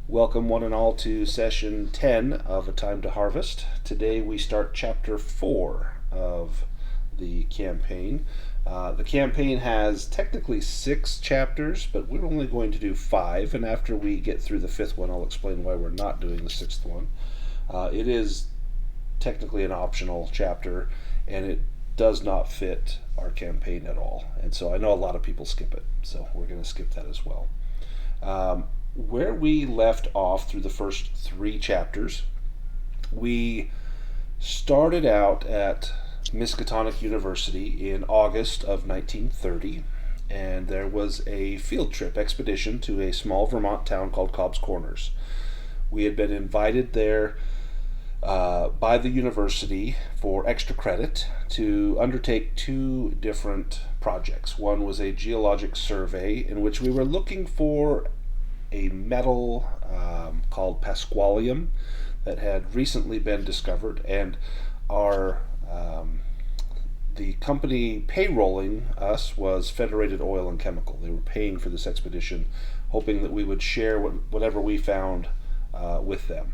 Welcome one and all to session 10 of A Time to Harvest. Today we start chapter 4 of the campaign. The campaign has technically 6 chapters, but we're only going to do 5, and after we get through the 5th one, I'll explain why we're not doing the 6th one. It is technically an optional chapter, and it does not fit our campaign at all, and so I know a lot of people skip it, so we're going to skip that as well. Where we left off through the first 3 chapters, we started out at Miskatonic University in August of 1930, and there was a field trip expedition to a small Vermont town called Cobb's Corners. We had been invited there by the university for extra credit to undertake 2 different projects. One was a geologic survey in which we were looking for a metal called Pasqualium that had recently been discovered, and our the company payrolling us was Federated Oil and Chemical. They were paying for this expedition, hoping that we would share whatever we found with them.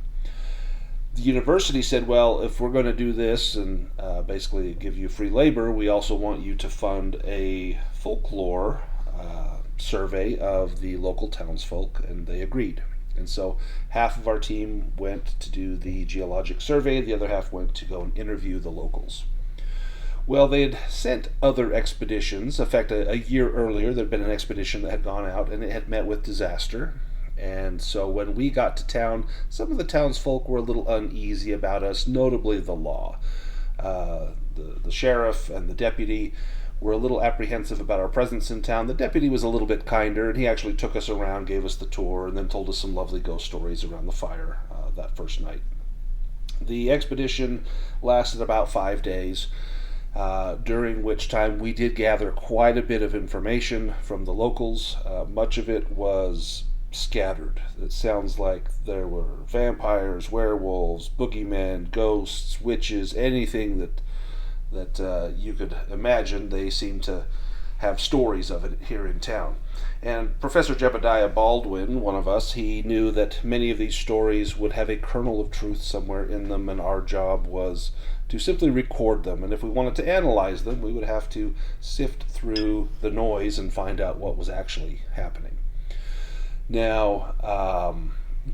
The university said, well, if we're going to do this and basically give you free labor, we also want you to fund a folklore survey of the local townsfolk, and they agreed. And so half of our team went to do the geologic survey, the other half went to go and interview the locals. Well, they had sent other expeditions. In fact, a year earlier there had been an expedition that had gone out and it had met with disaster. And so when we got to town, some of the townsfolk were a little uneasy about us, notably the law. The sheriff and the deputy were a little apprehensive about our presence in town. The deputy was a little bit kinder, and he actually took us around, gave us the tour, and then told us some lovely ghost stories around the fire that first night. The expedition lasted about 5 days, during which time we did gather quite a bit of information from the locals. Much of it was scattered. It sounds like there were vampires, werewolves, boogeymen, ghosts, witches, anything that you could imagine. They seem to have stories of it here in town. And Professor Jebediah Baldwin, one of us, he knew that many of these stories would have a kernel of truth somewhere in them, and our job was to simply record them. And if we wanted to analyze them, we would have to sift through the noise and find out what was actually happening. Now,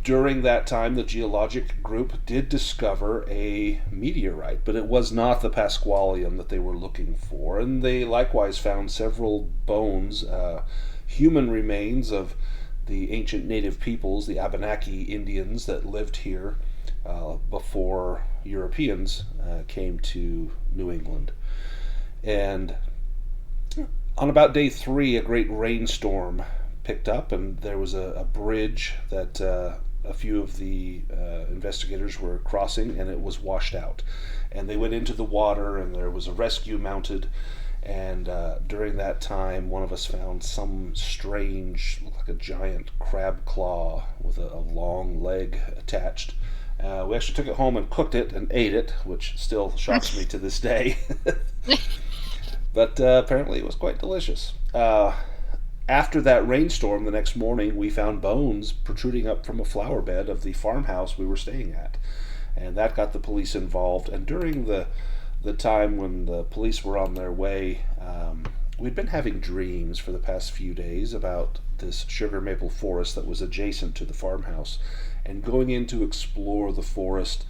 during that time, the geologic group did discover a meteorite, but it was not the Pasqualium that they were looking for, and they likewise found several bones, human remains of the ancient native peoples, the Abenaki Indians that lived here before Europeans came to New England. And on about day 3, a great rainstorm picked up, and there was a bridge that a few of the investigators were crossing, and it was washed out. And they went into the water, and there was a rescue mounted, and during that time one of us found some strange, looked like a giant crab claw with a long leg attached. We actually took it home and cooked it and ate it, which still shocks me to this day. But apparently it was quite delicious. After that rainstorm, the next morning, we found bones protruding up from a flower bed of the farmhouse we were staying at. And that got the police involved. And during the time when the police were on their way, we'd been having dreams for the past few days about this sugar maple forest that was adjacent to the farmhouse. And going in to explore the forest,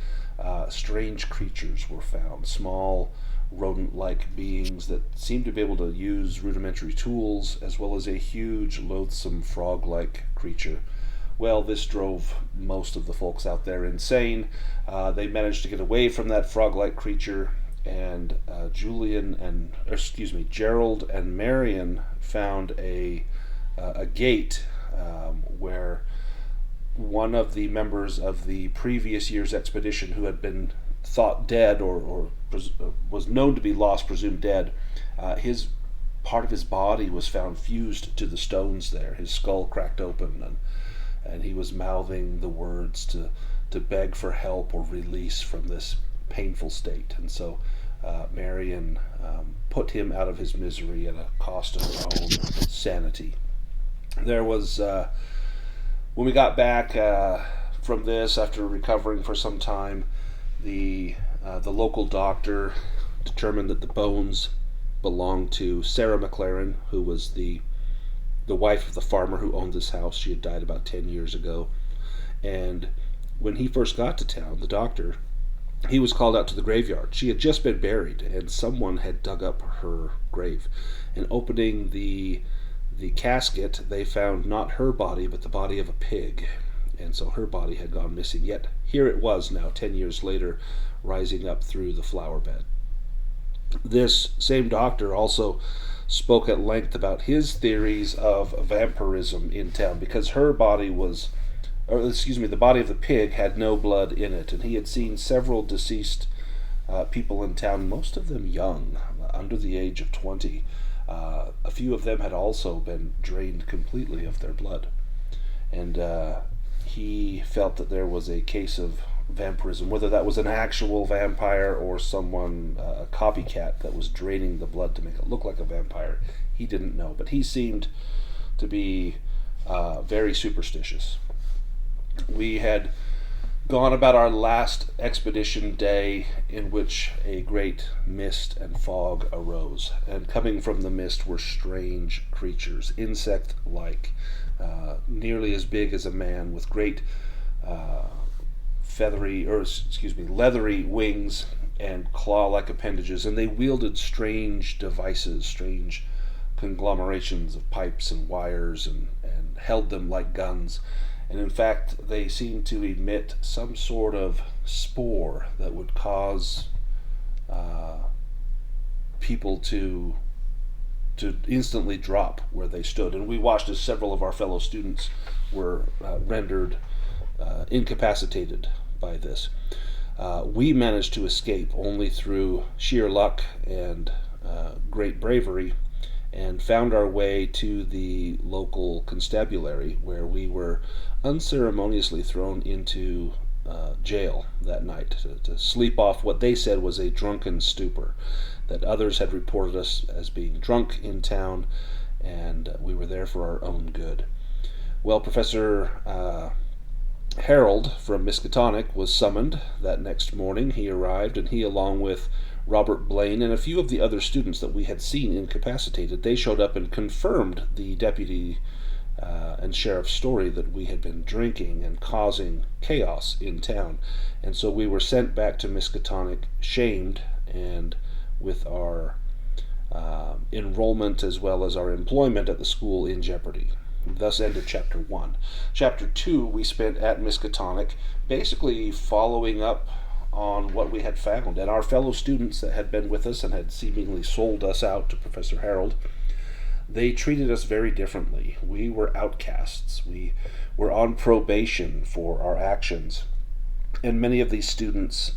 strange creatures were found, small rodent-like beings that seemed to be able to use rudimentary tools, as well as a huge, loathsome frog-like creature. Well, this drove most of the folks out there insane. They managed to get away from that frog-like creature, and Gerold and Marian found a gate where one of the members of the previous year's expedition, who had been thought dead or was known to be lost, presumed dead, his part of his body was found fused to the stones there. His skull cracked open, and he was mouthing the words to beg for help or release from this painful state. And so Marian put him out of his misery at a cost of her own sanity. There was When we got back from this, after recovering for some time, the local doctor determined that the bones belonged to Sarah McLaren, who was the wife of the farmer who owned this house. She had died about 10 years ago. And when he first got to town, the doctor, he was called out to the graveyard. She had just been buried, and someone had dug up her grave. And opening the casket, they found not her body, but the body of a pig. And so her body had gone missing. Yet here it was now, 10 years later, rising up through the flower bed. This same doctor also spoke at length about his theories of vampirism in town, because her body was, the body of the pig had no blood in it, and he had seen several deceased people in town, most of them young, under the age of 20. A few of them had also been drained completely of their blood. And he felt that there was a case of vampirism, whether that was an actual vampire or someone, a copycat that was draining the blood to make it look like a vampire. He didn't know, but he seemed to be very superstitious. We had gone about our last expedition day, in which a great mist and fog arose, and coming from the mist were strange creatures, insect-like, nearly as big as a man, with great leathery wings and claw-like appendages, and they wielded strange devices, strange conglomerations of pipes and wires, and held them like guns. And in fact, they seemed to emit some sort of spore that would cause people to instantly drop where they stood. And we watched as several of our fellow students were rendered incapacitated by this. We managed to escape only through sheer luck and great bravery, and found our way to the local constabulary, where we were unceremoniously thrown into jail that night to sleep off what they said was a drunken stupor, that others had reported us as being drunk in town, and we were there for our own good. Well, Professor Harold from Miskatonic was summoned that next morning. He arrived, and he, along with Robert Blaine and a few of the other students that we had seen incapacitated, they showed up and confirmed the deputy and sheriff's story that we had been drinking and causing chaos in town. And so we were sent back to Miskatonic, shamed, and with our enrollment as well as our employment at the school in jeopardy. Thus ended Chapter 1. Chapter 2 we spent at Miskatonic, basically following up on what we had found. And our fellow students that had been with us and had seemingly sold us out to Professor Harold, they treated us very differently. We were outcasts. We were on probation for our actions. And many of these students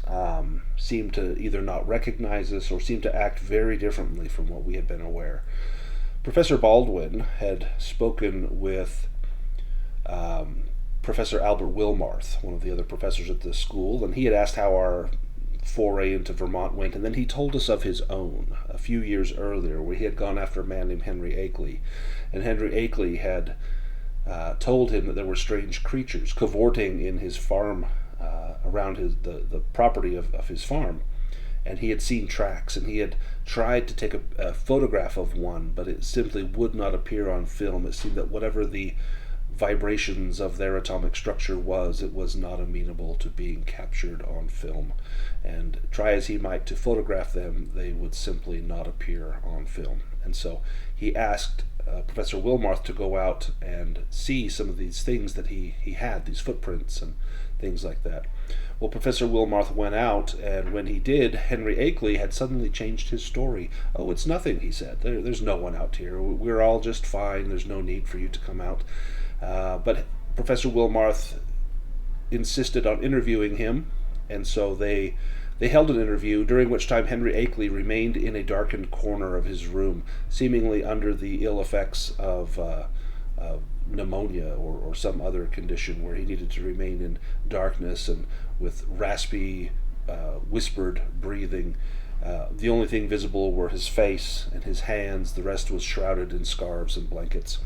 seemed to either not recognize us or seemed to act very differently from what we had been aware. Professor Baldwin had spoken with Professor Albert Wilmarth, one of the other professors at the school, and he had asked how our foray into Vermont went, and then he told us of his own a few years earlier, where he had gone after a man named Henry Akeley, and Henry Akeley had told him that there were strange creatures cavorting in his farm, around the property of his farm, and he had seen tracks, and he had tried to take a photograph of one, but it simply would not appear on film. It seemed that whatever the vibrations of their atomic structure was, it was not amenable to being captured on film, and try as he might to photograph them, they would simply not appear on film. And so he asked Professor Wilmarth to go out and see some of these things that he had, these footprints and things like that. Well, Professor Wilmarth went out, and when he did, Henry Akeley had suddenly changed his story. "Oh, it's nothing," he said. There's no one out here. We're all just fine. There's no need for you to come out. But Professor Wilmarth insisted on interviewing him, and so they held an interview, during which time Henry Akeley remained in a darkened corner of his room, seemingly under the ill effects of pneumonia or some other condition where he needed to remain in darkness and with raspy, whispered breathing. The only thing visible were his face and his hands. The rest was shrouded in scarves and blankets.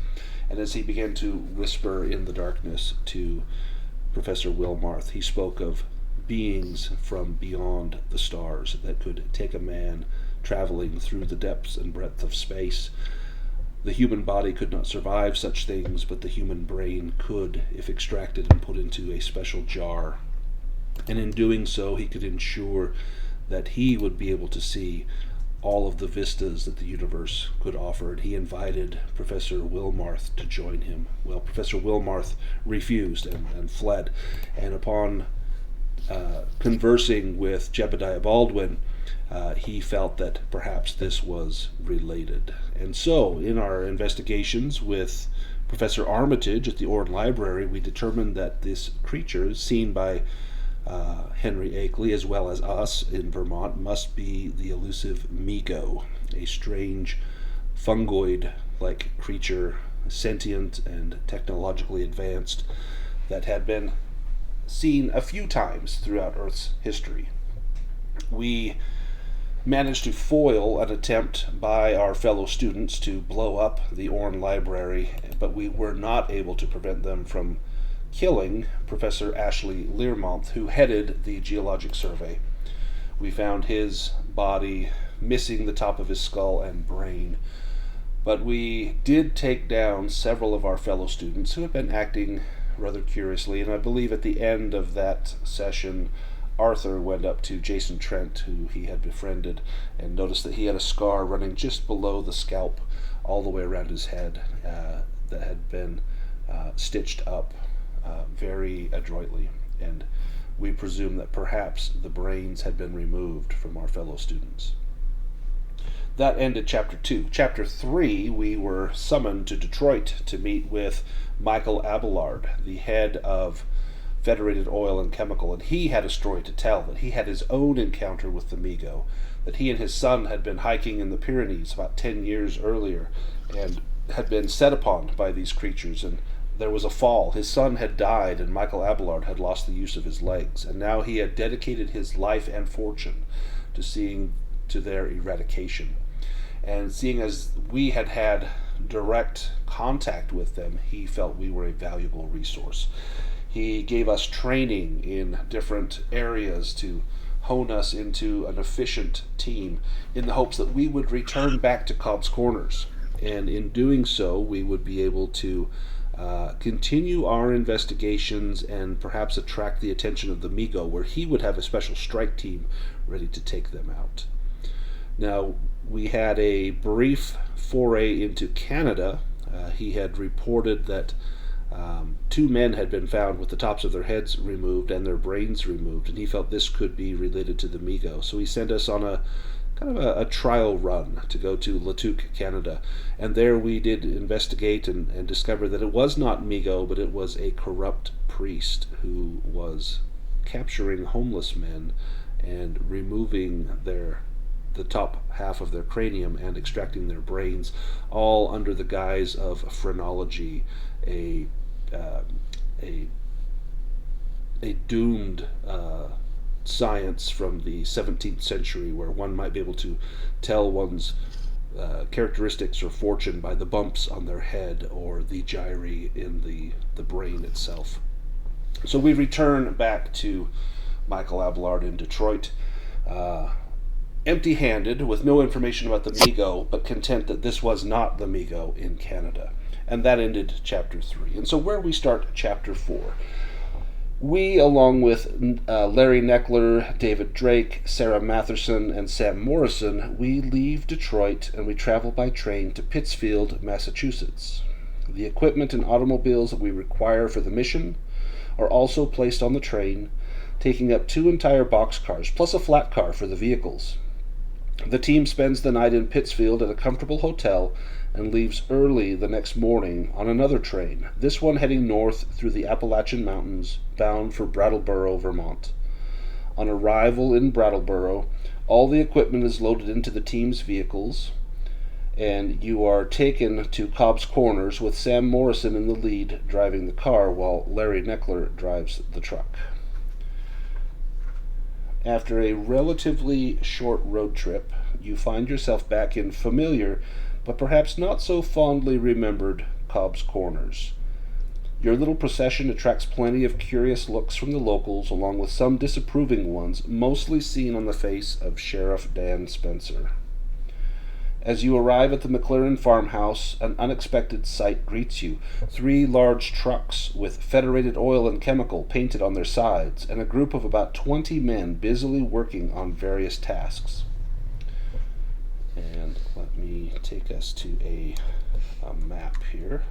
And as he began to whisper in the darkness to Professor Wilmarth, he spoke of beings from beyond the stars that could take a man traveling through the depths and breadth of space. The human body could not survive such things, but the human brain could if extracted and put into a special jar. And in doing so, he could ensure that he would be able to see all of the vistas that the universe could offer. And he invited Professor Wilmarth to join him. Well, Professor Wilmarth refused and fled. And upon conversing with Jebediah Baldwin, he felt that perhaps this was related. And so, in our investigations with Professor Armitage at the Orne Library, we determined that this creature, seen by Henry Akeley as well as us in Vermont, must be the elusive Migo, a strange fungoid-like creature, sentient and technologically advanced, that had been seen a few times throughout Earth's history. We managed to foil an attempt by our fellow students to blow up the Orne Library, but we were not able to prevent them from killing Professor Ashley Learmonth, who headed the geologic survey. We found his body missing the top of his skull and brain, but we did take down several of our fellow students who had been acting rather curiously, and I believe at the end of that session Arthur went up to Jason Trent, who he had befriended, and noticed that he had a scar running just below the scalp all the way around his head that had been stitched up very adroitly, and we presume that perhaps the brains had been removed from our fellow students. That ended Chapter 2. Chapter 3, we were summoned to Detroit to meet with Michael Abelard, the head of Federated Oil and Chemical, and he had a story to tell, that he had his own encounter with the Migo, that he and his son had been hiking in the Pyrenees about 10 years earlier and had been set upon by these creatures, and there was a fall. His son had died, and Michael Abelard had lost the use of his legs, and now he had dedicated his life and fortune to seeing to their eradication. And seeing as we had had direct contact with them, he felt we were a valuable resource. He gave us training in different areas to hone us into an efficient team in the hopes that we would return back to Cobb's Corners. And in doing so, we would be able to continue our investigations and perhaps attract the attention of the Migo, where he would have a special strike team ready to take them out. Now, we had a brief foray into Canada. He had reported that 2 men had been found with the tops of their heads removed and their brains removed, and he felt this could be related to the Migo. So he sent us on a kind of a trial run to go to Latuque, Canada, and there we did investigate and discover that it was not Migo, but it was a corrupt priest who was capturing homeless men and removing the top half of their cranium and extracting their brains, all under the guise of phrenology, a doomed science from the 17th century, where one might be able to tell one's characteristics or fortune by the bumps on their head or the gyri in the brain itself. So we return back to Michael Abelard in Detroit, empty-handed, with no information about the Migo, but content that this was not the Migo in Canada. And that ended Chapter 3. And so where we start Chapter 4, we, along with Larry Neckler, David Drake, Sarah Matherson, and Sam Morrison, we leave Detroit and we travel by train to Pittsfield, Massachusetts. The equipment and automobiles that we require for the mission are also placed on the train, taking up 2 entire boxcars, plus a flat car for the vehicles. The team spends the night in Pittsfield at a comfortable hotel and leaves early the next morning on another train, this one heading north through the Appalachian Mountains, bound for Brattleboro, Vermont. On arrival in Brattleboro, all the equipment is loaded into the team's vehicles, and you are taken to Cobb's Corners with Sam Morrison in the lead driving the car while Larry Neckler drives the truck. After a relatively short road trip, you find yourself back in familiar, but perhaps not so fondly remembered, Cobb's Corners. Your little procession attracts plenty of curious looks from the locals, along with some disapproving ones, mostly seen on the face of Sheriff Dan Spencer. As you arrive at the McLaren farmhouse, an unexpected sight greets you. 3 large trucks with Federated Oil and Chemical painted on their sides, and a group of about 20 men busily working on various tasks. And let me take us to a map here.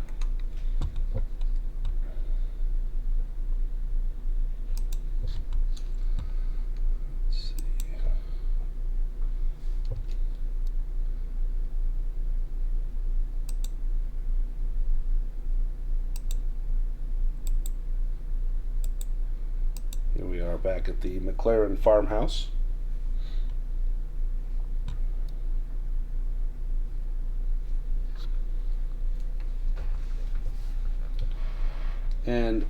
Here we are back at the McLaren farmhouse. And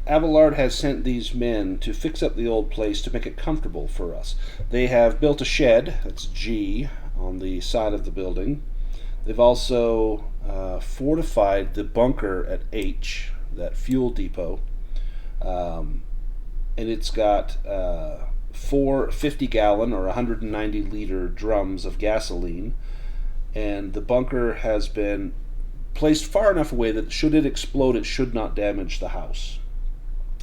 Abelard has sent these men to fix up the old place to make it comfortable for us. They have built a shed, that's G, on the side of the building. They've also fortified the bunker at H, that fuel depot. And it's got 4 50-gallon or 190-liter drums of gasoline. And the bunker has been placed far enough away that should it explode, it should not damage the house.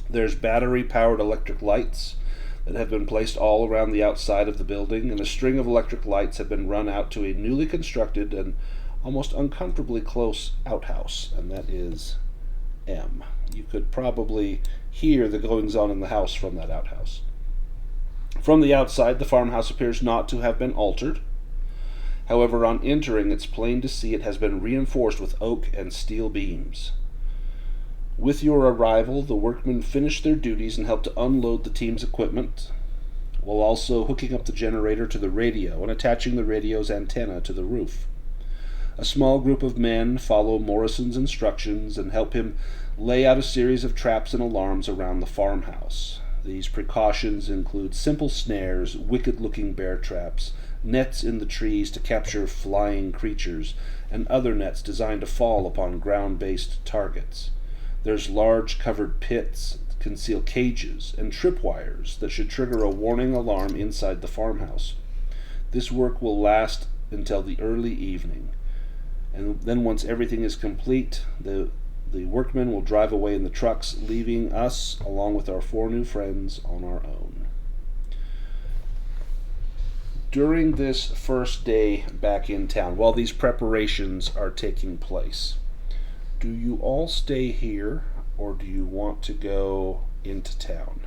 There's battery-powered electric lights that have been placed all around the outside of the building, and a string of electric lights have been run out to a newly constructed and almost uncomfortably close outhouse, and that is M. You could probably hear the goings-on in the house from that outhouse. From the outside, the farmhouse appears not to have been altered. However, on entering, it's plain to see it has been reinforced with oak and steel beams. With your arrival, the workmen finished their duties and helped to unload the team's equipment, while also hooking up the generator to the radio and attaching the radio's antenna to the roof. A small group of men follow Morrison's instructions and help him lay out a series of traps and alarms around the farmhouse. These precautions include simple snares, wicked-looking bear traps, nets in the trees to capture flying creatures, and other nets designed to fall upon ground-based targets. There's large covered pits, conceal cages, and tripwires that should trigger a warning alarm inside the farmhouse. This work will last until the early evening, and then once everything is complete, the workmen will drive away in the trucks, leaving us, along with our 4 new friends, on our own. During this first day back in town, while these preparations are taking place, do you all stay here, or do you want to go into town?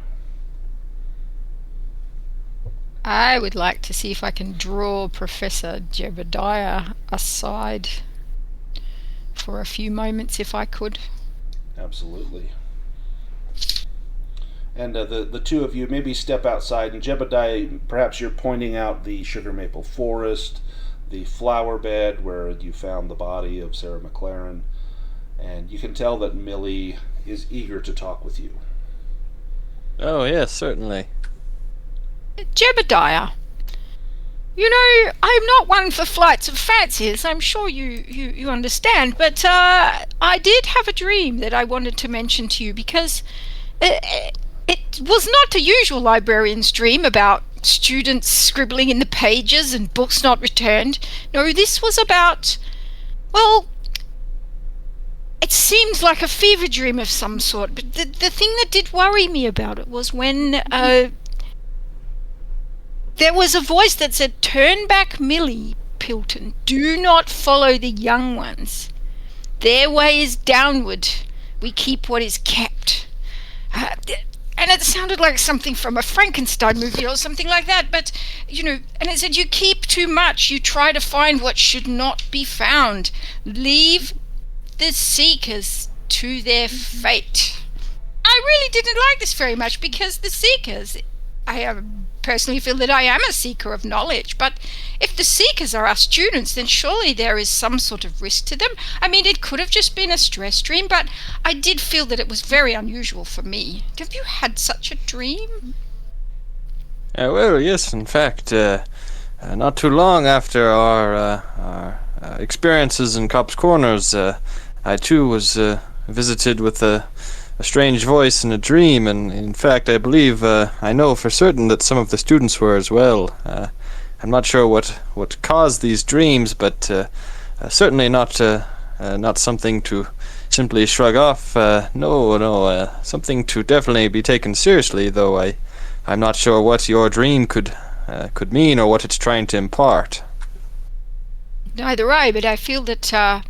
I would like to see if I can draw Professor Jebediah aside for a few moments, if I could. Absolutely. And the 2 of you maybe step outside, and Jebediah, perhaps you're pointing out the sugar maple forest, the flower bed where you found the body of Sarah McLaren, and you can tell that Millie is eager to talk with you. Oh, yes, certainly. Jebediah, you know, I'm not one for flights of fancies, I'm sure you understand, but I did have a dream that I wanted to mention to you, because it was not a usual librarian's dream about students scribbling in the pages and books not returned. No, this was about, well, it seemed like a fever dream of some sort, but the thing that did worry me about it was when there was a voice that said, "Turn back, Millie Pilton. Do not follow the young ones. Their way is downward. We keep what is kept." And it sounded like something from a Frankenstein movie or something like that, but, you know, and it said, "You keep too much. You try to find what should not be found. Leave the seekers to their fate." I really didn't like this very much, because the seekers, I personally feel that I am a seeker of knowledge, but if the seekers are our students, then surely there is some sort of risk to them. I mean, it could have just been a stress dream, but I did feel that it was very unusual for me. Have you had such a dream? Well, yes, in fact, not too long after our experiences in Cobb's Corners, I too was visited with a strange voice in a dream, and in fact, I believe I know for certain that some of the students were as well. I'm not sure what caused these dreams, but certainly not something to simply shrug off. No, something to definitely be taken seriously. Though I'm not sure what your dream could mean or what it's trying to impart. Neither I, but I feel that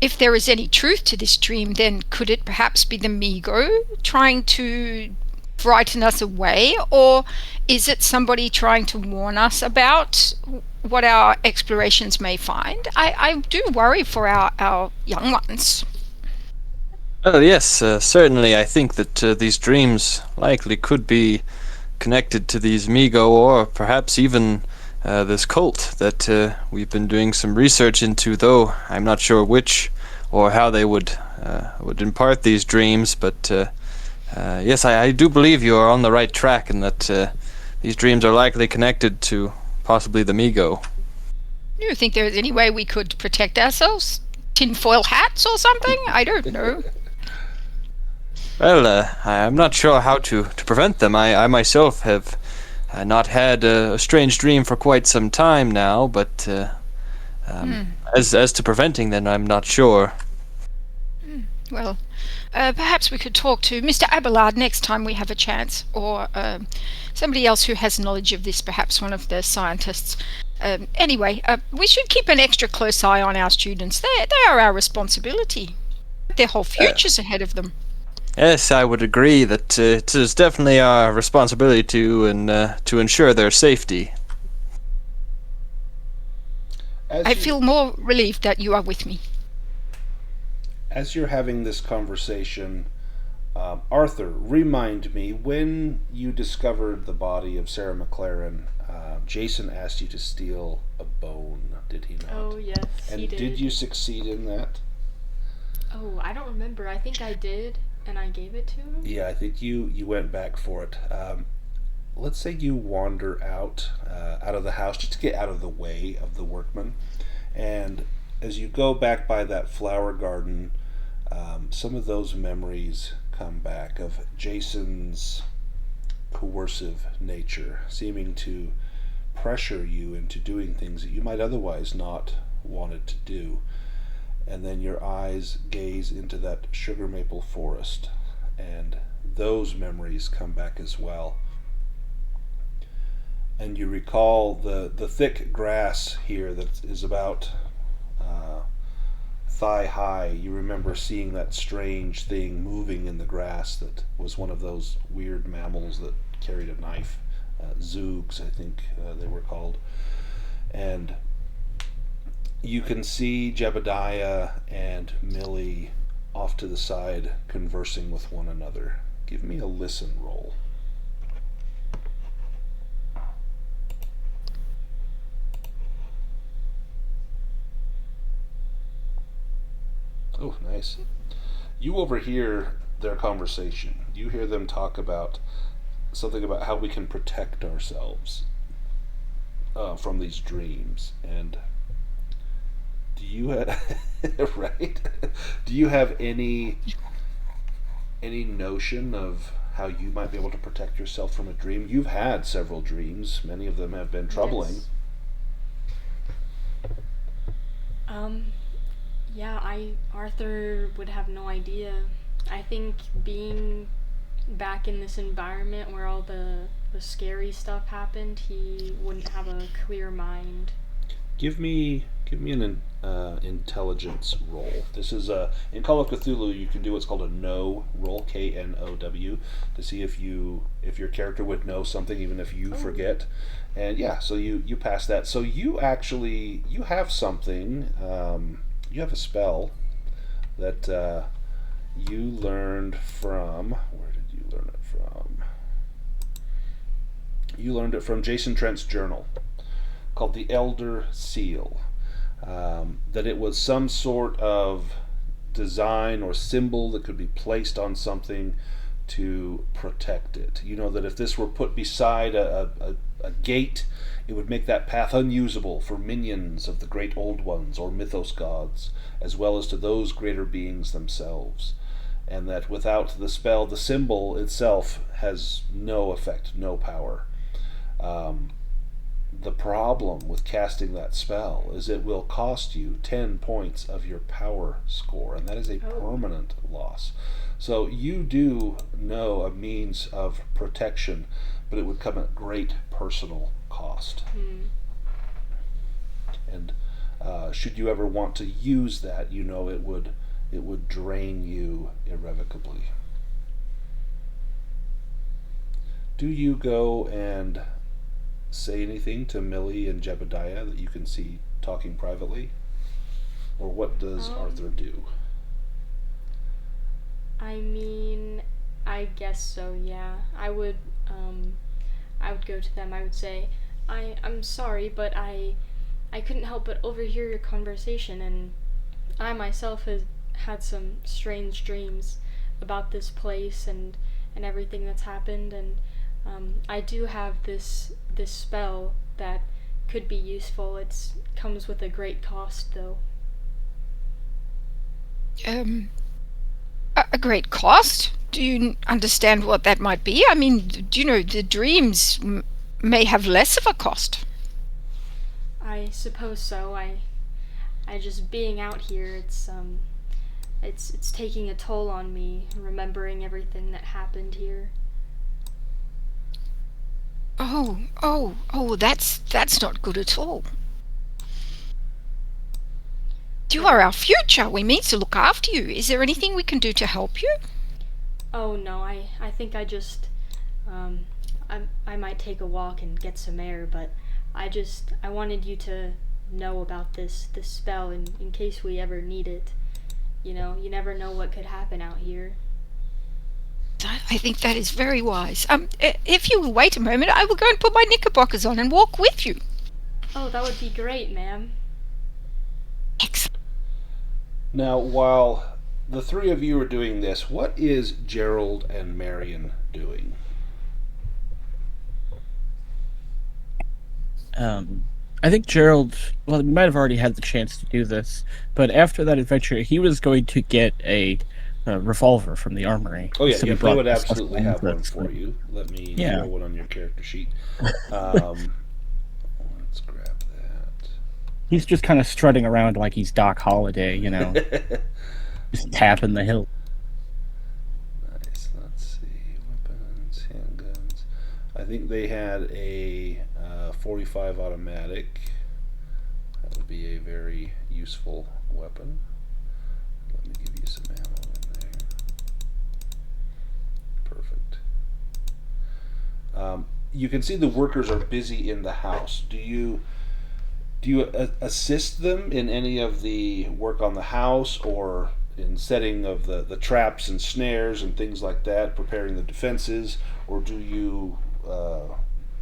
if there is any truth to this dream, then could it perhaps be the Migo trying to frighten us away, or is it somebody trying to warn us about what our explorations may find? I do worry for our young ones. Well, yes, certainly. I think that these dreams likely could be connected to these Migo, or perhaps even this cult that we've been doing some research into, though I'm not sure which or how they would impart these dreams. But yes, I do believe you are on the right track, and that these dreams are likely connected to possibly the Migo. Do you think there's any way we could protect ourselves? Tinfoil hats or something? I don't know. Well, I'm not sure how to prevent them. I myself have not had a strange dream for quite some time now, but as to preventing them, I'm not sure. Well, perhaps we could talk to Mr. Abelard next time we have a chance, or somebody else who has knowledge of this, perhaps one of the scientists. Anyway, we should keep an extra close eye on our students. They are our responsibility. Their whole future's ahead of them. Yes, I would agree that it is definitely our responsibility to ensure their safety. I feel more relieved that you are with me. As you're having this conversation, Arthur, remind me, when you discovered the body of Sarah McLaren, Jason asked you to steal a bone, did he not? Oh, yes, he did. And did you succeed in that? Oh, I don't remember. I think I did, and I gave it to him. Yeah, I think you went back for it. Let's say you wander out of the house just to get out of the way of the workmen, and as you go back by that flower garden, some of those memories come back of Jason's coercive nature, seeming to pressure you into doing things that you might otherwise not wanted to do. And then your eyes gaze into that sugar maple forest, and those memories come back as well. And you recall the thick grass here that is about thigh high. You remember seeing that strange thing moving in the grass that was one of those weird mammals that carried a knife. Zoogs, I think they were called. And you can see Jebediah and Millie off to the side conversing with one another. Give me a listen roll. Oh, nice. You overhear their conversation. You hear them talk about something about how we can protect ourselves from these dreams. And do you have right? Do you have any notion of how you might be able to protect yourself from a dream? You've had several dreams. Many of them have been troubling. Yes. Yeah, Arthur would have no idea. I think being back in this environment where all the scary stuff happened, he wouldn't have a clear mind. Give me an intelligence roll. This is in Call of Cthulhu. You can do what's called a know roll, KNOW, to see if your character would know something even if you forget. And yeah, so you pass that. So you have something. You have a spell that you learned from. Where did you learn it from? You learned it from Jason Trent's journal, called the Elder Seal. That it was some sort of design or symbol that could be placed on something to protect it. You know that if this were put beside a gate, it would make that path unusable for minions of the great old ones or mythos gods, as well as to those greater beings themselves. And that without the spell, the symbol itself has no effect, no power. The problem with casting that spell is it will cost you 10 points of your power score, and that is a permanent loss. So you do know a means of protection, but it would come at great personal cost. And should you ever want to use that, you know it would drain you irrevocably. Do you go and say anything to Millie and Jebediah that you can see talking privately? Or what does Arthur do? I mean, I guess so, yeah. I would go to them. I would say, I'm sorry, but I couldn't help but overhear your conversation, and I myself have had some strange dreams about this place and everything that's happened, and I do have this spell that could be useful. It comes with a great cost, though. A great cost? Do you understand what that might be? I mean, do you know, the dreams may have less of a cost. I suppose so. I just being out here, it's taking a toll on me, remembering everything that happened here. Oh, that's not good at all. You are our future. We need to look after you. Is there anything we can do to help you? Oh no, I think I just I might take a walk and get some air, but I wanted you to know about this spell in case we ever need it. You know, you never know what could happen out here. I think that is very wise. If you will wait a moment, I will go and put my knickerbockers on and walk with you. Oh, that would be great, ma'am. Excellent. Now, while the three of you are doing this, what is Gerold and Marian doing? I think Gerold, well, he might have already had the chance to do this, but after that adventure, he was going to get a revolver from the armory. Oh yeah, So yeah, we they brought would this absolutely stuff have one that's for you. Let me Yeah. throw one on your character sheet. Let's grab that. He's just kind of strutting around like he's Doc Holliday, you know, just tapping the hill. Nice. Let's see. Weapons, handguns. I think they had a 45 automatic. That would be a very useful weapon. Let me give you some ammo in there. Perfect. You can see the workers are busy in the house. Do you assist them in any of the work on the house, or in setting of the traps and snares and things like that, preparing the defenses, or do you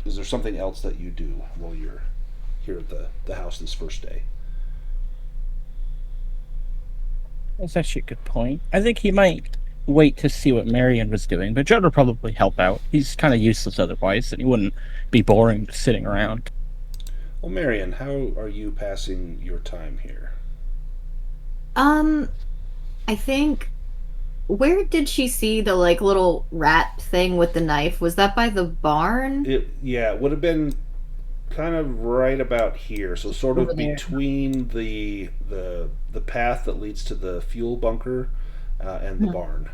is there something else that you do while you're here at the house this first day? That's actually a good point. I think he might wait to see what Marian was doing, but Judd would probably help out. He's kind of useless otherwise, and he wouldn't be boring just sitting around. Well, Marian, how are you passing your time here? I think, where did she see the little rat thing with the knife? Was that by the barn? It would have been kind of right about here, so sort of Over there. between the path that leads to the fuel bunker and the barn.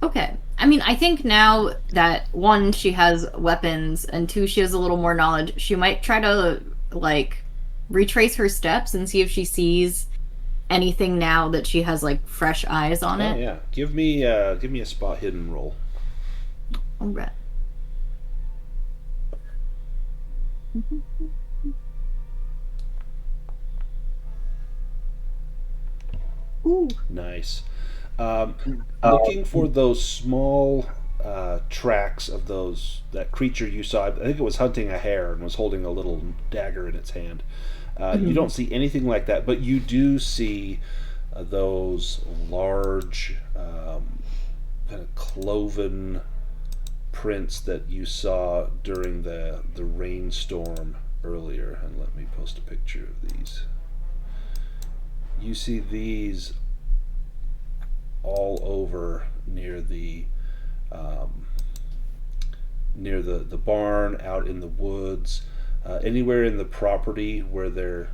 Okay. I mean, I think now that, one, she has weapons, and two, she has a little more knowledge, she might try to, retrace her steps and see if she sees anything now that she has, fresh eyes on Oh it. yeah, give me a spot hidden roll. Okay. Ooh. Nice. Looking for those small tracks of that creature you saw. I think it was hunting a hare and was holding a little dagger in its hand. You don't see anything like that, but you do see those large kind of cloven prints that you saw during the rainstorm earlier. And let me post a picture of these. You see these all over near the barn, out in the woods, anywhere in the property where there's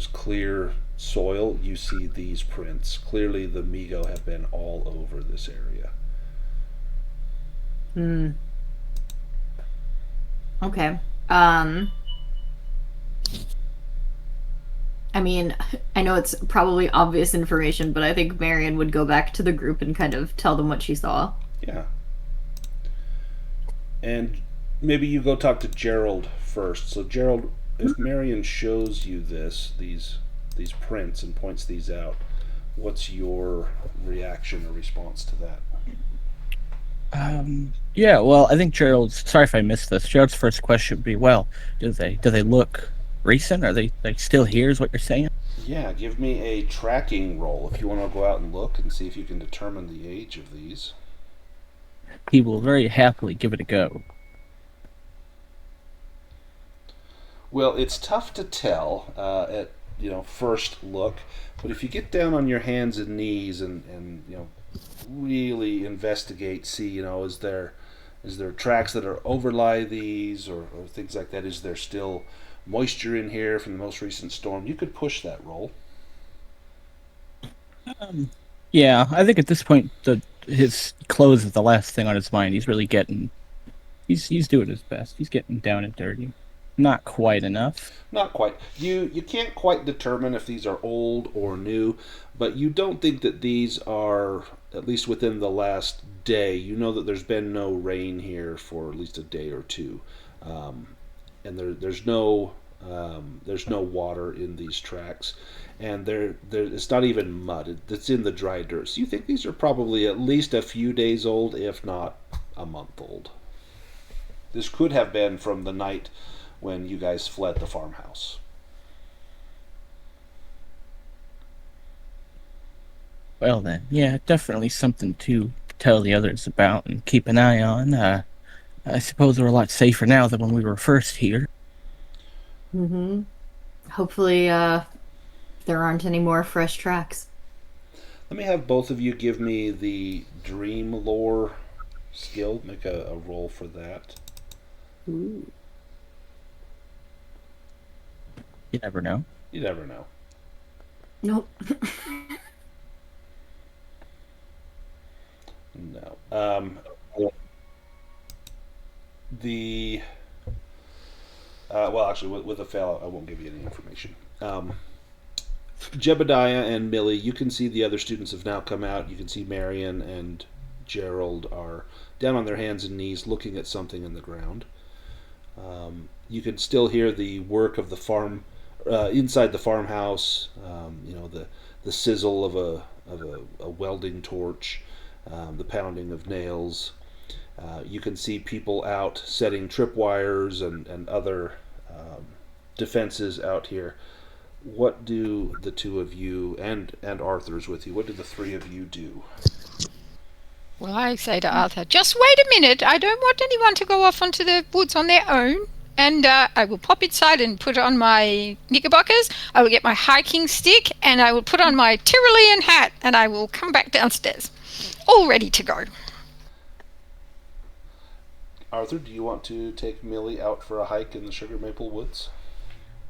clear soil. You see these prints. Clearly, the Migo have been all over this area. Okay. I mean, I know it's probably obvious information, but I think Marian would go back to the group and kind of tell them what she saw. Yeah. And maybe you go talk to Gerold first. So Gerold, if Marian shows you these prints and points these out, what's your reaction or response to that? Yeah, well, I think Gerald's, sorry if I missed this, Gerald's first question would be, well, do they look recent? Are they still here, is what you're saying? Yeah, give me a tracking roll if you want to go out and look and see if you can determine the age of these. He will very happily give it a go. Well, it's tough to tell at first look, but if you get down on your hands and knees and really investigate, see, is there tracks that are overlie these or things like that? Is there still moisture in here from the most recent storm? You could push that roll. Yeah, I think at this point his clothes is the last thing on his mind. He's really getting, he's doing his best. He's getting down and dirty. Not quite enough. Not quite. You can't quite determine if these are old or new, but you don't think that these are, at least within the last day. You know that there's been no rain here for at least a day or two, and there's no water in these tracks, and it's not even mud. It's in the dry dirt. So you think these are probably at least a few days old, if not a month old. This could have been from the night when you guys fled the farmhouse. Well then, yeah, definitely something to tell the others about and keep an eye on. I suppose we're a lot safer now than when we were first here. Mm-hmm. Hopefully, there aren't any more fresh tracks. Let me have both of you give me the dream lore skill. Make a roll for that. Ooh. You never know. You never know. Nope. No. Well, actually, with a fail, I won't give you any information. Jebediah and Millie, you can see the other students have now come out. You can see Marian and Gerold are down on their hands and knees looking at something in the ground. You can still hear the work of the farm inside the farmhouse. The sizzle of a welding torch, the pounding of nails. You can see people out setting tripwires and other defenses out here. What do the two of you, and Arthur's with you, what do the three of you do? Well, I say to Arthur, just wait a minute. I don't want anyone to go off onto the woods on their own. And I will pop inside and put on my knickerbockers. I will get my hiking stick and I will put on my Tyrolean hat and I will come back downstairs. All ready to go. Arthur, do you want to take Millie out for a hike in the Sugar Maple Woods?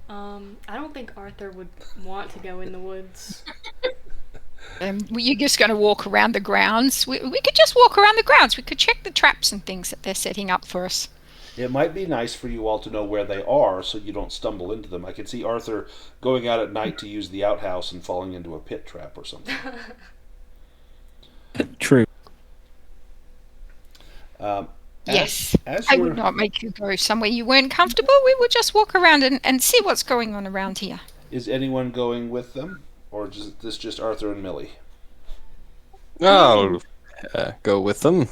I don't think Arthur would want to go in the woods. You're just going to walk around the grounds. We could just walk around the grounds. We could check the traps and things that they're setting up for us. It might be nice for you all to know where they are so you don't stumble into them. I could see Arthur going out at night to use the outhouse and falling into a pit trap or something. True. Yes. I would not make you go somewhere you weren't comfortable. We would just walk around and see what's going on around here. Is anyone going with them? Or is this just Arthur and Millie? I'll go with them.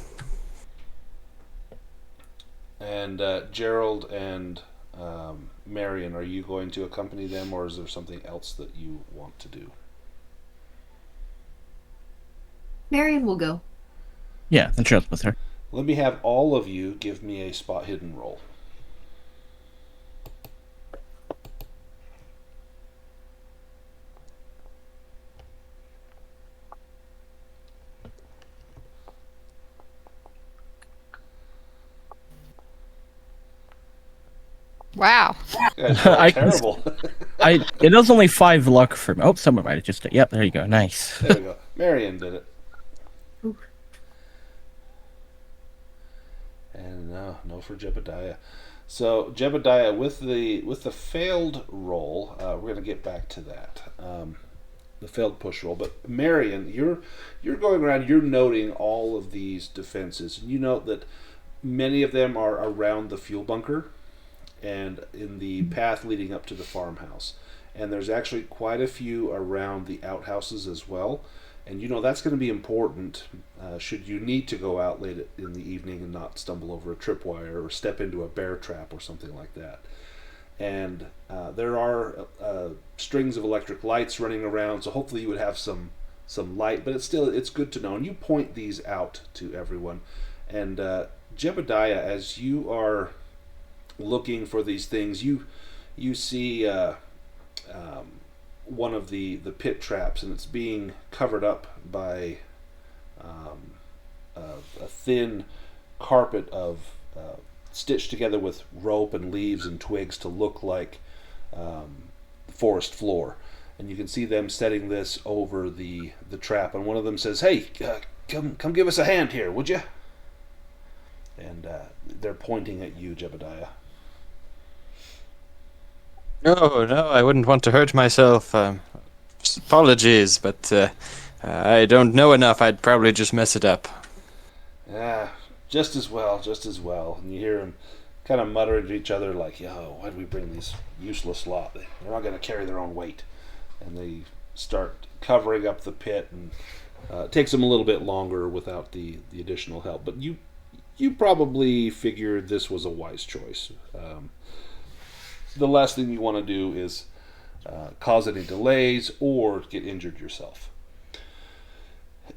And Gerold and Marian, are you going to accompany them, or is there something else that you want to do? Marian will go. Yeah, and Cheryl's with her. Let me have all of you give me a spot hidden roll. Wow. Terrible. It was only 5 luck for me. Oh, someone might have just. Yep, there you go. Nice. There we go. Marian did it. Ooh. And no for Jebediah. So Jebediah, with the failed roll, we're going to get back to that. The failed push roll. But Marian, you're going around. You're noting all of these defenses, and you note that many of them are around the fuel bunker and in the path leading up to the farmhouse. And there's actually quite a few around the outhouses as well. And that's going to be important should you need to go out late in the evening and not stumble over a tripwire or step into a bear trap or something like that. And there are strings of electric lights running around, so hopefully you would have some light, but it's good to know. And you point these out to everyone. And Jebediah, as you are looking for these things, you see one of the pit traps, and it's being covered up by a thin carpet of stitched together with rope and leaves and twigs to look like forest floor. And you can see them setting this over the trap, and one of them says, "Hey, come give us a hand here, would you?" And they're pointing at you, Jebediah. No, I wouldn't want to hurt myself. Apologies, but I don't know enough. I'd probably just mess it up. Yeah, just as well. And you hear them kind of muttering to each other like, "Yo, why do we bring these useless lot? They're not going to carry their own weight." And they start covering up the pit, and it takes them a little bit longer without the additional help. But you probably figured this was a wise choice. The last thing you want to do is cause any delays or get injured yourself.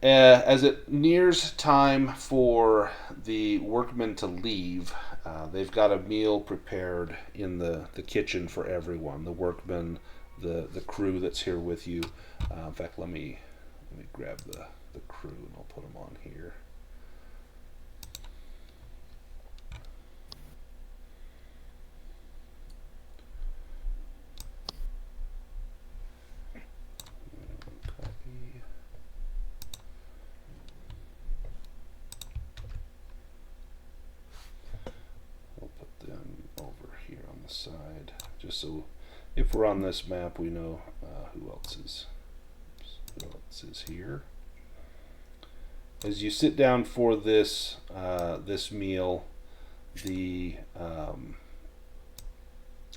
As it nears time for the workmen to leave, they've got a meal prepared in the kitchen for everyone. The workmen, the crew that's here with you. In fact, let me grab the crew and I'll put them on here. Side, just so if we're on this map we know who else is here. As you sit down for this meal, the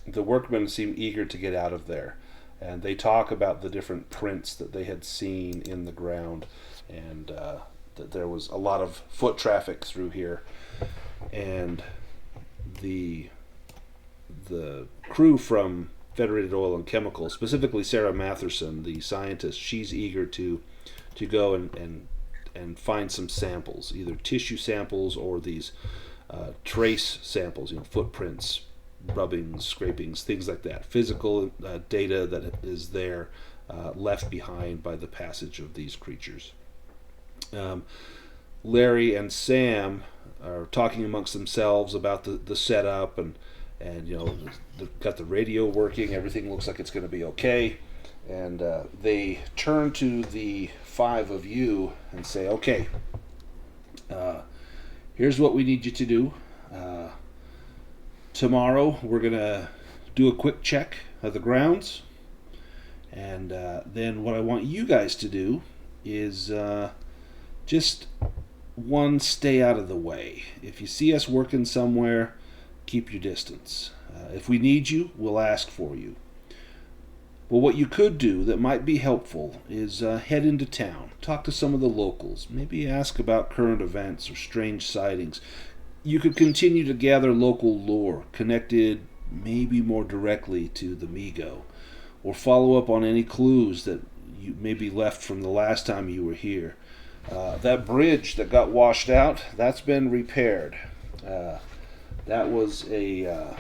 workmen seem eager to get out of there, and they talk about the different prints that they had seen in the ground, and that there was a lot of foot traffic through here, and the crew from Federated Oil and Chemicals, specifically Sarah Matherson, the scientist, she's eager to go and find some samples, either tissue samples or these trace samples, footprints, rubbings, scrapings, things like that, physical data that is there left behind by the passage of these creatures. Larry and Sam are talking amongst themselves about the setup, and they've got the radio working. Everything looks like it's going to be okay. And they turn to the 5 of you and say, "Okay, here's what we need you to do. Tomorrow we're going to do a quick check of the grounds. And then what I want you guys to do is just, stay out of the way. If you see us working somewhere, keep your distance. If we need you, we'll ask for you. But what you could do that might be helpful is head into town, talk to some of the locals, maybe ask about current events or strange sightings. You could continue to gather local lore, connected maybe more directly to the Migo, or follow up on any clues that you maybe left from the last time you were here. That bridge that got washed out, that's been repaired. That was a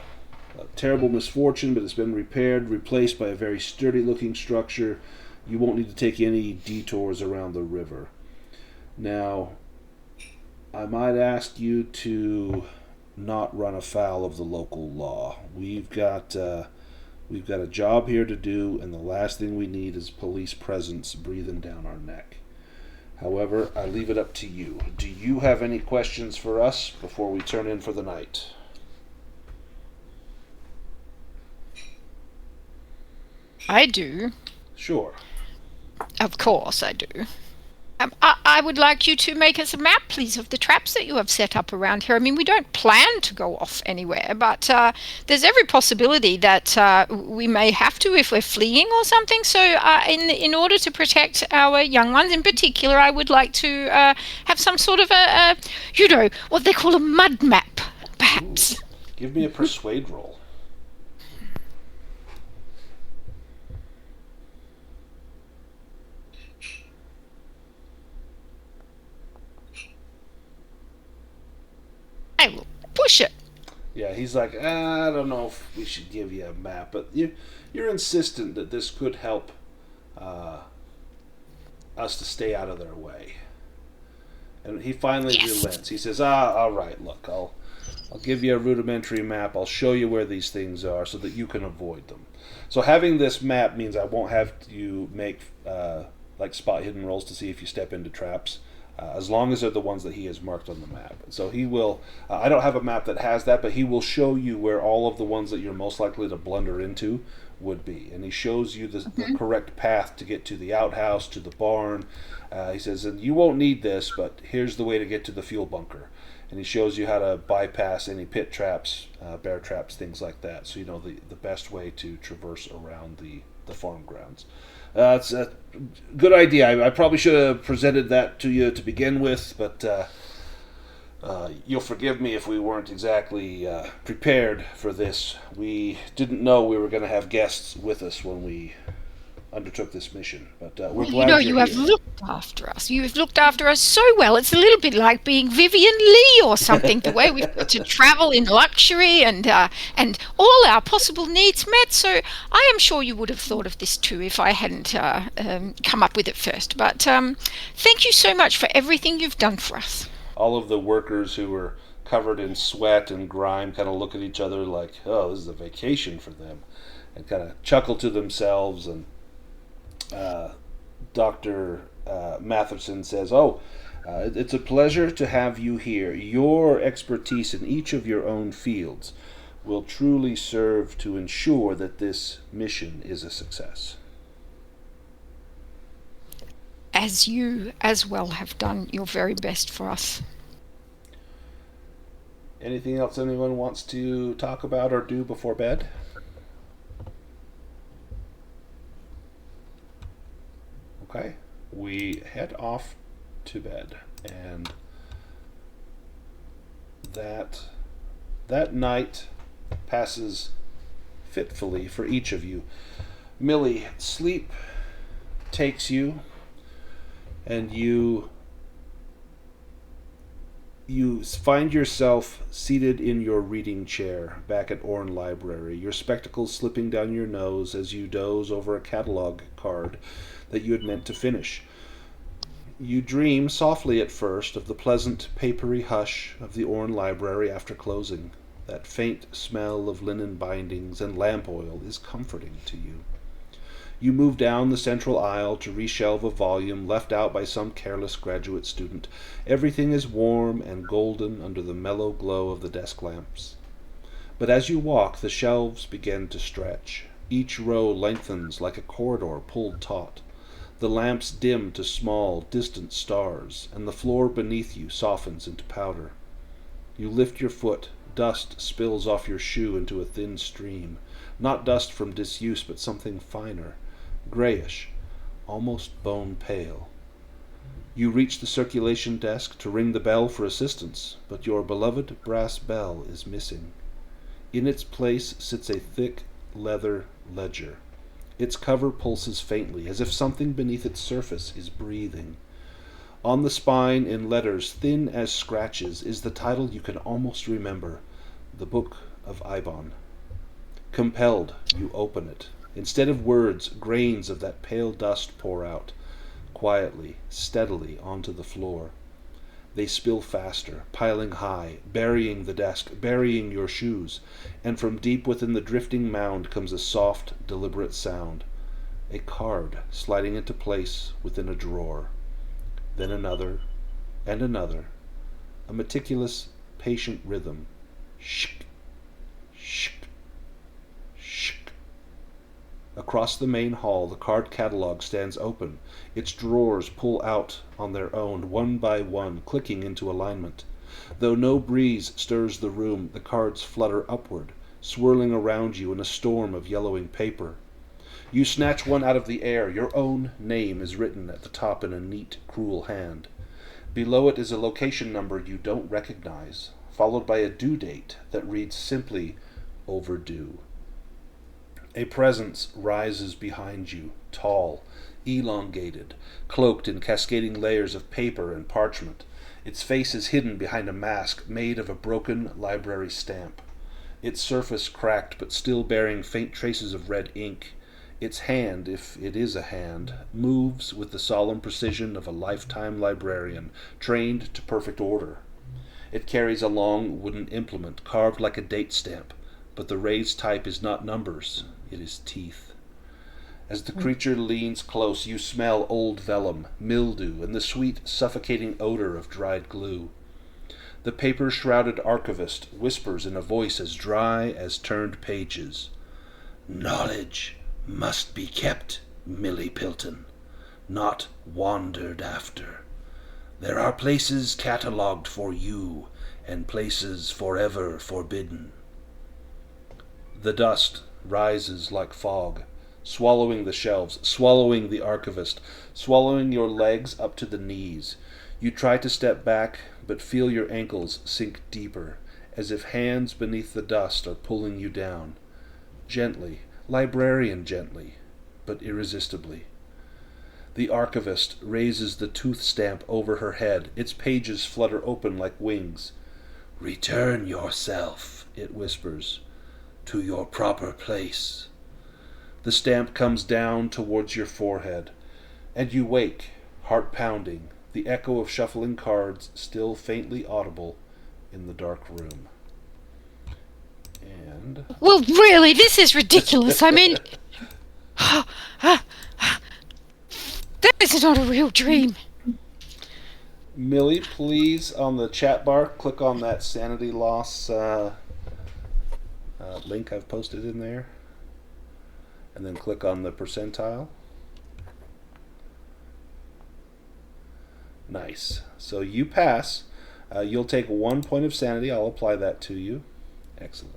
terrible misfortune, but it's been repaired, replaced by a very sturdy-looking structure. You won't need to take any detours around the river. Now, I might ask you to not run afoul of the local law. We've got a job here to do, and the last thing we need is police presence breathing down our neck. However, I leave it up to you. Do you have any questions for us before we turn in for the night? I do. Sure. Of course I do. I would like you to make us a map, please, of the traps that you have set up around here. I mean, we don't plan to go off anywhere, but there's every possibility that we may have to if we're fleeing or something. So in order to protect our young ones in particular, I would like to have some sort of what they call a mud map, perhaps. Ooh. Give me a persuade roll. I will push it. Yeah, he's like, I don't know if we should give you a map, but you're insistent that this could help us to stay out of their way. And he finally relents. He says, all right, look, I'll give you a rudimentary map. I'll show you where these things are so that you can avoid them. So having this map means I won't have you make like spot hidden rolls to see if you step into traps. As long as they're the ones that he has marked on the map. So he will, I don't have a map that has that, but he will show you where all of the ones that you're most likely to blunder into would be. And he shows you the correct path to get to the outhouse, to the barn. He says, and you won't need this, but here's the way to get to the fuel bunker. And he shows you how to bypass any pit traps, bear traps, things like that. So you know the best way to traverse around the farm grounds. It's a good idea. I probably should have presented that to you to begin with, but you'll forgive me if we weren't exactly prepared for this. We didn't know we were going to have guests with us when we undertook this mission, but we're glad you have looked after us. You have looked after us so well. It's a little bit like being Vivian Lee or something, the way we've got to travel in luxury and all our possible needs met. So I am sure you would have thought of this too if I hadn't come up with it first. But thank you so much for everything you've done for us. All of the workers who were covered in sweat and grime kind of look at each other like, oh, this is a vacation for them, and kind of chuckle to themselves. And Dr. Matherson says, it's a pleasure to have you here. Your expertise in each of your own fields will truly serve to ensure that this mission is a success. As you as well have done your very best for us. Anything else anyone wants to talk about or do before bed? Okay, we head off to bed, and that night passes fitfully for each of you. Millie, sleep takes you, and you find yourself seated in your reading chair back at Orne Library, your spectacles slipping down your nose as you doze over a catalog card that you had meant to finish. You dream softly at first of the pleasant papery hush of the Orne Library after closing. That faint smell of linen bindings and lamp oil is comforting to you. You move down the central aisle to reshelve a volume left out by some careless graduate student. Everything is warm and golden under the mellow glow of the desk lamps. But as you walk, the shelves begin to stretch. Each row lengthens like a corridor pulled taut. The lamps dim to small, distant stars, and the floor beneath you softens into powder. You lift your foot. Dust spills off your shoe into a thin stream. Not dust from disuse, but something finer, grayish, almost bone pale. You reach the circulation desk to ring the bell for assistance, but your beloved brass bell is missing. In its place sits a thick leather ledger. Its cover pulses faintly, as if something beneath its surface is breathing. On the spine, in letters thin as scratches, is the title you can almost remember, The Book of Ibon. Compelled, you open it. Instead of words, grains of that pale dust pour out, quietly, steadily, onto the floor. They spill faster, piling high, burying the desk, burying your shoes, and from deep within the drifting mound comes a soft, deliberate sound. A card sliding into place within a drawer. Then another, and another. A meticulous, patient rhythm. Shk, shk, shk. Across the main hall, the card catalog stands open. Its drawers pull out on their own, one by one, clicking into alignment. Though no breeze stirs the room, the cards flutter upward, swirling around you in a storm of yellowing paper. You snatch one out of the air. Your own name is written at the top in a neat, cruel hand. Below it is a location number you don't recognize, followed by a due date that reads simply, overdue. A presence rises behind you, tall, elongated, cloaked in cascading layers of paper and parchment. Its face is hidden behind a mask made of a broken library stamp. Its surface cracked but still bearing faint traces of red ink. Its hand, if it is a hand, moves with the solemn precision of a lifetime librarian, trained to perfect order. It carries a long wooden implement, carved like a date stamp, but the raised type is not numbers, it is teeth. As the creature leans close, you smell old vellum, mildew, and the sweet, suffocating odor of dried glue. The paper-shrouded archivist whispers in a voice as dry as turned pages. Knowledge must be kept, Millie Pilton, not wandered after. There are places catalogued for you, and places forever forbidden. The dust rises like fog, swallowing the shelves, swallowing the archivist, swallowing your legs up to the knees. You try to step back, but feel your ankles sink deeper, as if hands beneath the dust are pulling you down. Gently, librarian gently, but irresistibly. The archivist raises the tooth stamp over her head. Its pages flutter open like wings. Return yourself, it whispers, to your proper place. The stamp comes down towards your forehead, and you wake, heart pounding, the echo of shuffling cards still faintly audible in the dark room. And... Well, really, this is ridiculous. I mean, that is not a real dream. Millie, please, on the chat bar, click on that sanity loss link I've posted in there. And then click on the percentile. Nice. So you pass. You'll take 1 point of sanity. I'll apply that to you. Excellent.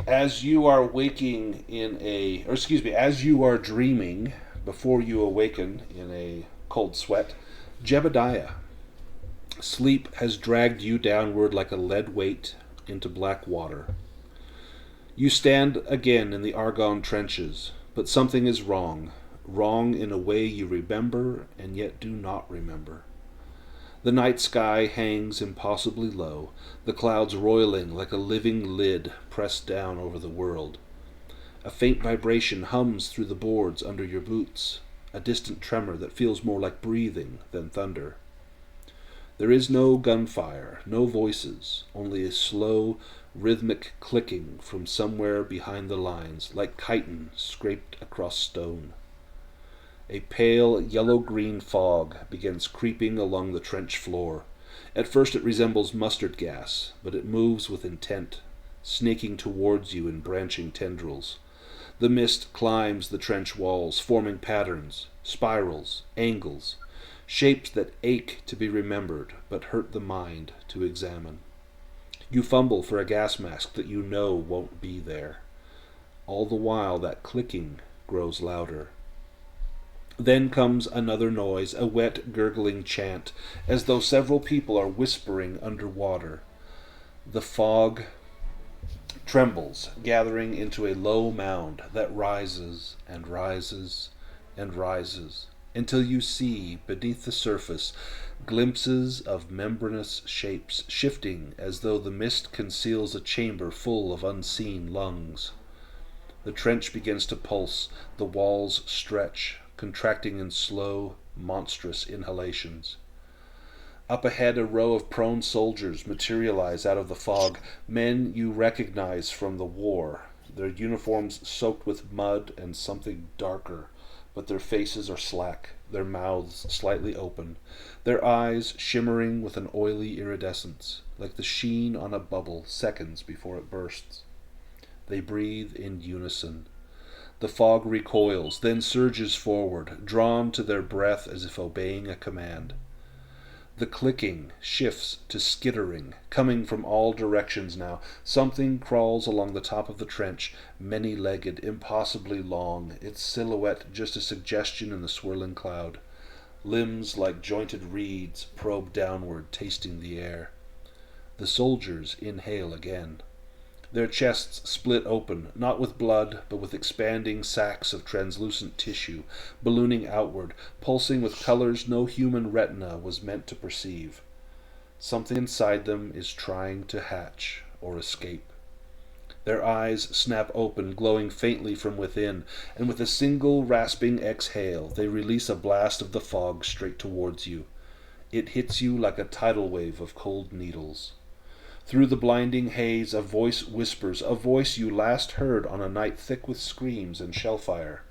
As you are waking as you are dreaming before you awaken in a cold sweat, Jebediah, sleep has dragged you downward like a lead weight into black water. You stand again in the Argonne trenches, but something is wrong. Wrong in a way you remember and yet do not remember. The night sky hangs impossibly low, the clouds roiling like a living lid pressed down over the world. A faint vibration hums through the boards under your boots, a distant tremor that feels more like breathing than thunder. There is no gunfire, no voices, only a slow, rhythmic clicking from somewhere behind the lines, like chitin scraped across stone. A pale yellow-green fog begins creeping along the trench floor. At first it resembles mustard gas, but it moves with intent, snaking towards you in branching tendrils. The mist climbs the trench walls, forming patterns, spirals, angles, shapes that ache to be remembered, but hurt the mind to examine. You fumble for a gas mask that you know won't be there. All the while that clicking grows louder. Then comes another noise, a wet, gurgling chant, as though several people are whispering underwater. The fog trembles, gathering into a low mound that rises and rises and rises, until you see, beneath the surface, glimpses of membranous shapes shifting as though the mist conceals a chamber full of unseen lungs. The trench begins to pulse, the walls stretch, contracting in slow, monstrous inhalations. Up ahead, a row of prone soldiers materialize out of the fog, men you recognize from the war, their uniforms soaked with mud and something darker, but their faces are slack, their mouths slightly open, their eyes shimmering with an oily iridescence, like the sheen on a bubble seconds before it bursts. They breathe in unison. The fog recoils, then surges forward, drawn to their breath as if obeying a command. The clicking shifts to skittering, coming from all directions now. Something crawls along the top of the trench, many-legged, impossibly long, its silhouette just a suggestion in the swirling cloud. Limbs like jointed reeds probe downward, tasting the air. The soldiers inhale again. Their chests split open, not with blood, but with expanding sacs of translucent tissue, ballooning outward, pulsing with colors no human retina was meant to perceive. Something inside them is trying to hatch or escape. Their eyes snap open, glowing faintly from within, and with a single rasping exhale, they release a blast of the fog straight towards you. It hits you like a tidal wave of cold needles. Through the blinding haze, a voice whispers, a voice you last heard on a night thick with screams and shellfire.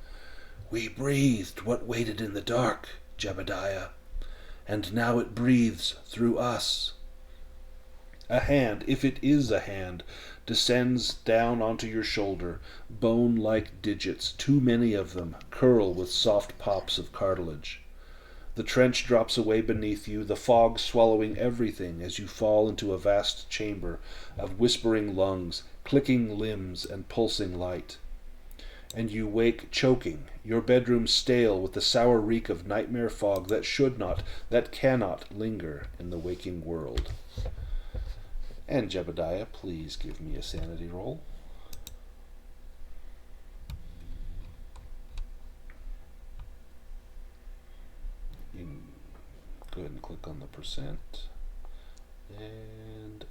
"We breathed what waited in the dark, Jebediah, and now it breathes through us." A hand, if it is a hand, descends down onto your shoulder. Bone-like digits, too many of them, curl with soft pops of cartilage. The trench drops away beneath you, the fog swallowing everything as you fall into a vast chamber of whispering lungs, clicking limbs, and pulsing light. And you wake choking, your bedroom stale with the sour reek of nightmare fog that should not, that cannot linger in the waking world. And Jebediah, please give me a sanity roll. You can go ahead and click on the percent. And,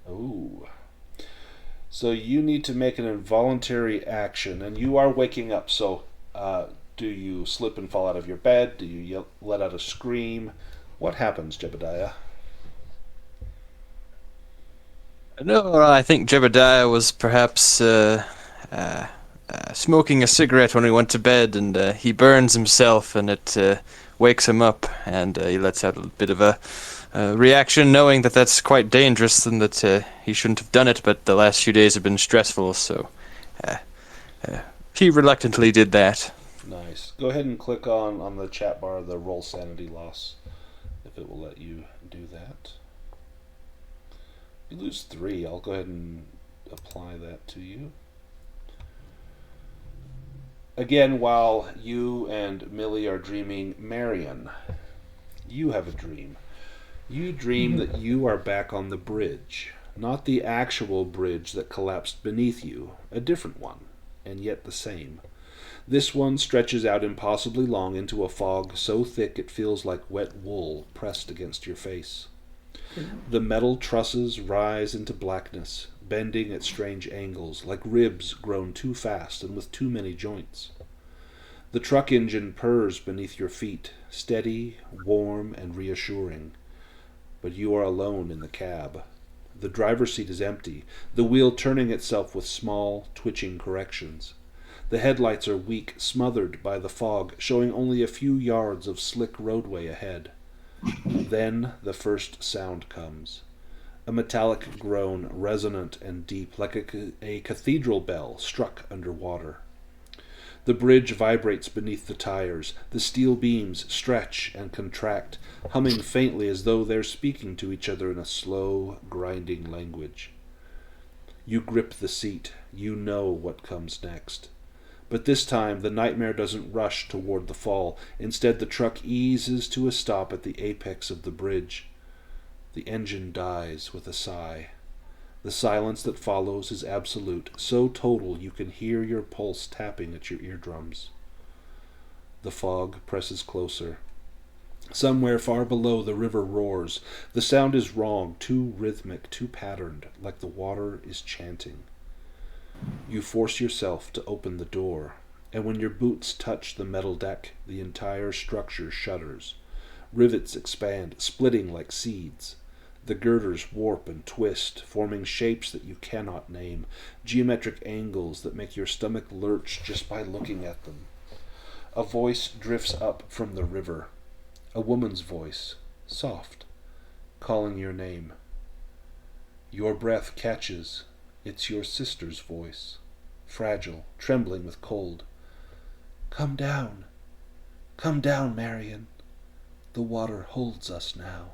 so you need to make an involuntary action, and you are waking up, so do you slip and fall out of your bed? Do you let out a scream? What happens, Jebediah? No, I think Jebediah was perhaps smoking a cigarette when he went to bed, and he burns himself, and it wakes him up, and he lets out a bit of a reaction, knowing that that's quite dangerous and that he shouldn't have done it, but the last few days have been stressful, so he reluctantly did that. Nice. Go ahead and click on the chat bar the roll sanity loss, if it will let you do that. You lose 3. I'll go ahead and apply that to you. Again, while you and Millie are dreaming, Marian, you have a dream. You dream that you are back on the bridge, not the actual bridge that collapsed beneath you, a different one, and yet the same. This one stretches out impossibly long into a fog so thick it feels like wet wool pressed against your face. The metal trusses rise into blackness, bending at strange angles, like ribs grown too fast and with too many joints. The truck engine purrs beneath your feet, steady, warm, and reassuring. But you are alone in the cab. The driver's seat is empty, the wheel turning itself with small, twitching corrections. The headlights are weak, smothered by the fog, showing only a few yards of slick roadway ahead. Then the first sound comes. A metallic groan, resonant and deep, like a cathedral bell struck under water. The bridge vibrates beneath the tires. The steel beams stretch and contract, humming faintly as though they're speaking to each other in a slow, grinding language. You grip the seat. You know what comes next. But this time the nightmare doesn't rush toward the fall. Instead, the truck eases to a stop at the apex of the bridge. The engine dies with a sigh. The silence that follows is absolute, so total you can hear your pulse tapping at your eardrums. The fog presses closer. Somewhere far below, the river roars. The sound is wrong, too rhythmic, too patterned, like the water is chanting. You force yourself to open the door, and when your boots touch the metal deck, the entire structure shudders. Rivets expand, splitting like seeds. The girders warp and twist, forming shapes that you cannot name, geometric angles that make your stomach lurch just by looking at them. A voice drifts up from the river. A woman's voice, soft, calling your name. Your breath catches. It's your sister's voice, fragile, trembling with cold. Come down, Marian. The water holds us now.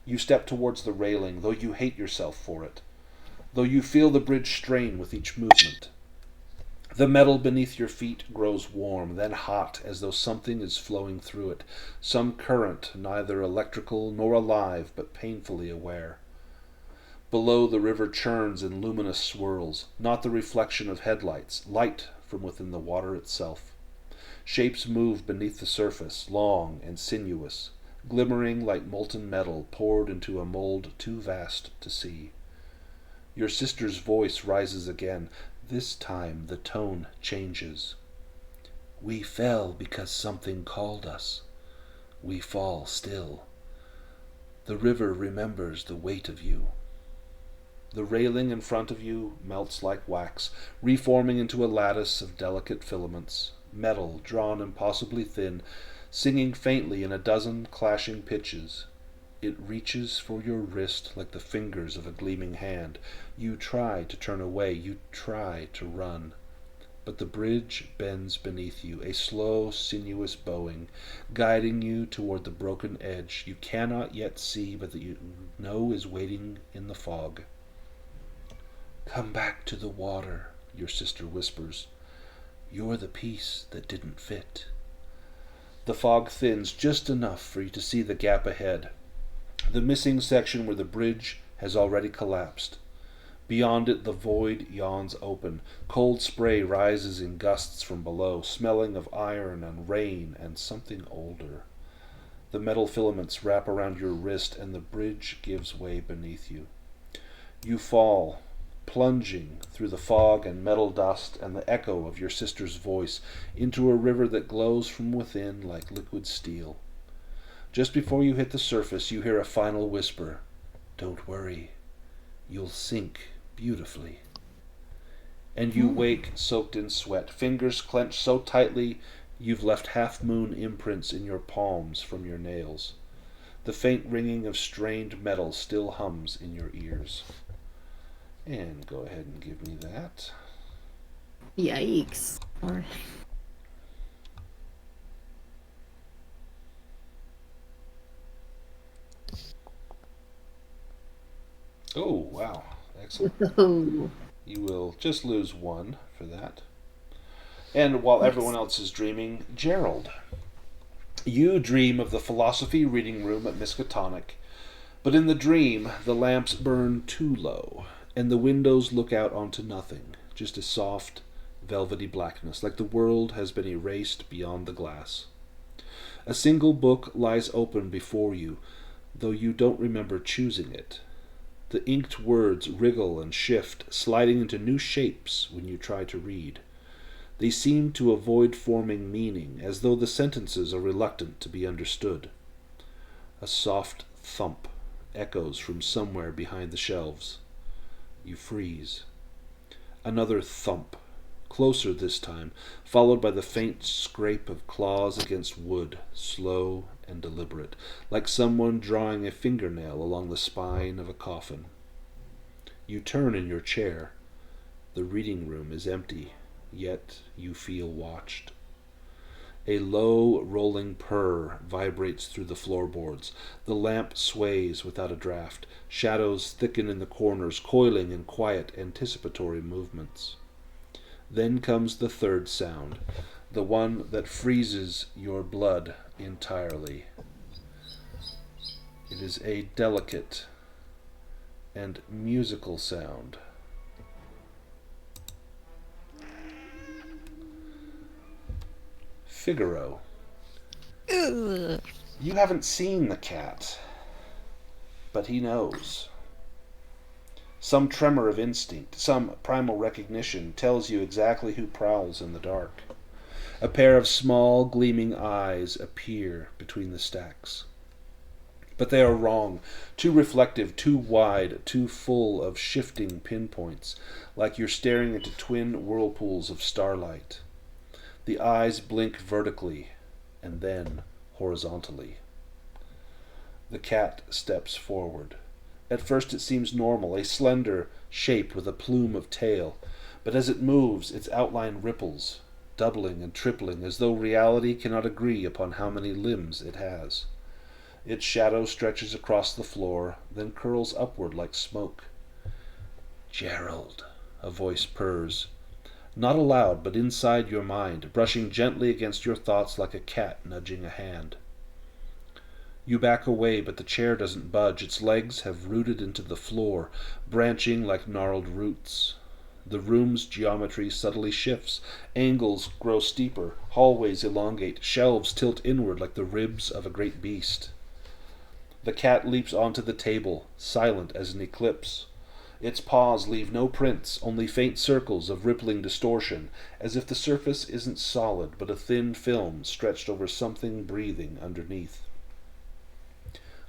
You step towards the railing, though you hate yourself for it, though you feel the bridge strain with each movement. The metal beneath your feet grows warm, then hot, as though something is flowing through it, some current, neither electrical nor alive, but painfully aware. Below, the river churns in luminous swirls, not the reflection of headlights, light from within the water itself. Shapes move beneath the surface, long and sinuous, glimmering like molten metal poured into a mold too vast to see. Your sister's voice rises again. This time the tone changes. We fell because something called us. We fall still. The river remembers the weight of you. The railing in front of you melts like wax, reforming into a lattice of delicate filaments, metal drawn impossibly thin, singing faintly in a dozen clashing pitches. It reaches for your wrist like the fingers of a gleaming hand. You try to turn away, you try to run. But the bridge bends beneath you, a slow, sinuous bowing, guiding you toward the broken edge you cannot yet see, but that you know is waiting in the fog. Come back to the water, your sister whispers. You're the piece that didn't fit. The fog thins just enough for you to see the gap ahead, the missing section where the bridge has already collapsed. Beyond it, the void yawns open. Cold spray rises in gusts from below, smelling of iron and rain and something older. The metal filaments wrap around your wrist, and the bridge gives way beneath you. You fall, plunging through the fog and metal dust and the echo of your sister's voice, into a river that glows from within like liquid steel. Just before you hit the surface, you hear a final whisper. Don't worry. You'll sink beautifully. And you wake soaked in sweat, fingers clenched so tightly you've left half-moon imprints in your palms from your nails. The faint ringing of strained metal still hums in your ears. And go ahead and give me that. Yikes. Oh, wow. Excellent. Oh. You will just lose one for that. And while everyone else is dreaming, Gerold, you dream of the philosophy reading room at Miskatonic, but in the dream, the lamps burn too low, and the windows look out onto nothing, just a soft, velvety blackness, like the world has been erased beyond the glass. A single book lies open before you, though you don't remember choosing it. The inked words wriggle and shift, sliding into new shapes when you try to read. They seem to avoid forming meaning, as though the sentences are reluctant to be understood. A soft thump echoes from somewhere behind the shelves. You freeze. Another thump, closer this time, followed by the faint scrape of claws against wood, slow and deliberate, like someone drawing a fingernail along the spine of a coffin. You turn in your chair. The reading room is empty, yet you feel watched. A low, rolling purr vibrates through the floorboards. The lamp sways without a draft. Shadows thicken in the corners, coiling in quiet, anticipatory movements. Then comes the third sound, the one that freezes your blood entirely. It is a delicate and musical sound. Figaro. Ooh, Ugh. You haven't seen the cat, but he knows. Some tremor of instinct, some primal recognition tells you exactly who prowls in the dark. A pair of small, gleaming eyes appear between the stacks. But they are wrong, too reflective, too wide, too full of shifting pinpoints, like you're staring into twin whirlpools of starlight. The eyes blink vertically, and then horizontally. The cat steps forward. At first it seems normal, a slender shape with a plume of tail, but as it moves, its outline ripples, doubling and tripling, as though reality cannot agree upon how many limbs it has. Its shadow stretches across the floor, then curls upward like smoke. "Gerold," a voice purrs. Not aloud, but inside your mind, brushing gently against your thoughts like a cat nudging a hand. You back away, but the chair doesn't budge. Its legs have rooted into the floor, branching like gnarled roots. The room's geometry subtly shifts. Angles grow steeper, hallways elongate, shelves tilt inward like the ribs of a great beast. The cat leaps onto the table, silent as an eclipse. Its paws leave no prints, only faint circles of rippling distortion, as if the surface isn't solid, but a thin film stretched over something breathing underneath.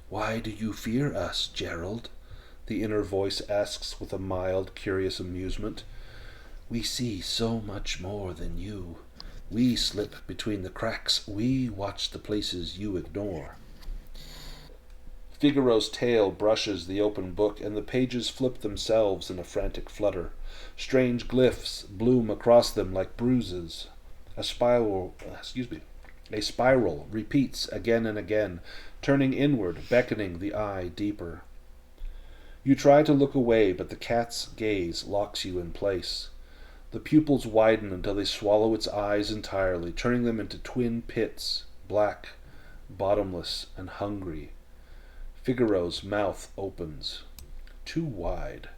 "Why do you fear us, Gerold?" the inner voice asks with a mild, curious amusement. "We see so much more than you. We slip between the cracks. We watch the places you ignore." Figaro's tail brushes the open book, and the pages flip themselves in a frantic flutter. Strange glyphs bloom across them like bruises. A spiral repeats again and again, turning inward, beckoning the eye deeper. You try to look away, but the cat's gaze locks you in place. The pupils widen until they swallow its eyes entirely, turning them into twin pits, black, bottomless, and hungry. Figaro's mouth opens. Too wide.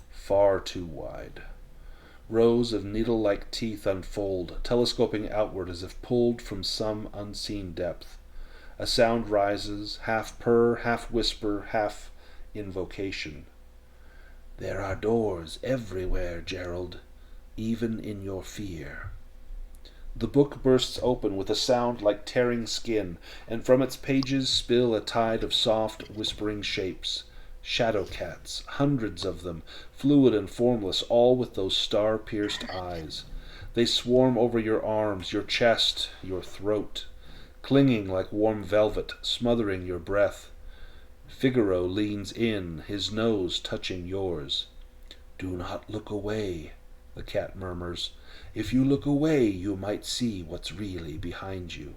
Far too wide. Rows of needle-like teeth unfold, telescoping outward as if pulled from some unseen depth. A sound rises, half purr, half whisper, half invocation. "There are doors everywhere, Gerold, even in your fear." The book bursts open with a sound like tearing skin, and from its pages spill a tide of soft, whispering shapes. Shadow cats, hundreds of them, fluid and formless, all with those star-pierced eyes. They swarm over your arms, your chest, your throat, clinging like warm velvet, smothering your breath. Figaro leans in, his nose touching yours. "Do not look away," the cat murmurs. "If you look away, you might see what's really behind you."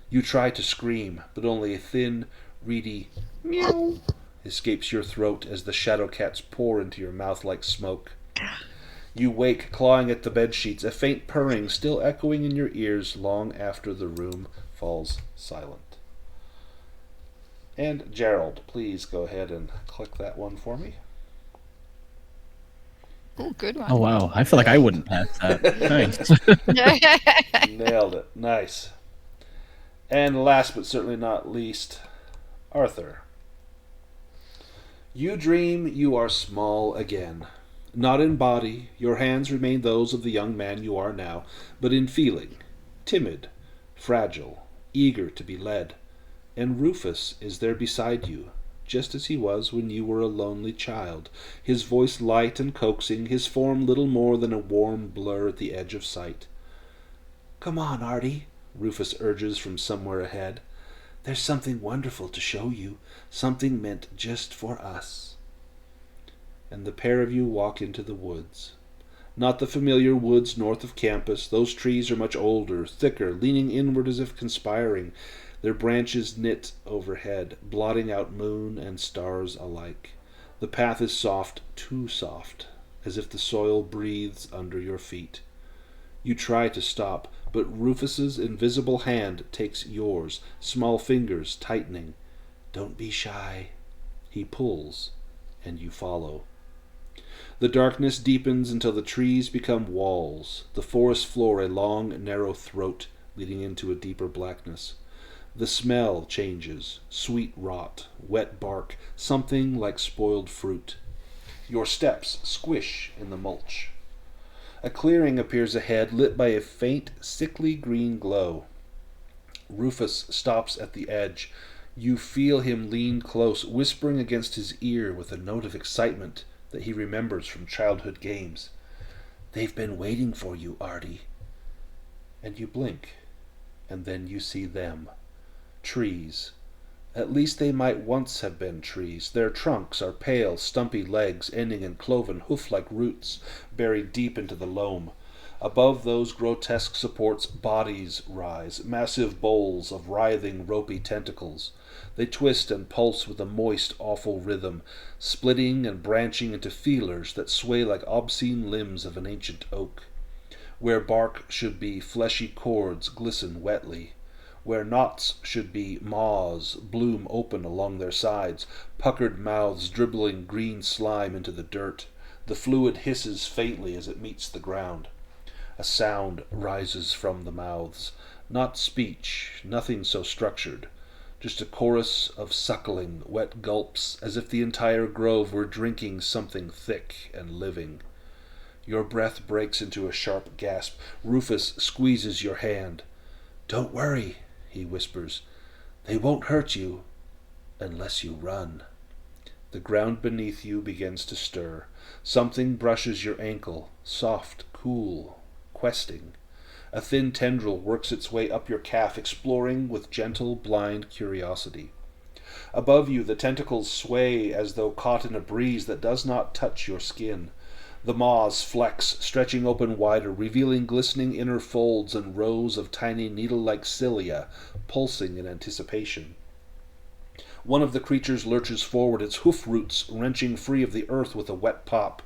You try to scream, but only a thin, reedy meow escapes your throat as the shadow cats pour into your mouth like smoke. You wake, clawing at the bedsheets, a faint purring still echoing in your ears long after the room falls silent. And Gerold, please go ahead and click that one for me. Oh, good one. Oh wow, I feel like I wouldn't pass that. Thanks. Nailed it. Nice. And last but certainly not least, Arthur. You dream you are small again. Not in body, your hands remain those of the young man you are now, but in feeling, timid, fragile, eager to be led. And Rufus is there beside you, just as he was when you were a lonely child, his voice light and coaxing, his form little more than a warm blur at the edge of sight. "Come on, Artie," Rufus urges from somewhere ahead. "There's something wonderful to show you, something meant just for us." And the pair of you walk into the woods. Not the familiar woods north of campus. Those trees are much older, thicker, leaning inward as if conspiring, their branches knit overhead, blotting out moon and stars alike. The path is soft, too soft, as if the soil breathes under your feet. You try to stop, but Rufus's invisible hand takes yours, small fingers tightening. "Don't be shy." He pulls, and you follow. The darkness deepens until the trees become walls, the forest floor a long, narrow throat leading into a deeper blackness. The smell changes, sweet rot, wet bark, something like spoiled fruit. Your steps squish in the mulch. A clearing appears ahead, lit by a faint, sickly green glow. Rufus stops at the edge. You feel him lean close, whispering against his ear with a note of excitement that he remembers from childhood games. "They've been waiting for you, Artie." And you blink, and then you see them. Trees. At least they might once have been trees. Their trunks are pale, stumpy legs ending in cloven, hoof-like roots buried deep into the loam. Above those grotesque supports, bodies rise, massive bowls of writhing, ropey tentacles. They twist and pulse with a moist, awful rhythm, splitting and branching into feelers that sway like obscene limbs of an ancient oak. Where bark should be, fleshy cords glisten wetly. Where knots should be, maws bloom open along their sides, puckered mouths dribbling green slime into the dirt. The fluid hisses faintly as it meets the ground. A sound rises from the mouths. Not speech, nothing so structured. Just a chorus of suckling, wet gulps, as if the entire grove were drinking something thick and living. Your breath breaks into a sharp gasp. Rufus squeezes your hand. "Don't worry," he whispers. "They won't hurt you, unless you run." The ground beneath you begins to stir. Something brushes your ankle, soft, cool, questing. A thin tendril works its way up your calf, exploring with gentle, blind curiosity. Above you, the tentacles sway as though caught in a breeze that does not touch your skin. The maws flex, stretching open wider, revealing glistening inner folds and rows of tiny needle-like cilia, pulsing in anticipation. One of the creatures lurches forward, its hoof roots wrenching free of the earth with a wet pop.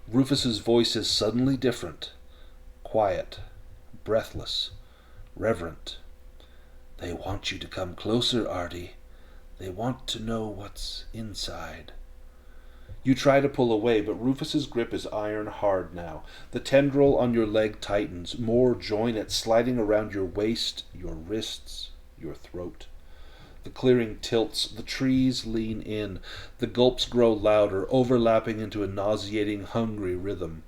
Rufus's voice is suddenly different. Quiet, breathless, reverent. "They want you to come closer, Artie. They want to know what's inside." You try to pull away, but Rufus's grip is iron hard now. The tendril on your leg tightens. More join it, sliding around your waist, your wrists, your throat. The clearing tilts. The trees lean in. The gulps grow louder, overlapping into a nauseating, hungry rhythm.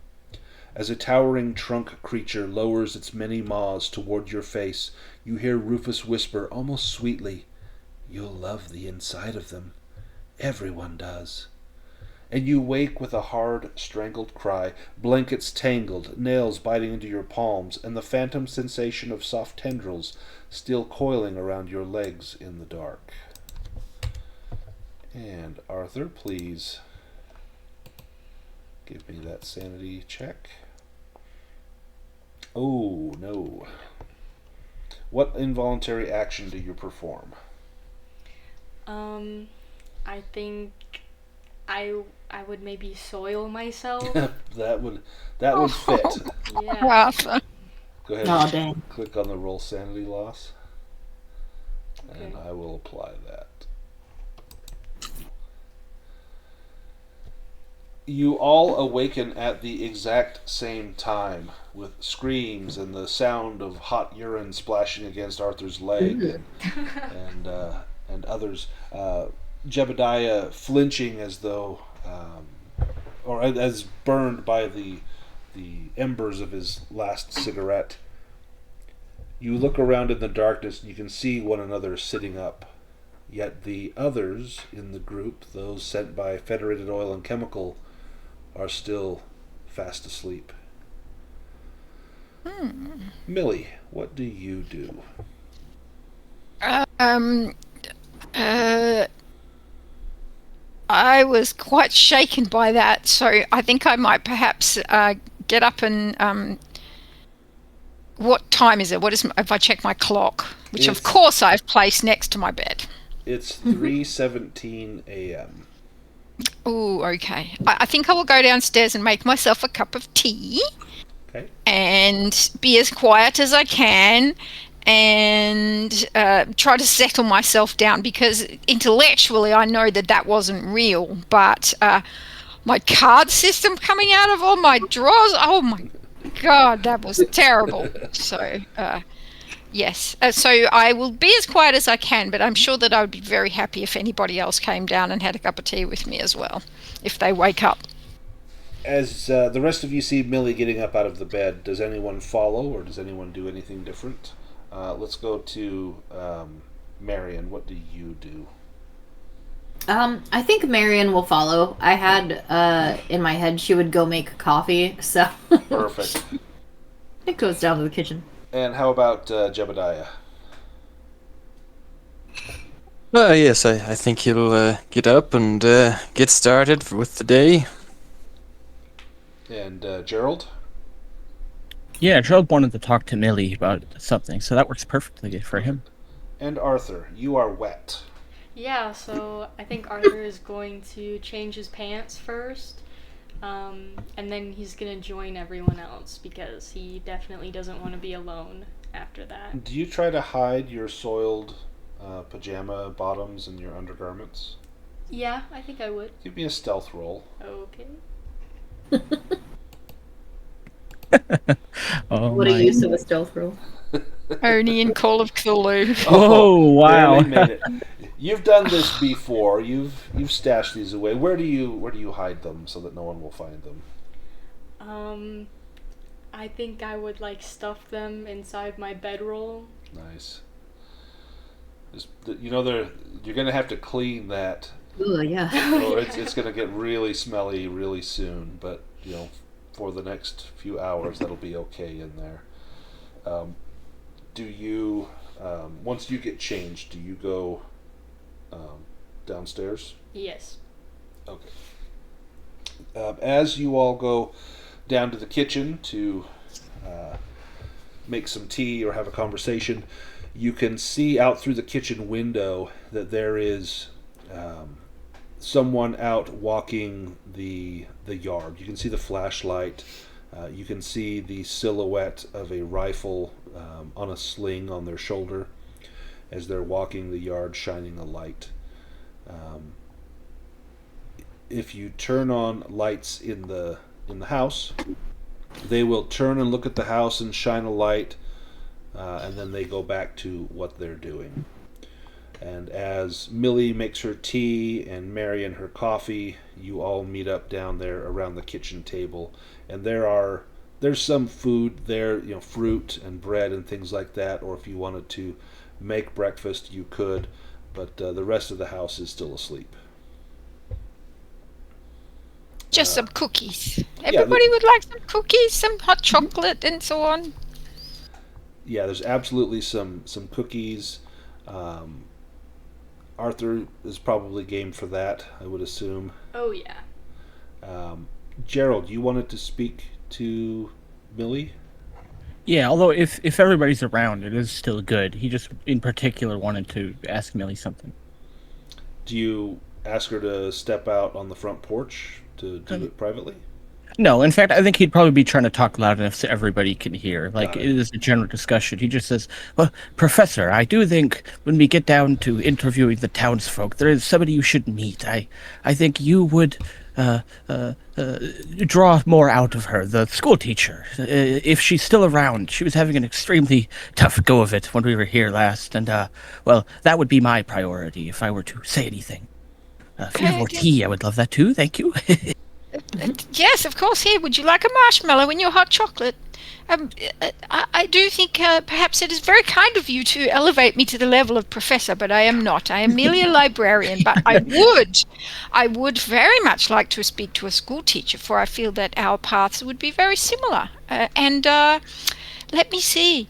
As a towering trunk creature lowers its many maws toward your face, you hear Rufus whisper, almost sweetly, "You'll love the inside of them. Everyone does." And you wake with a hard, strangled cry, blankets tangled, nails biting into your palms, and the phantom sensation of soft tendrils still coiling around your legs in the dark. And Arthur, please give me that sanity check. Oh, no. What involuntary action do you perform? I think I would maybe soil myself. that would fit. Yeah. Arthur. Go ahead Oh, and dang. click on the roll sanity loss. Okay. And I will apply that. You all awaken at the exact same time, with screams and the sound of hot urine splashing against Arthur's leg, and others. Jebediah flinching as though, or as burned by the embers of his last cigarette. You look around in the darkness and you can see one another sitting up. Yet the others in the group, those sent by Federated Oil and Chemical, are still fast asleep. Millie, what do you do? I was quite shaken by that, so I think I might perhaps get up and. What time is it? What is if I check my clock, which of course I've placed next to my bed. It's 3:17 a.m. Oh, okay. I think I will go downstairs and make myself a cup of tea. Okay. And be as quiet as I can, and try to settle myself down, because intellectually I know that wasn't real, but my card system coming out of all my drawers, oh my God, that was terrible. So Yes. So I will be as quiet as I can, but I'm sure that I would be very happy if anybody else came down and had a cup of tea with me as well, if they wake up. As the rest of you see Millie getting up out of the bed, does anyone follow or does anyone do anything different? Let's go to Marian. What do you do? I think Marian will follow. I had in my head she would go make coffee, so Perfect. it goes down to the kitchen. And how about Jebediah? Yes, I think he'll get up and get started with the day. And Gerold? Yeah, Gerald wanted to talk to Millie about something, so that works perfectly for him. And Arthur, you are wet. Yeah, so I think Arthur is going to change his pants first, and then he's going to join everyone else because he definitely doesn't want to be alone after that. Do you try to hide your soiled pajama bottoms and your undergarments? Yeah, I think I would. Give me a stealth roll. Okay. Oh, What a use of a stealth roll. Only in Call of Cthulhu. Oh, wow. Barely made it. You've done this before. You've stashed these away. Where do you hide them so that no one will find them? I think I would stuff them inside my bedroll. Nice. You're gonna have to clean that. Ooh, yeah. Or it's gonna get really smelly really soon. But for the next few hours, that'll be okay in there. Do you once you get changed? Do you go downstairs? Yes. Okay. As you all go down to the kitchen to make some tea or have a conversation, you can see out through the kitchen window that there is someone out walking the yard. You can see the flashlight. You can see the silhouette of a rifle on a sling on their shoulder as they're walking the yard, shining a light. If you turn on lights in the house, they will turn and look at the house and shine a light, and then they go back to what they're doing. And as Millie makes her tea and Marian her coffee, you all meet up down there around the kitchen table, and there's some food there, fruit and bread and things like that, or if you wanted to make breakfast, you could, but the rest of the house is still asleep. Just some cookies. Everybody would like some cookies, some hot chocolate, and so on. Yeah, there's absolutely some cookies. Arthur is probably game for that, I would assume. Oh, yeah. Gerold, you wanted to speak to Millie? Yeah, although if everybody's around, it is still good. He just, in particular, wanted to ask Millie something. Do you ask her to step out on the front porch to do it privately? No, in fact, I think he'd probably be trying to talk loud enough so everybody can hear. It Got it. is a general discussion. He just says, well, Professor, I do think when we get down to interviewing the townsfolk, there is somebody you should meet. I think you would draw more out of her, the school teacher. If she's still around, she was having an extremely tough go of it when we were here last, and, well, that would be my priority if I were to say anything. If you have more tea, I would love that too, thank you. Yes, of course. Here, would you like a marshmallow in your hot chocolate? I do think perhaps it is very kind of you to elevate me to the level of professor, but I am not. I am merely a librarian, but I would very much like to speak to a school teacher, for I feel that our paths would be very similar. And let me see.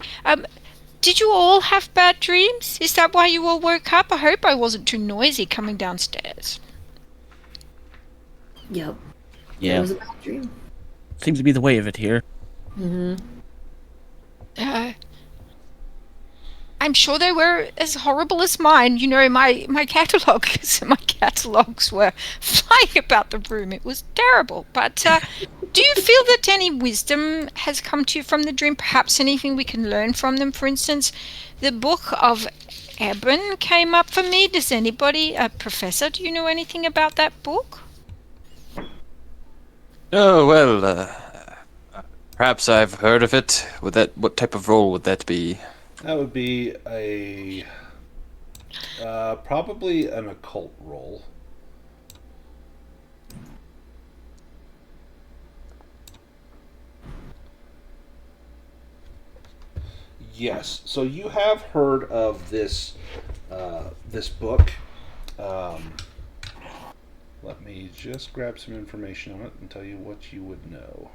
Did you all have bad dreams? Is that why you all woke up? I hope I wasn't too noisy coming downstairs. Yep. Yeah, It was a bad dream. seems to be the way of it here. Mm-hmm. I'm sure they were as horrible as mine. My catalogs were flying about the room. It was terrible. But do you feel that any wisdom has come to you from the dream? Perhaps anything we can learn from them? For instance, the Book of Eben came up for me. Does anybody, Professor, do you know anything about that book? Oh, well, perhaps I've heard of it. What type of role would that be? That would be a probably an occult roll. Yes. So you have heard of this this book. Let me just grab some information on it and tell you what you would know.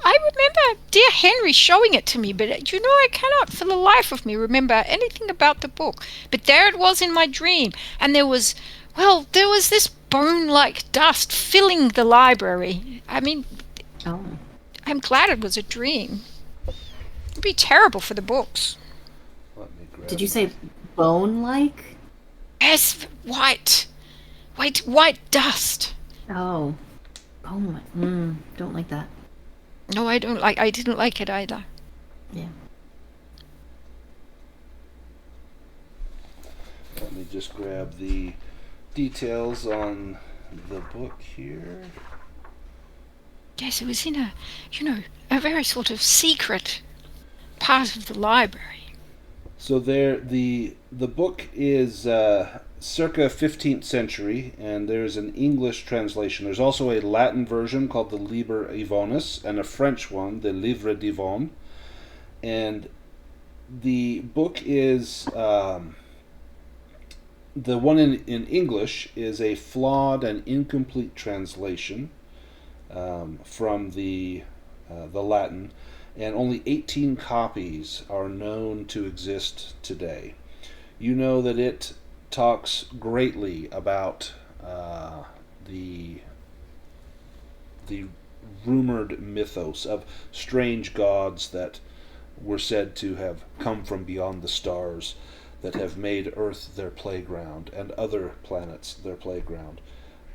I remember dear Henry showing it to me, but I cannot for the life of me remember anything about the book. But there it was in my dream, and there was this bone-like dust filling the library. I mean, I'm glad it was a dream. It'd be terrible for the books. Let me grab Did you say bone-like? Yes, white dust. Oh. Bone-like. Don't like that. No, I didn't like it either. Yeah. Let me just grab the details on the book here. Yes, it was in a very sort of secret part of the library. So the book is circa 15th century, and there's an English translation. There's also a Latin version called the Liber Ivonis, and a French one, the Livre d'Yvonne. And the book is the one in English is a flawed and incomplete translation from the Latin, and only 18 copies are known to exist today. You know that it talks greatly about the rumored mythos of strange gods that were said to have come from beyond the stars, that have made Earth their playground and other planets their playground,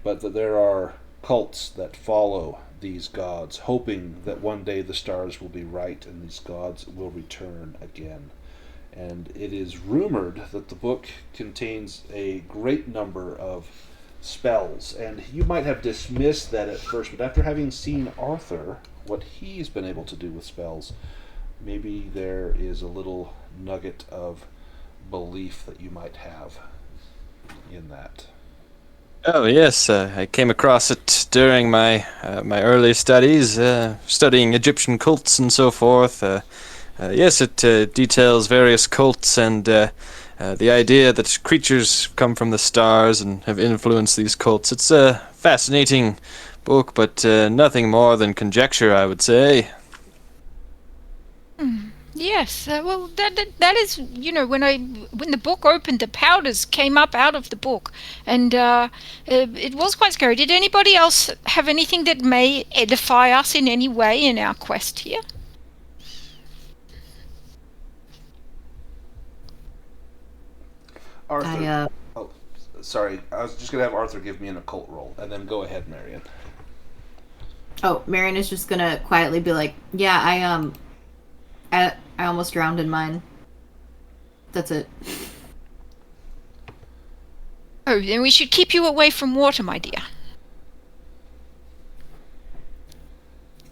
but that there are cults that follow these gods, hoping that one day the stars will be right and these gods will return again. And it is rumored that the book contains a great number of spells, and you might have dismissed that at first, but after having seen Arthur, what he's been able to do with spells, maybe there is a little nugget of belief that you might have in that. Oh yes, I came across it during my early studies, studying Egyptian cults and so forth. Yes, it details various cults and the idea that creatures come from the stars and have influenced these cults. It's a fascinating book, but nothing more than conjecture, I would say. Yes, well, that is, when the book opened, the powders came up out of the book, and it was quite scary. Did anybody else have anything that may edify us in any way in our quest here? Arthur. Oh, sorry. I was just going to have Arthur give me an occult roll, and then go ahead, Marian. Oh, Marian is just gonna quietly be like, yeah, I almost drowned in mine. That's it. Oh, then we should keep you away from water, my dear.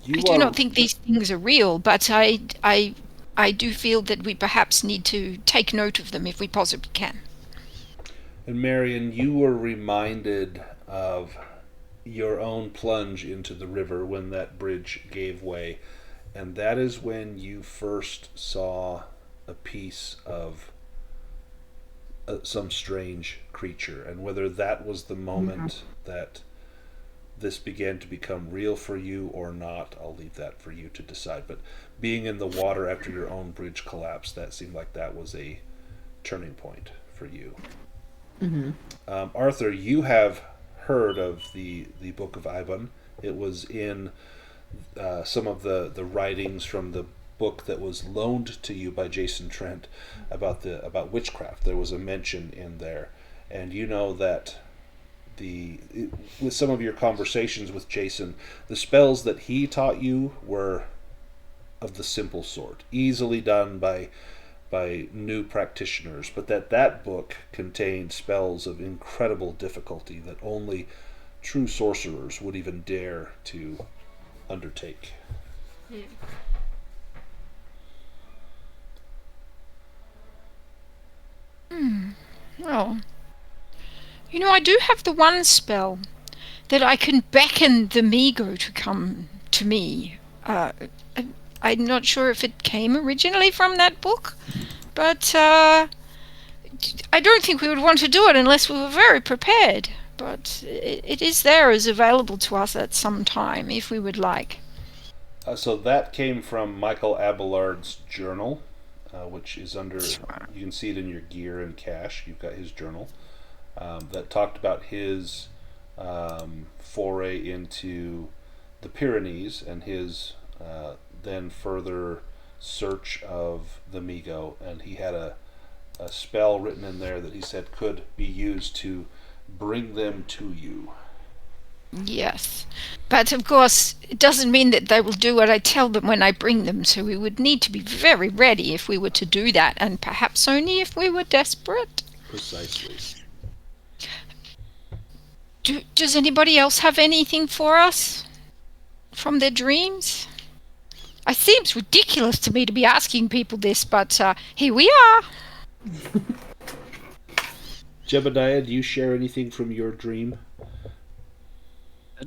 I do not think these things are real, but I do feel that we perhaps need to take note of them if we possibly can. And Marian, you were reminded of your own plunge into the river when that bridge gave way, and that is when you first saw a piece of some strange creature, and whether that was the moment that this began to become real for you or not, I'll leave that for you to decide. But being in the water after your own bridge collapsed, that seemed like that was a turning point for you. Arthur, you have heard of the Book of Ivan. It was in some of the writings from the book that was loaned to you by Jason Trent about witchcraft. There was a mention in there, and you know that with some of your conversations with Jason, the spells that he taught you were of the simple sort, easily done by new practitioners, but that book contained spells of incredible difficulty that only true sorcerers would even dare to undertake. Well, I do have the one spell that I can beckon the Migo to come to me. I'm not sure if it came originally from that book, but I don't think we would want to do it unless we were very prepared. But it is there as available to us at some time if we would like. So that came from Michael Abelard's journal, which is under, you can see it in your gear and cache. You've got his journal that talked about his foray into the Pyrenees and his then further search of the Migo. And he had a spell written in there that he said could be used to bring them to you. Yes, but of course it doesn't mean that they will do what I tell them when I bring them, so we would need to be very ready if we were to do that, and perhaps only if we were desperate. Precisely. Does anybody else have anything for us from their dreams? It seems ridiculous to me to be asking people this, but here we are. Jebediah, do you share anything from your dream?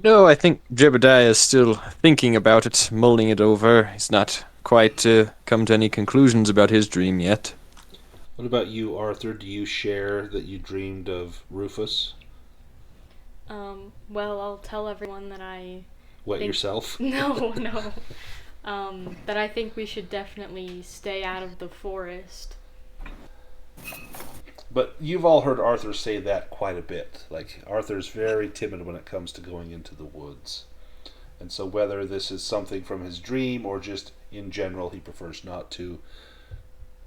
No, I think Jebediah is still thinking about it, mulling it over. He's not quite come to any conclusions about his dream yet. What about you, Arthur? Do you share that you dreamed of Rufus? Well, I'll tell everyone that I... Wet yourself? No. That I think we should definitely stay out of the forest. But you've all heard Arthur say that quite a bit. Like, Arthur's very timid when it comes to going into the woods. And so whether this is something from his dream or just in general he prefers not to,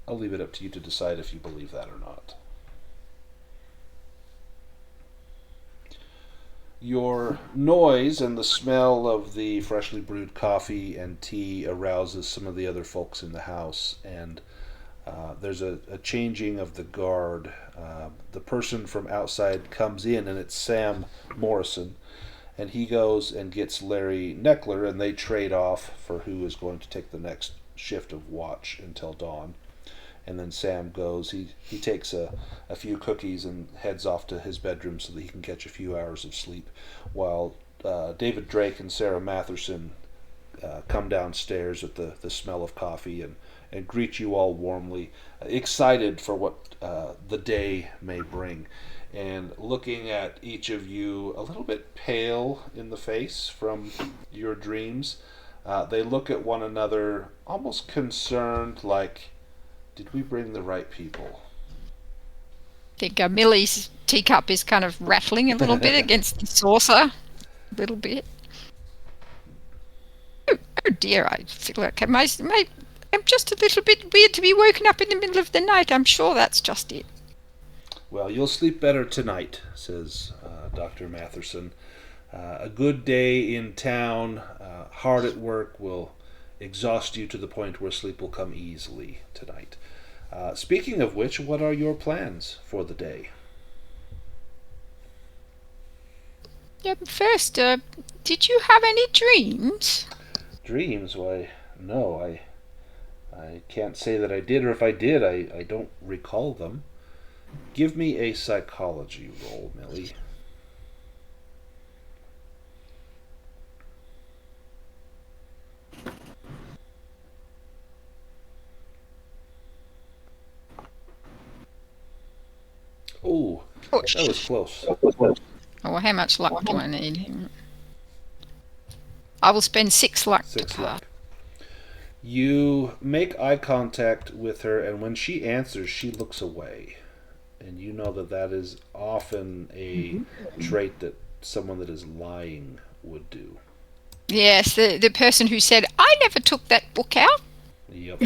I'll leave it up to you to decide if you believe that or not. Your noise and the smell of the freshly brewed coffee and tea arouses some of the other folks in the house, and there's a changing of the guard. The person from outside comes in, and it's Sam Morrison, and he goes and gets Larry Neckler, and they trade off for who is going to take the next shift of watch until dawn. And then Sam goes, he takes a few cookies and heads off to his bedroom so that he can catch a few hours of sleep, while David Drake and Sarah Matherson come downstairs with the smell of coffee and greet you all warmly, excited for what the day may bring. And looking at each of you a little bit pale in the face from your dreams, they look at one another almost concerned, like, did we bring the right people? I think Millie's teacup is kind of rattling a little bit against the saucer. A little bit. Oh dear, I feel like I'm just a little bit weird to be woken up in the middle of the night. I'm sure that's just it. Well, you'll sleep better tonight, says Dr. Matherson. A good day in town, hard at work, will exhaust you to the point where sleep will come easily tonight. Speaking of which, what are your plans for the day? Yeah, first, did you have any dreams? Dreams? Why, no, I can't say that I did, or if I did, I don't recall them. Give me a psychology roll, Millie. Oh, that was close. Oh, how much luck do I need? I will spend 6 luck to 6 pass. luck. You make eye contact with her, and when she answers, she looks away. And you know that is often a trait that someone that is lying would do. Yes, the person who said, I never took that book out. Yep.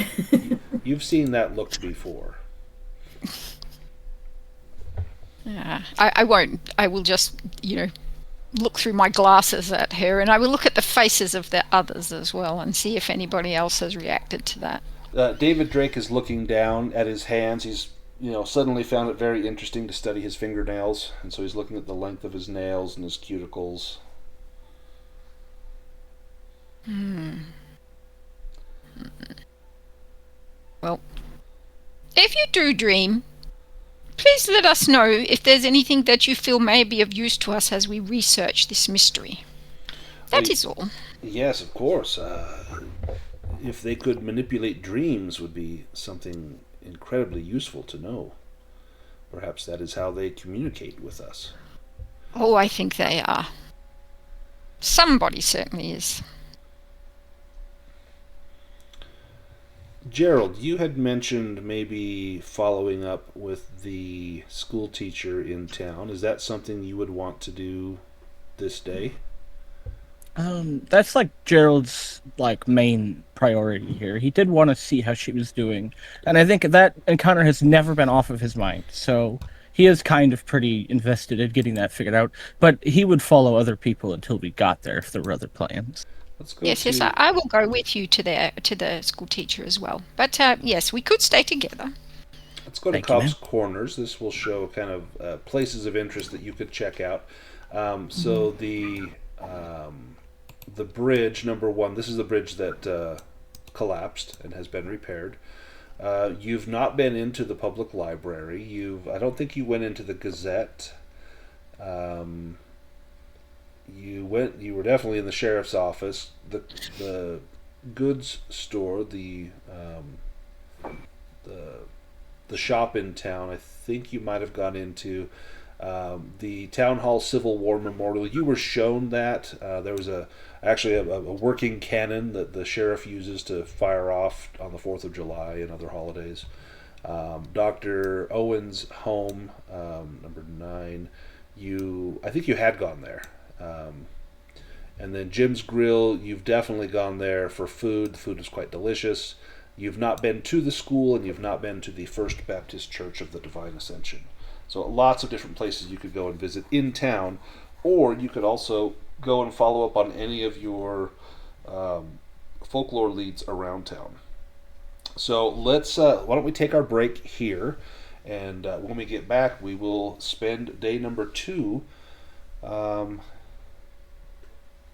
You've seen that look before. I won't. I will just, look through my glasses at her, and I will look at the faces of the others as well and see if anybody else has reacted to that. David Drake is looking down at his hands. He's, suddenly found it very interesting to study his fingernails, and so he's looking at the length of his nails and his cuticles. Well, if you do dream Please let us know if there's anything that you feel may be of use to us as we research this mystery. That is all. Yes, of course. If they could manipulate dreams would be something incredibly useful to know. Perhaps that is how they communicate with us. Oh, I think they are. Somebody certainly is. Gerold, you had mentioned maybe following up with the school teacher in town. Is that something you would want to do this day? That's like Gerald's main priority here. He did want to see how she was doing, and I think that encounter has never been off of his mind. So he is kind of pretty invested in getting that figured out. But he would follow other people until we got there if there were other plans. Let's go Yes, I will go with you to the school teacher as well. But yes, we could stay together. Let's go to Cobb's Corners. This will show kind of places of interest that you could check out. So the bridge, number one, this is the bridge that collapsed and has been repaired. You've not been into the public library. I don't think you went into the Gazette. You were definitely in the sheriff's office. The goods store, the shop in town, I think you might have gone into. The Town Hall Civil War Memorial, you were shown that. There was actually a working cannon that the sheriff uses to fire off on the 4th of July and other holidays. Dr. Owen's home, number 9, I think you had gone there. And then Jim's Grill, you've definitely gone there for food. The food is quite delicious. You've not been to the school, and you've not been to the First Baptist Church of the Divine Ascension. So lots of different places you could go and visit in town, or you could also go and follow up on any of your folklore leads around town. So let's why don't we take our break here, and when we get back, we will spend day number 2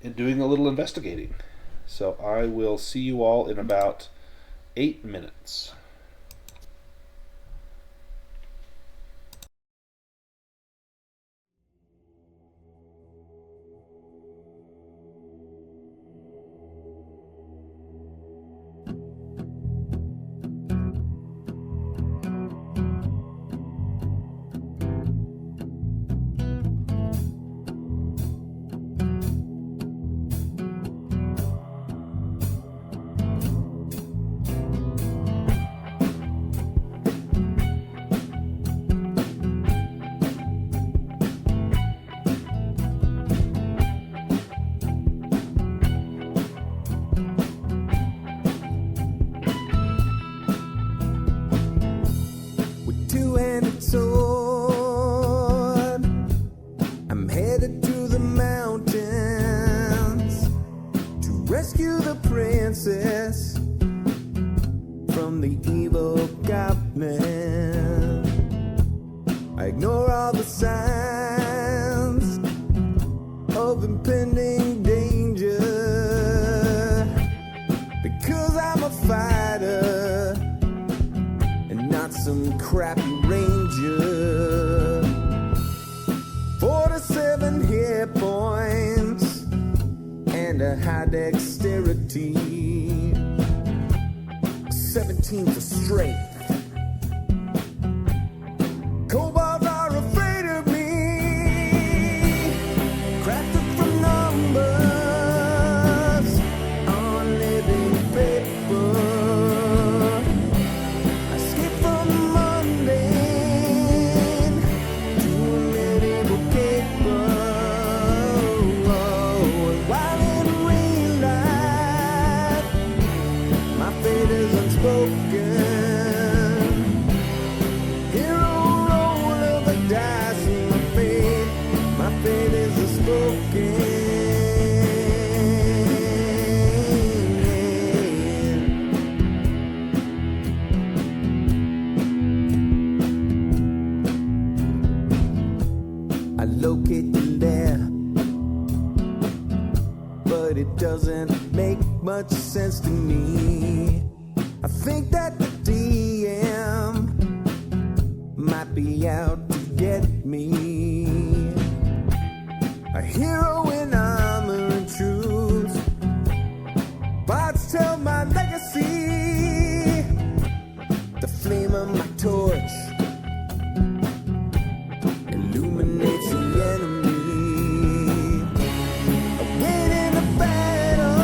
in doing a little investigating. So I will see you all in about 8 minutes. might be out to get me. A hero in armor and truth, bards tell my legacy. The flame of my torch illuminates the enemy. I win in a battle,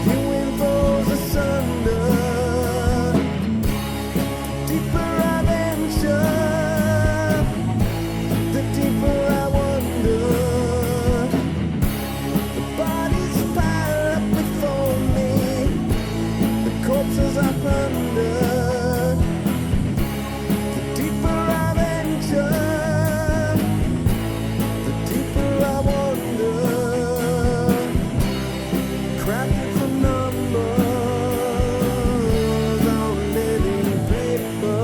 you win foes asunder. Deeper I venture, the deeper I wonder. The bodies pile up before me, the corpses I plunder. The deeper I venture, the deeper I wonder. Crafted from numbers on living paper.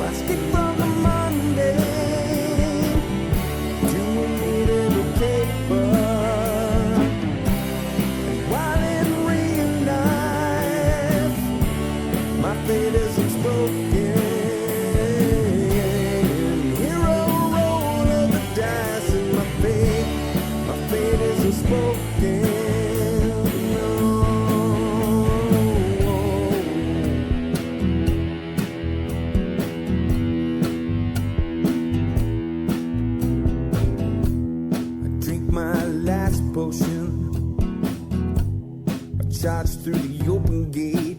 I skip from the mundane to a needle caper. And while in real life, my fate is unspoken. Hero roll of the dice and my fate is unspoken. No. I drink my last potion. I charge through the open gate.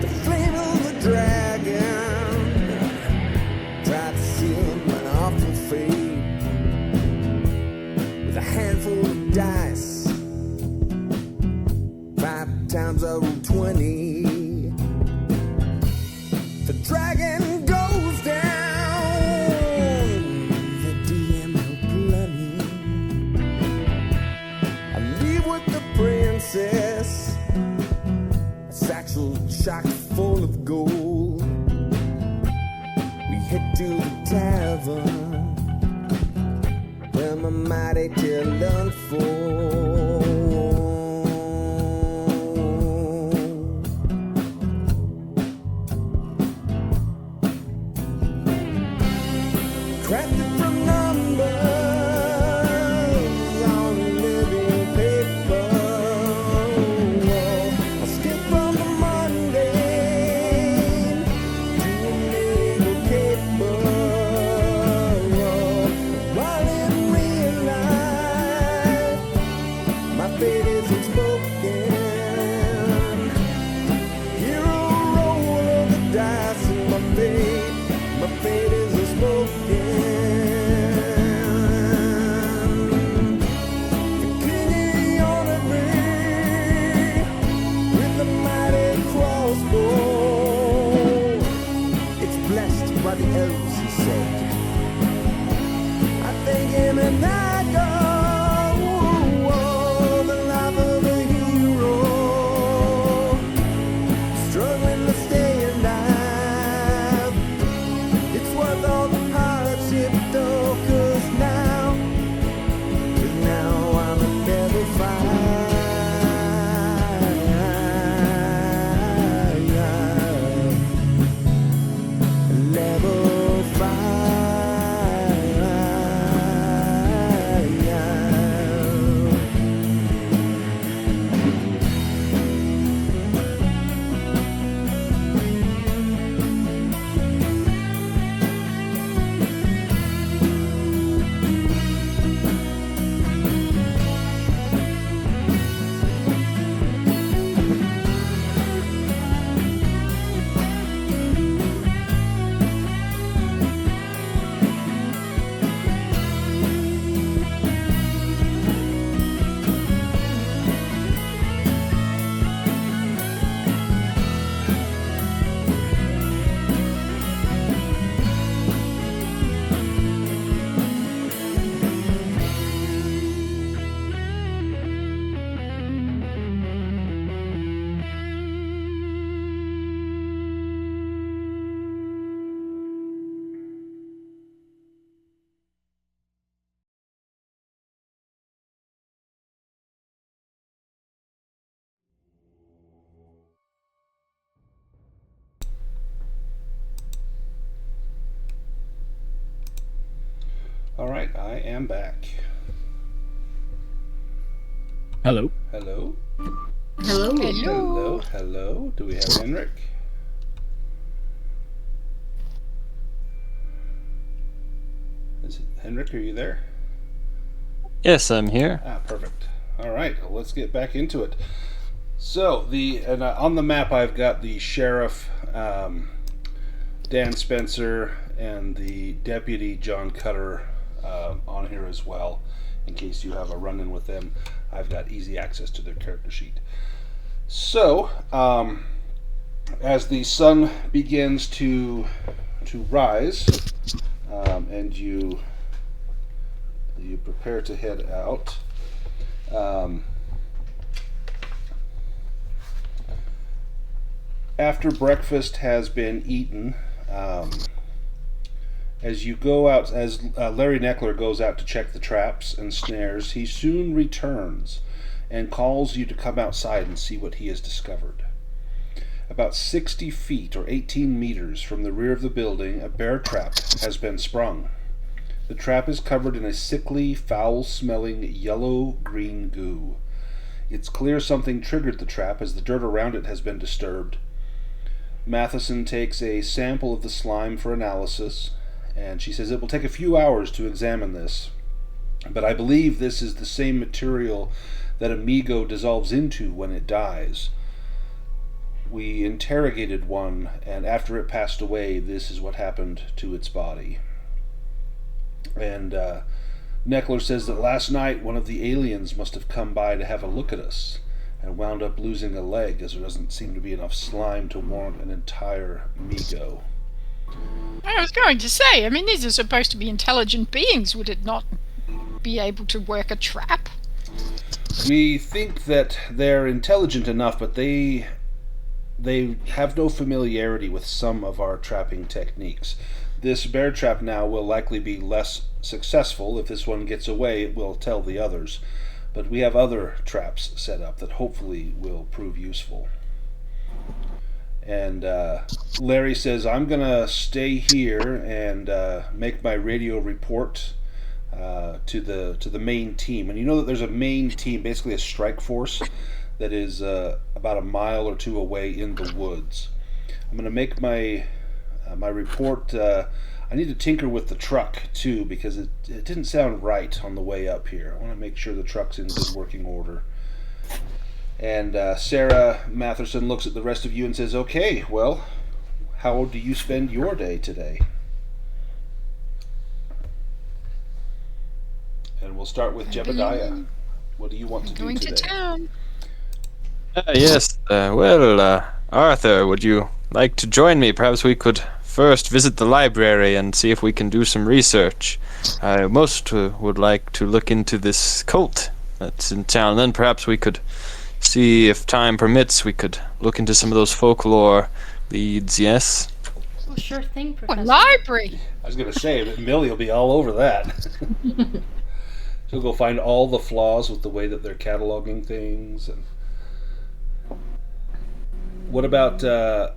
The flame of the dragon, try to seal my awful fate. With a handful of dice, 5 times I roll 20. The dragon goes down, the DM help plenty. I leave with the princess, a satchel chock full of gold. We head to the tavern, where my mighty tale unfolds. Crafted from numbers on living paper. I skip from the mundane to a naval caper. While in real life, my fate is unspoken. Hero roll of the dice and my fate is unspoken. The king he honored me with the mighty crossbow. It's blessed by the elves, he said. I thank him and I go. The life of a hero, struggling to stay alive. It's worth all the hardship though, 'cause now I'm a level 5. Level 5. All right, I am back. Hello. Hello? Hello. Hello? Hello? Do we have Henrik? Henrik, are you there? Yes, I'm here. Ah, perfect. All right, well, let's get back into it. So, on the map, I've got the sheriff, Dan Spencer, and the deputy, John Cutter, on here as well. In case you have a run-in with them, I've got easy access to their character sheet. So, as the sun begins to rise, and you prepare to head out, after breakfast has been eaten, as you go out, as Larry Neckler goes out to check the traps and snares, he soon returns and calls you to come outside and see what he has discovered. About 60 feet or 18 meters from the rear of the building, a bear trap has been sprung. The trap is covered in a sickly, foul-smelling, yellow-green goo. It's clear something triggered the trap, as the dirt around it has been disturbed. Matheson takes a sample of the slime for analysis, and she says it will take a few hours to examine this, but I believe this is the same material that Amigo dissolves into when it dies. We interrogated one, and after it passed away, this is what happened to its body. And Neckler says that last night one of the aliens must have come by to have a look at us, and wound up losing a leg, as there doesn't seem to be enough slime to warrant an entire Amigo. I was going to say, I mean, these are supposed to be intelligent beings. Would it not be able to work a trap? We think that they're intelligent enough, but they have no familiarity with some of our trapping techniques. This bear trap now will likely be less successful. If this one gets away, it will tell the others. But we have other traps set up that hopefully will prove useful. And Larry says, I'm going to stay here and make my radio report to the main team. And you know that there's a main team, basically a strike force, that is about a mile or two away in the woods. I'm going to make my report. I need to tinker with the truck too, because it didn't sound right on the way up here. I want to make sure the truck's in good working order. And Sarah Matheson looks at the rest of you and says, okay, well, how do you spend your day today? And we'll start with Jebediah. What do you want to do Going today? to town. Yes, Arthur, would you like to join me? Perhaps we could first visit the library and see if we can do some research. I most would like to look into this cult that's in town. Then perhaps we could see, if time permits, we could look into some of those folklore leads, yes? Well, sure thing, Professor. What library? I was going to say that Millie will be all over that. She'll go find all the flaws with the way that they're cataloging things. And what about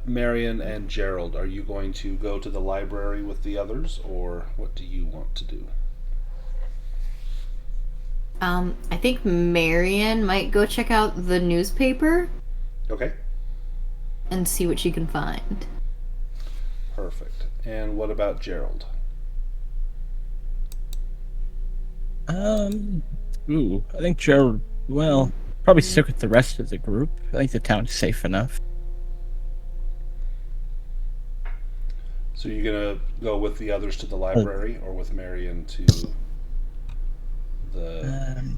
Marian and Gerold? Are you going to go to the library with the others, or what do you want to do? I think Marian might go check out the newspaper Okay, and see what she can find. perfect. And what about Gerold? I think Gerald, well, probably stick with the rest of the group. I think the town's safe enough. So you're going to go with the others to the library, or with Marian to the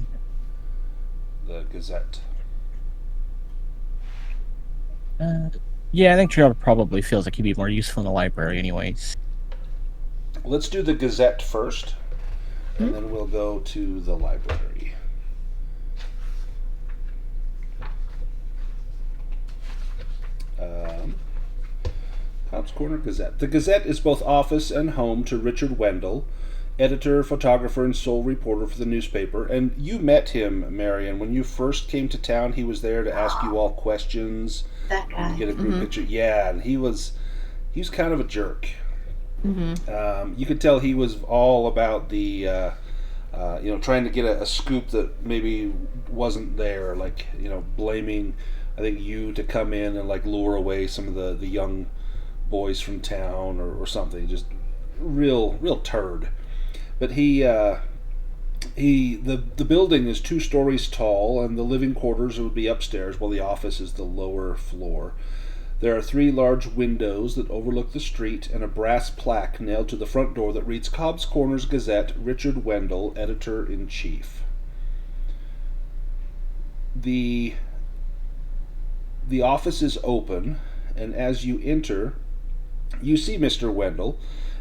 Gazette? Yeah, I think Gerald probably feels like he'd be more useful in the library anyways. Let's do the Gazette first, and then we'll go to the library. Cobb's Corner Gazette. The Gazette is both office and home to Richard Wendell, editor, photographer, and sole reporter for the newspaper. And you met him, Marian, when you first came to town. He was there to ask you all questions, That guy. to get a group picture. Yeah, and he was kind of a jerk. You could tell he was all about the, trying to get a scoop that maybe wasn't there, like, blaming, I think, you to come in and, like, lure away some of the young boys from town or something. Just real turd. But the building is 2 stories tall, and the living quarters would be upstairs, while the office is the lower floor. There are 3 large windows that overlook the street, and a brass plaque nailed to the front door that reads Cobb's Corners Gazette, Richard Wendell, Editor-in-Chief. The office is open, and as you enter, you see Mr. Wendell,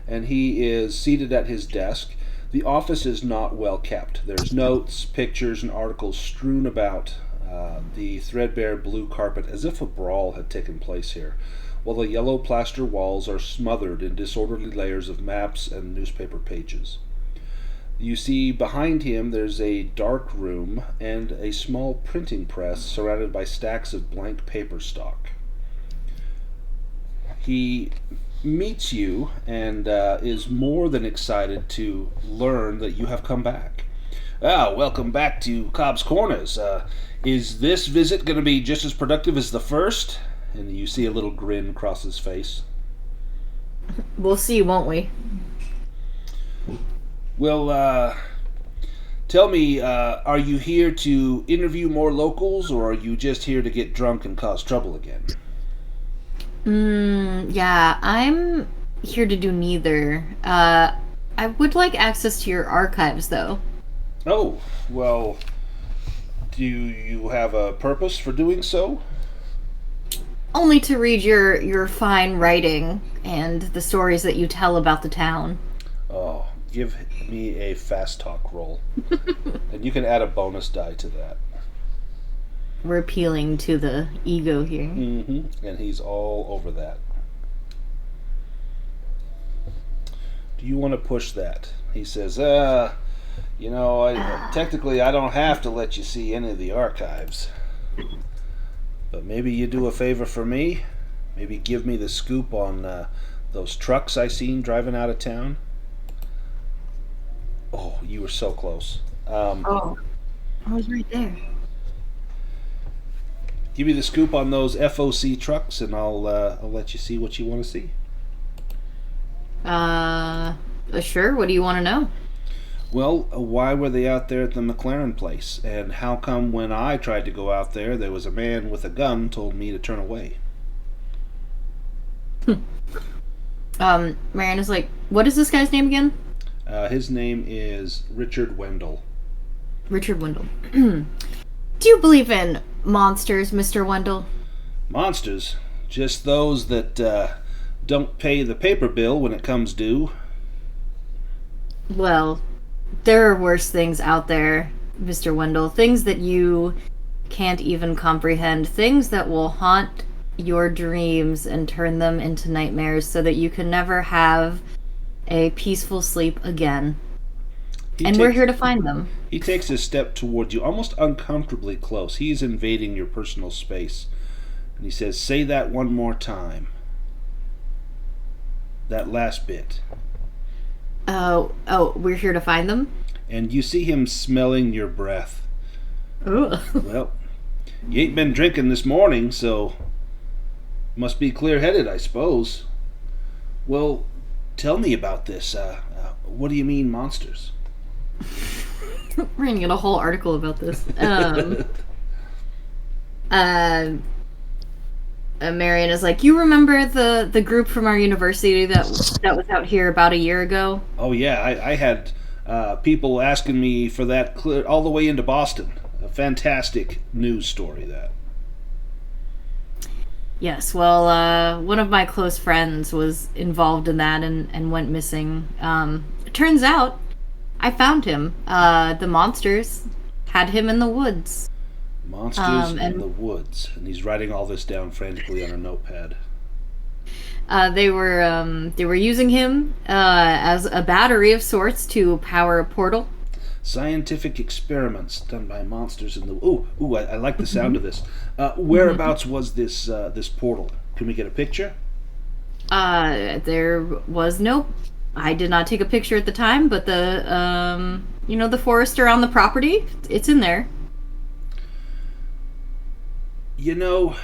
and he is seated at his desk. The office is not well kept. There's notes, pictures, and articles strewn about the threadbare blue carpet as if a brawl had taken place here, while the yellow plaster walls are smothered in disorderly layers of maps and newspaper pages. You see behind him there's a dark room and a small printing press surrounded by stacks of blank paper stock. He meets you and is more than excited to learn that you have come back. Welcome back to Cobb's Corners. Is this visit going to be just as productive as the first? And you see a little grin cross his face. We'll see, won't we? Well, tell me, are you here to interview more locals, or are you just here to get drunk and cause trouble again? Yeah, I'm here to do neither. I would like access to your archives, though. Oh, well, do you have a purpose for doing so? Only to read your fine writing and the stories that you tell about the town. Oh, give me a fast talk roll. And you can add a bonus die to that. We're appealing to the ego here. Mm-hmm. And he's all over that. Do you want to push that? He says, technically I don't have to let you see any of the archives. But maybe you do a favor for me? Maybe give me the scoop on those trucks I seen driving out of town? Oh, you were so close. I was right there. Give me the scoop on those FOC trucks, and I'll let you see what you want to see. Sure. What do you want to know? Well, why were they out there at the McLaren place? And how come when I tried to go out there was a man with a gun told me to turn away? Marian is like, what is this guy's name again? His name is Richard Wendell. Richard Wendell. Do you believe in monsters, Mr. Wendell? Monsters? Just those that don't pay the paper bill when it comes due. Well, there are worse things out there, Mr. Wendell. Things that you can't even comprehend. Things that will haunt your dreams and turn them into nightmares so that you can never have a peaceful sleep again. We're here to find them. He takes a step toward you, almost uncomfortably close. He's invading your personal space. And he says, say that one more time. That last bit. We're here to find them? And you see him smelling your breath. Ooh. Well, you ain't been drinking this morning, so must be clear-headed, I suppose. Well, tell me about this. What do you mean, monsters? We're gonna get a whole article about this. Marian is like, you remember the group from our university that was out here about a year ago? Oh yeah, I had people asking me for that clear all the way into Boston. A fantastic news story, that. Yes, well, one of my close friends was involved in that and went missing. It turns out I found him. The monsters had him in the woods. Monsters in the woods. And he's writing all this down frantically on a notepad. They were using him as a battery of sorts to power a portal. Scientific experiments done by monsters in the... Ooh, I like the sound of this. Whereabouts was this portal? Can we get a picture? There was no. I did not take a picture at the time, but the forest around the property, it's in there. You know,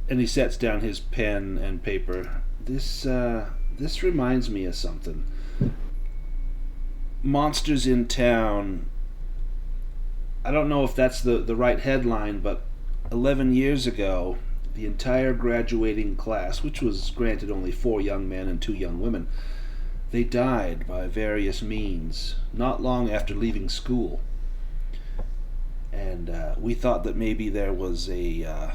and he sets down his pen and paper. This reminds me of something. Monsters in Town. I don't know if that's the right headline, but 11 years ago, the entire graduating class, which was granted only 4 young men and 2 young women, they died by various means not long after leaving school. And we thought that maybe there was a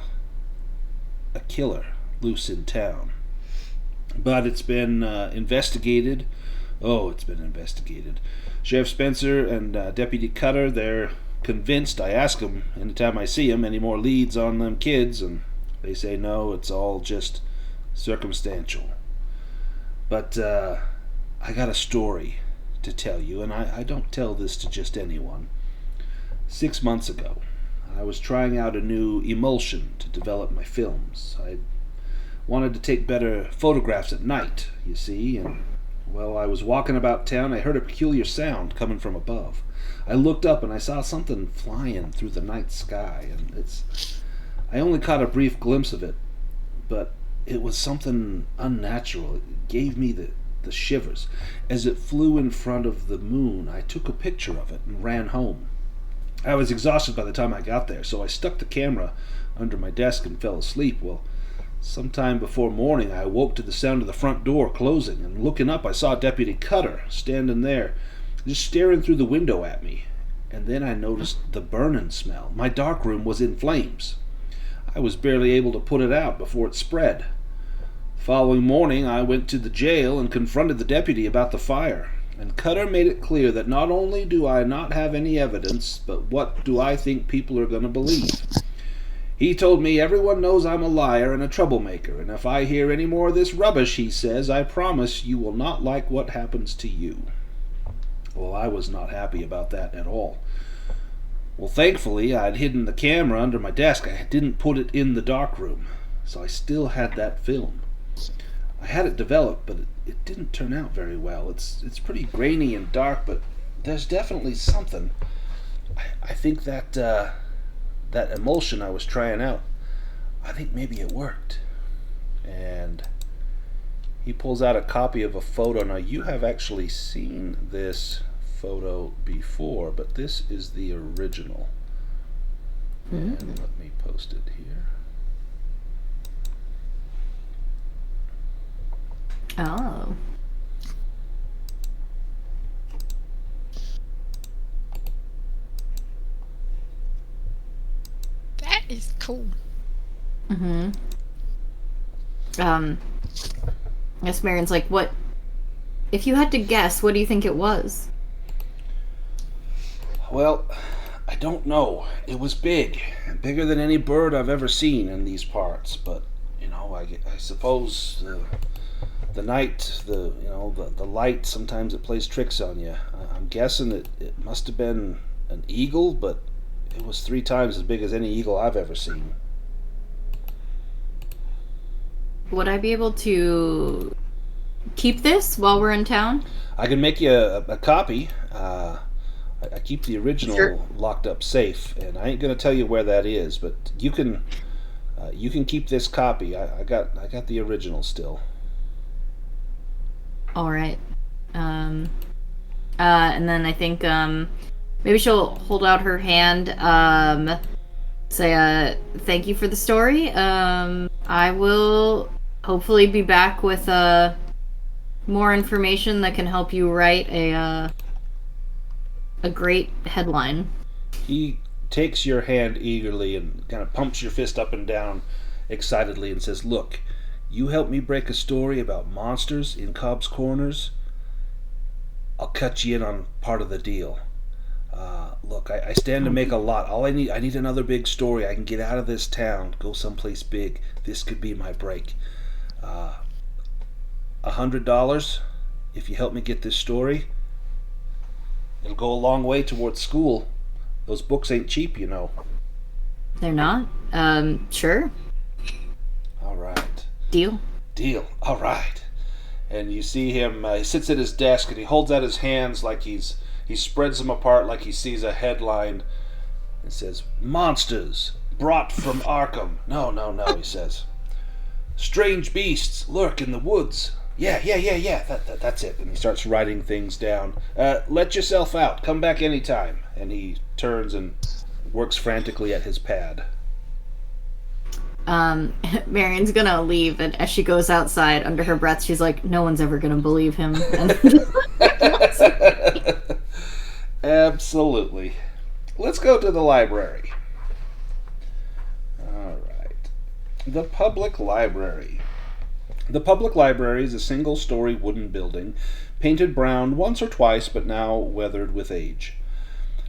killer loose in town. But it's been investigated. Oh, it's been investigated. Sheriff Spencer and Deputy Cutter, they're convinced. I ask them anytime I see them, any more leads on them kids, and they say no, it's all just circumstantial. But I got a story to tell you, and I don't tell this to just anyone. 6 months ago, I was trying out a new emulsion to develop my films. I wanted to take better photographs at night, you see, and while I was walking about town, I heard a peculiar sound coming from above. I looked up and I saw something flying through the night sky, and I only caught a brief glimpse of it, but it was something unnatural. It gave me the shivers. As it flew in front of the moon, I took a picture of it and ran home. I was exhausted by the time I got there, so I stuck the camera under my desk and fell asleep. Well, sometime before morning, I awoke to the sound of the front door closing, and looking up, I saw Deputy Cutter standing there, just staring through the window at me. And then I noticed the burning smell. My darkroom was in flames. I was barely able to put it out before it spread. The following morning, I went to the jail and confronted the deputy about the fire. And Cutter made it clear that not only do I not have any evidence, but what do I think people are going to believe? He told me everyone knows I'm a liar and a troublemaker, and if I hear any more of this rubbish, he says, I promise you will not like what happens to you. Well, I was not happy about that at all. Well, thankfully, I'd hidden the camera under my desk. I didn't put it in the darkroom, so I still had that film. I had it developed, but it didn't turn out very well. It's pretty grainy and dark, but there's definitely something. I think that emulsion I was trying out, I think maybe it worked. And he pulls out a copy of a photo. Now, you have actually seen this photo before, but this is the original. And let me post it here. Oh. That is cool. Yes, Marian's like, what? If you had to guess, what do you think it was? Well, I don't know. It was big. Bigger than any bird I've ever seen in these parts, but, I suppose the night, the light, sometimes it plays tricks on you. I'm guessing it must have been an eagle, but it was 3 times as big as any eagle I've ever seen. Would I be able to keep this while we're in town? I can make you a copy. I keep the original Sure. locked up safe, and I ain't gonna tell you where that is, but you can keep this copy. I got the original still. All right. And then I think maybe she'll hold out her hand. Say thank you for the story. I will hopefully be back with more information that can help you write a great headline. He takes your hand eagerly and kind of pumps your fist up and down excitedly and says, "Look, you help me break a story about monsters in Cobb's Corners, I'll cut you in on part of the deal. Look, I stand to make a lot. I need another big story. I can get out of this town, go someplace big. This could be my break. $100 if you help me get this story. It'll go a long way towards school. Those books ain't cheap, you know." They're not? Sure. All right. Deal? Deal. All right. And you see him, he sits at his desk and he holds out his hands like he spreads them apart like he sees a headline. It says, "Monsters brought from Arkham." No, he says. "Strange beasts lurk in the woods." Yeah, that's it. And he starts writing things down. "Let yourself out. Come back anytime." And he turns and works frantically at his pad. Marian's gonna leave, and as she goes outside, under her breath, she's like, "No one's ever gonna believe him." Absolutely. Let's go to the library. All right. The public library. The public library is a single-story wooden building, painted brown once or twice, but now weathered with age.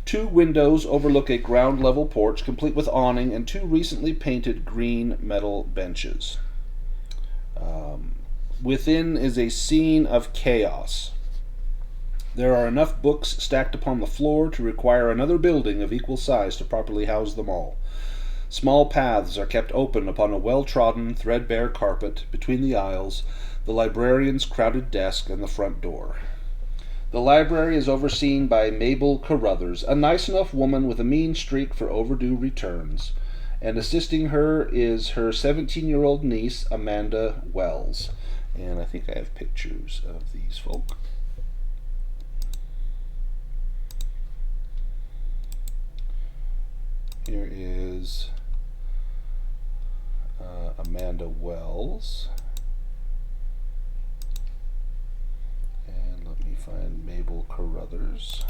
2 windows overlook a ground-level porch, complete with awning, and 2 recently painted green metal benches. Within is a scene of chaos. There are enough books stacked upon the floor to require another building of equal size to properly house them all. Small paths are kept open upon a well-trodden, threadbare carpet between the aisles, the librarian's crowded desk, and the front door. The library is overseen by Mabel Carruthers, a nice enough woman with a mean streak for overdue returns, and assisting her is her 17-year-old niece, Amanda Wells. And I think I have pictures of these folk. Here is Amanda Wells. And let me find Mabel Carruthers.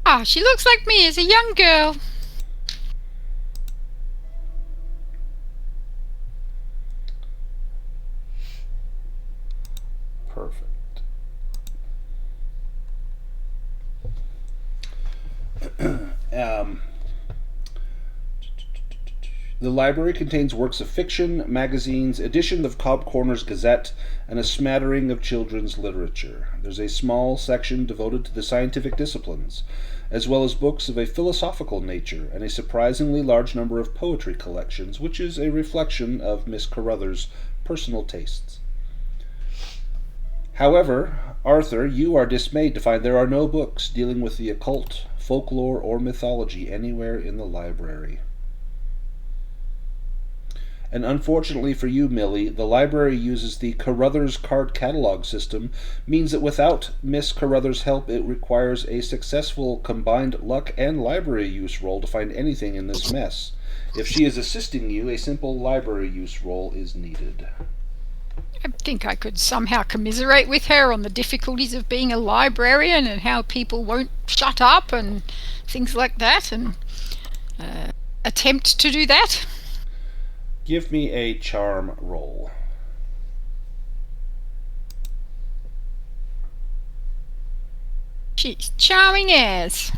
Ah, she looks like me as a young girl. Perfect. The library contains works of fiction, magazines, edition of Cobb Corner's Gazette, and a smattering of children's literature. There's a small section devoted to the scientific disciplines, as well as books of a philosophical nature, and a surprisingly large number of poetry collections, which is a reflection of Miss Carruthers' personal tastes. However, Arthur, you are dismayed to find there are no books dealing with the occult, folklore, or mythology anywhere in the library. And unfortunately for you, Millie, the library uses the Carruthers card catalog system, means that without Miss Carruthers' help, it requires a successful combined luck and library use roll to find anything in this mess. If she is assisting you, a simple library use roll is needed. I think I could somehow commiserate with her on the difficulties of being a librarian and how people won't shut up and things like that, and attempt to do that. Give me a charm roll. She's charming as.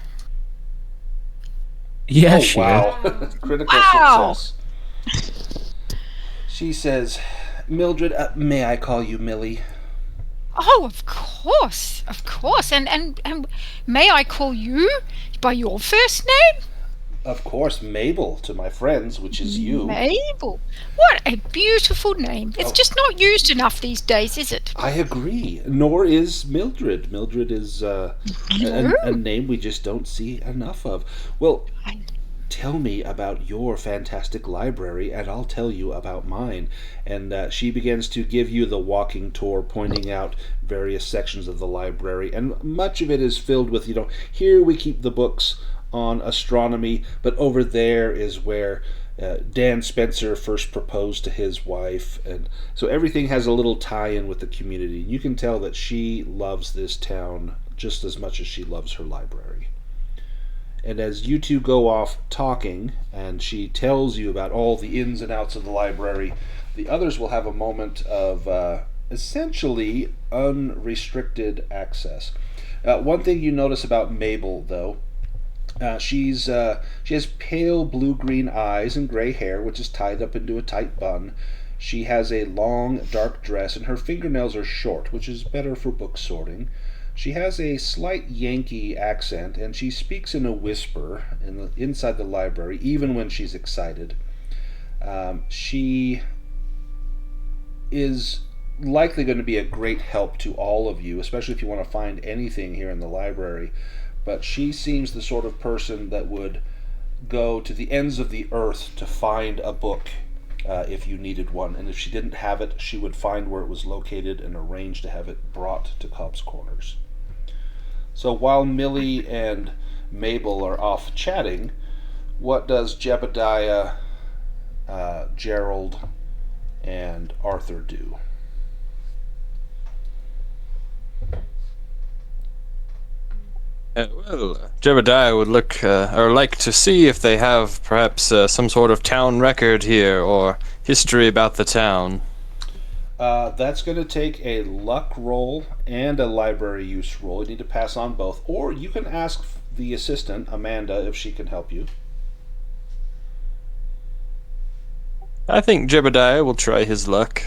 Yeah, Oh, she wow. is. Critical Wow. success. She says, "Mildred, may I call you Millie?" Oh, of course. And may I call you by your first name? Of course, Mabel to my friends, which is you. Mabel. What a beautiful name. It's just not used enough these days, is it? I agree. Nor is Mildred. Mildred is a name we just don't see enough of. Well, tell me about your fantastic library, and I'll tell you about mine. And she begins to give you the walking tour, pointing out various sections of the library. And much of it is filled with, here we keep the books on astronomy, but over there is where Dan Spencer first proposed to his wife, and so everything has a little tie-in with the community. You can tell that she loves this town just as much as she loves her library. And as you two go off talking, and she tells you about all the ins and outs of the library, the others will have a moment of essentially unrestricted access. One thing you notice about Mabel, though, she has pale blue-green eyes and gray hair, which is tied up into a tight bun. She has a long, dark dress, and her fingernails are short, which is better for book sorting. She has a slight Yankee accent, and she speaks in a whisper inside the library, even when she's excited. She is likely going to be a great help to all of you, especially if you want to find anything here in the library. But she seems the sort of person that would go to the ends of the earth to find a book if you needed one. And if she didn't have it, she would find where it was located and arrange to have it brought to Cobb's Corners. So while Millie and Mabel are off chatting, what does Jebediah, Gerold, and Arthur do? Jebediah would look or like to see if they have perhaps some sort of town record here or history about the town. That's going to take a luck roll and a library use roll. You need to pass on both. Or you can ask the assistant, Amanda, if she can help you. I think Jebediah will try his luck.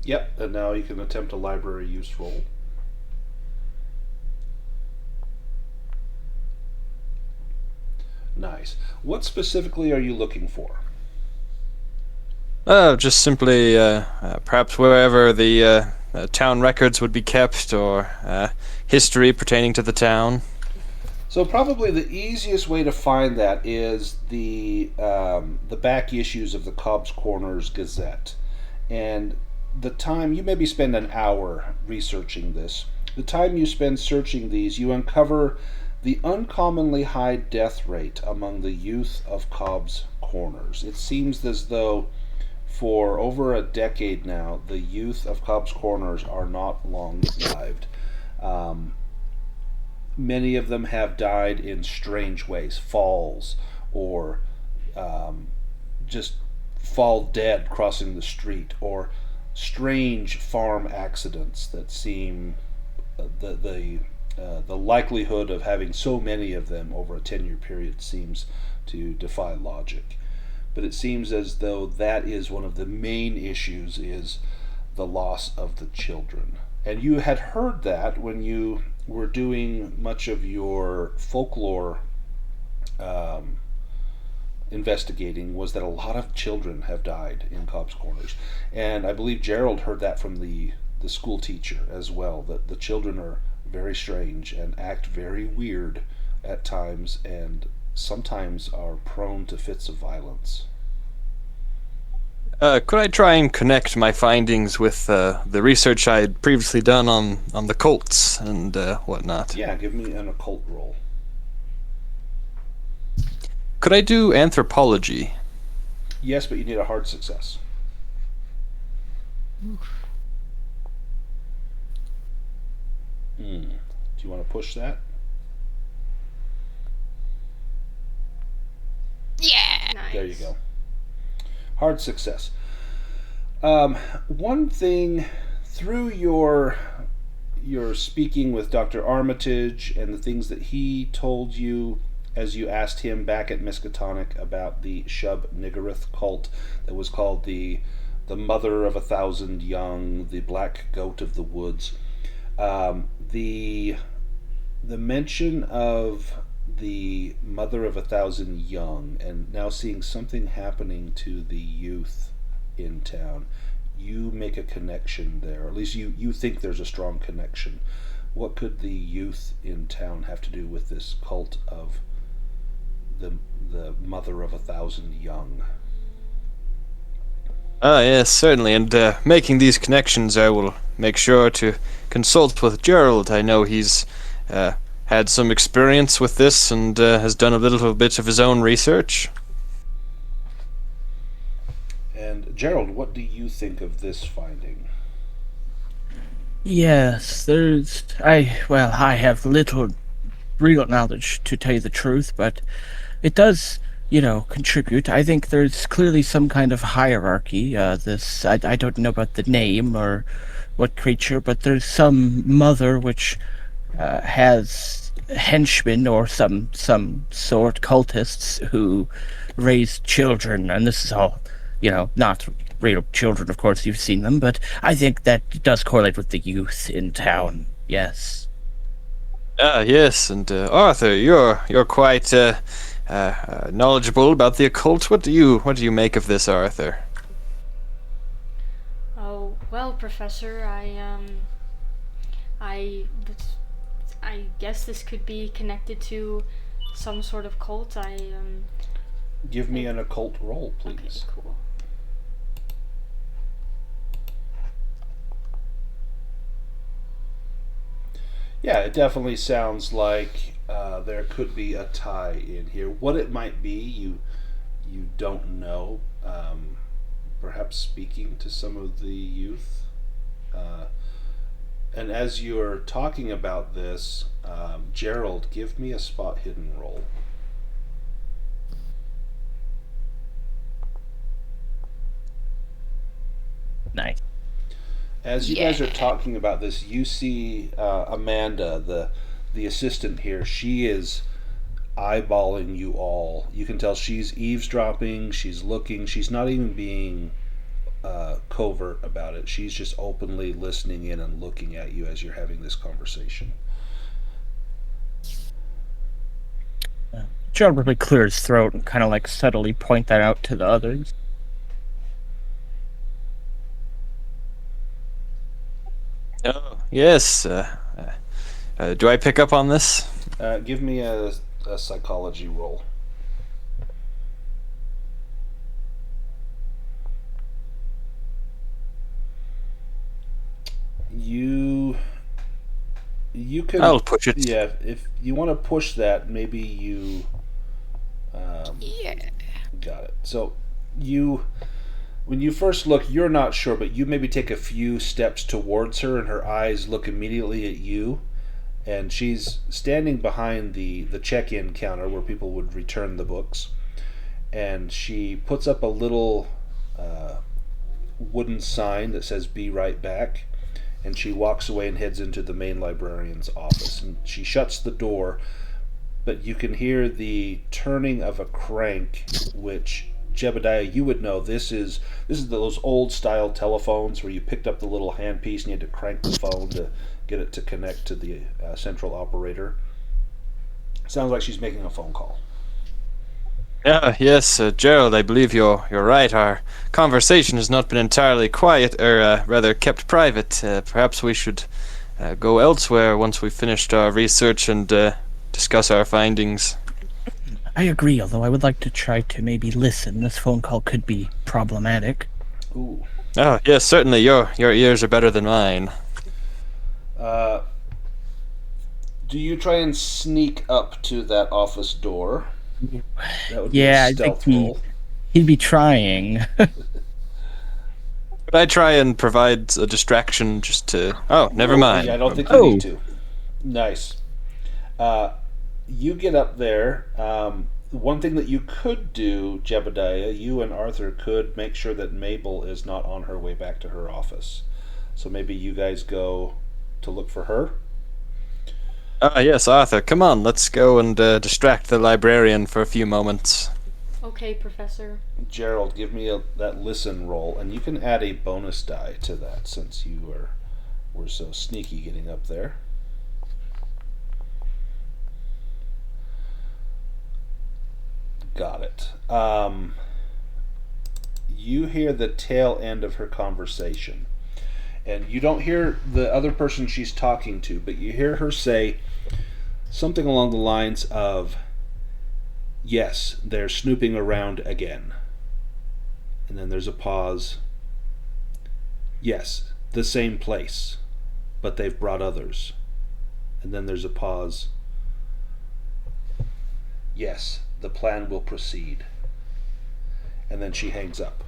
Yep, and now you can attempt a library use roll. Nice. What specifically are you looking for? Just simply perhaps wherever the town records would be kept, or history pertaining to the town. So probably the easiest way to find that is the back issues of the Cobb's Corners Gazette. And the time, you maybe spend an hour researching this. The time you spend searching these, you uncover the uncommonly high death rate among the youth of Cobb's Corners. It seems as though for over a decade now, the youth of Cobb's Corners are not long-lived. Many of them have died in strange ways, falls, or just fall dead crossing the street, or strange farm accidents that seem the likelihood of having so many of them over a 10-year period seems to defy logic. But it seems as though that is one of the main issues, is the loss of the children. And you had heard that when you were doing much of your folklore investigating, was that a lot of children have died in Cobb's Corners. And I believe Gerold heard that from the school teacher as well, that the children are very strange and act very weird at times, and sometimes are prone to fits of violence. Could I try and connect my findings with the research I had previously done on the cults and whatnot? Yeah, give me an occult roll. Could I do anthropology? Yes, but you need a hard success. Do you want to push that? Yeah. Nice. There you go. Hard success. One thing, through your speaking with Dr. Armitage and the things that he told you as you asked him back at Miskatonic about the Shub-Niggurath cult that was called the Mother of 1,000 Young, the Black Goat of the Woods, the mention of the Mother of 1,000 Young, and now seeing something happening to the youth in town, you make a connection there. At least you think there's a strong connection. What could the youth in town have to do with this cult of the Mother of 1,000 Young? Yes, certainly. And making these connections, I will make sure to consult with Gerold. I know he's had some experience with this and has done a little bit of his own research. And Gerold, what do you think of this finding? Yes, I have little real knowledge, to tell you the truth, but it does, contribute. I think there's clearly some kind of hierarchy. I don't know about the name or what creature, but there's some mother which has henchmen or some sort cultists who raise children, and this is all, not children, of course, you've seen them, but I think that does correlate with the youth in town. Yes. Yes, and Arthur, you're quite knowledgeable about the occult. What do you make of this, Arthur? Oh, well, Professor, I guess this could be connected to some sort of cult. Give me an occult roll, please. Okay, cool. Yeah, it definitely sounds like there could be a tie in here. What it might be, you don't know. Perhaps speaking to some of the youth. And as you're talking about this, Gerold, give me a spot hidden roll. Nice. As you guys are talking about this, you see Amanda, the assistant here. She is eyeballing you all. You can tell she's eavesdropping, she's looking, she's not even being covert about it. She's just openly listening in and looking at you as you're having this conversation. John really clear his throat and kind of like subtly point that out to the others. Oh, yes. Do I pick up on this? Give me a psychology roll. You can. I'll push it. Yeah, if you want to push that, maybe you. Got it. So when you first look, you're not sure, but you maybe take a few steps towards her, and her eyes look immediately at you, and she's standing behind the check-in counter where people would return the books, and she puts up a little wooden sign that says "Be right back," and she walks away and heads into the main librarian's office, and she shuts the door, but you can hear the turning of a crank, which Jebediah, you would know. This is those old style telephones where you picked up the little handpiece and you had to crank the phone to get it to connect to the central operator. Sounds like she's making a phone call. Yes, Gerold, I believe you're right. Our conversation has not been entirely quiet, or rather kept private. Perhaps we should go elsewhere once we've finished our research and discuss our findings. I agree, although I would like to try to maybe listen. This phone call could be problematic. Ooh. Oh, yes, certainly. Your ears are better than mine. Do you try and sneak up to that office door? That would be Yeah, a I think stealth roll. he'd be trying. Could I try and provide a distraction just to... Oh, never mind. Yeah, I don't think you need to. Nice. You get up there. One thing that you could do, Jebediah, you and Arthur could make sure that Mabel is not on her way back to her office. So maybe you guys go to look for her. Yes, Arthur, come on, let's go and distract the librarian for a few moments. Okay, Professor. Gerold, give me that listen roll, and you can add a bonus die to that since you were so sneaky getting up there. Got it. You hear the tail end of her conversation, and you don't hear the other person she's talking to, but you hear her say something along the lines of, "Yes, they're snooping around again." And then there's a pause. "Yes, the same place, but they've brought others." And then there's a pause. "Yes, the plan will proceed." And then she hangs up.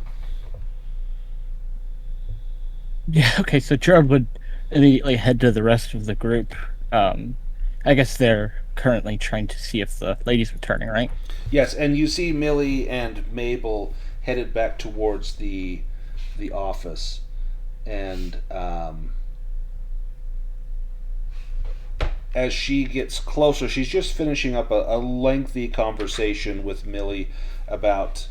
Yeah, okay, so Gerald would immediately head to the rest of the group. I guess they're currently trying to see if the lady's returning, right? Yes, and you see Millie and Mabel headed back towards the office, and as she gets closer, she's just finishing up a lengthy conversation with Millie about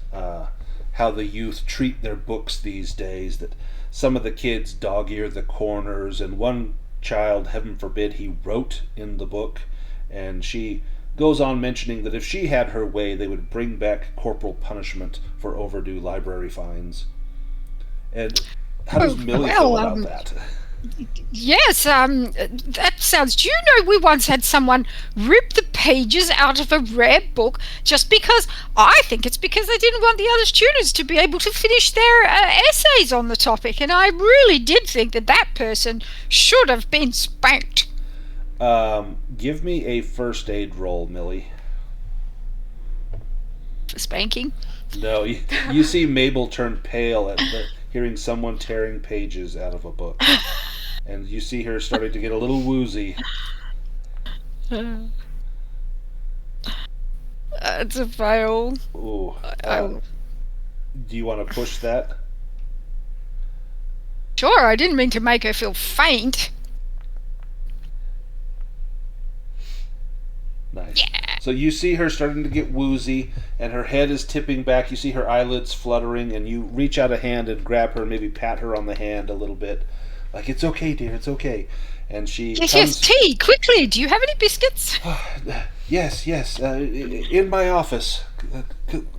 how the youth treat their books these days, that some of the kids dog-ear the corners, and one child, heaven forbid, he wrote in the book, and she goes on mentioning that if she had her way, they would bring back corporal punishment for overdue library fines. And how does Millie feel about that? Yes, that sounds... Do you know we once had someone rip the pages out of a rare book just because... I think it's because they didn't want the other students to be able to finish their essays on the topic, and I really did think that that person should have been spanked. Give me a first aid roll, Millie. For spanking? No, you see Mabel turn pale at hearing someone tearing pages out of a book. And you see her starting to get a little woozy. It's a fail. Ooh. Do you want to push that? Sure, I didn't mean to make her feel faint. Nice. Yeah. So you see her starting to get woozy, and her head is tipping back. You see her eyelids fluttering, and you reach out a hand and grab her, maybe pat her on the hand a little bit. Like, it's okay, dear, it's okay. And she Yes, tea, quickly. Do you have any biscuits? Yes, in my office.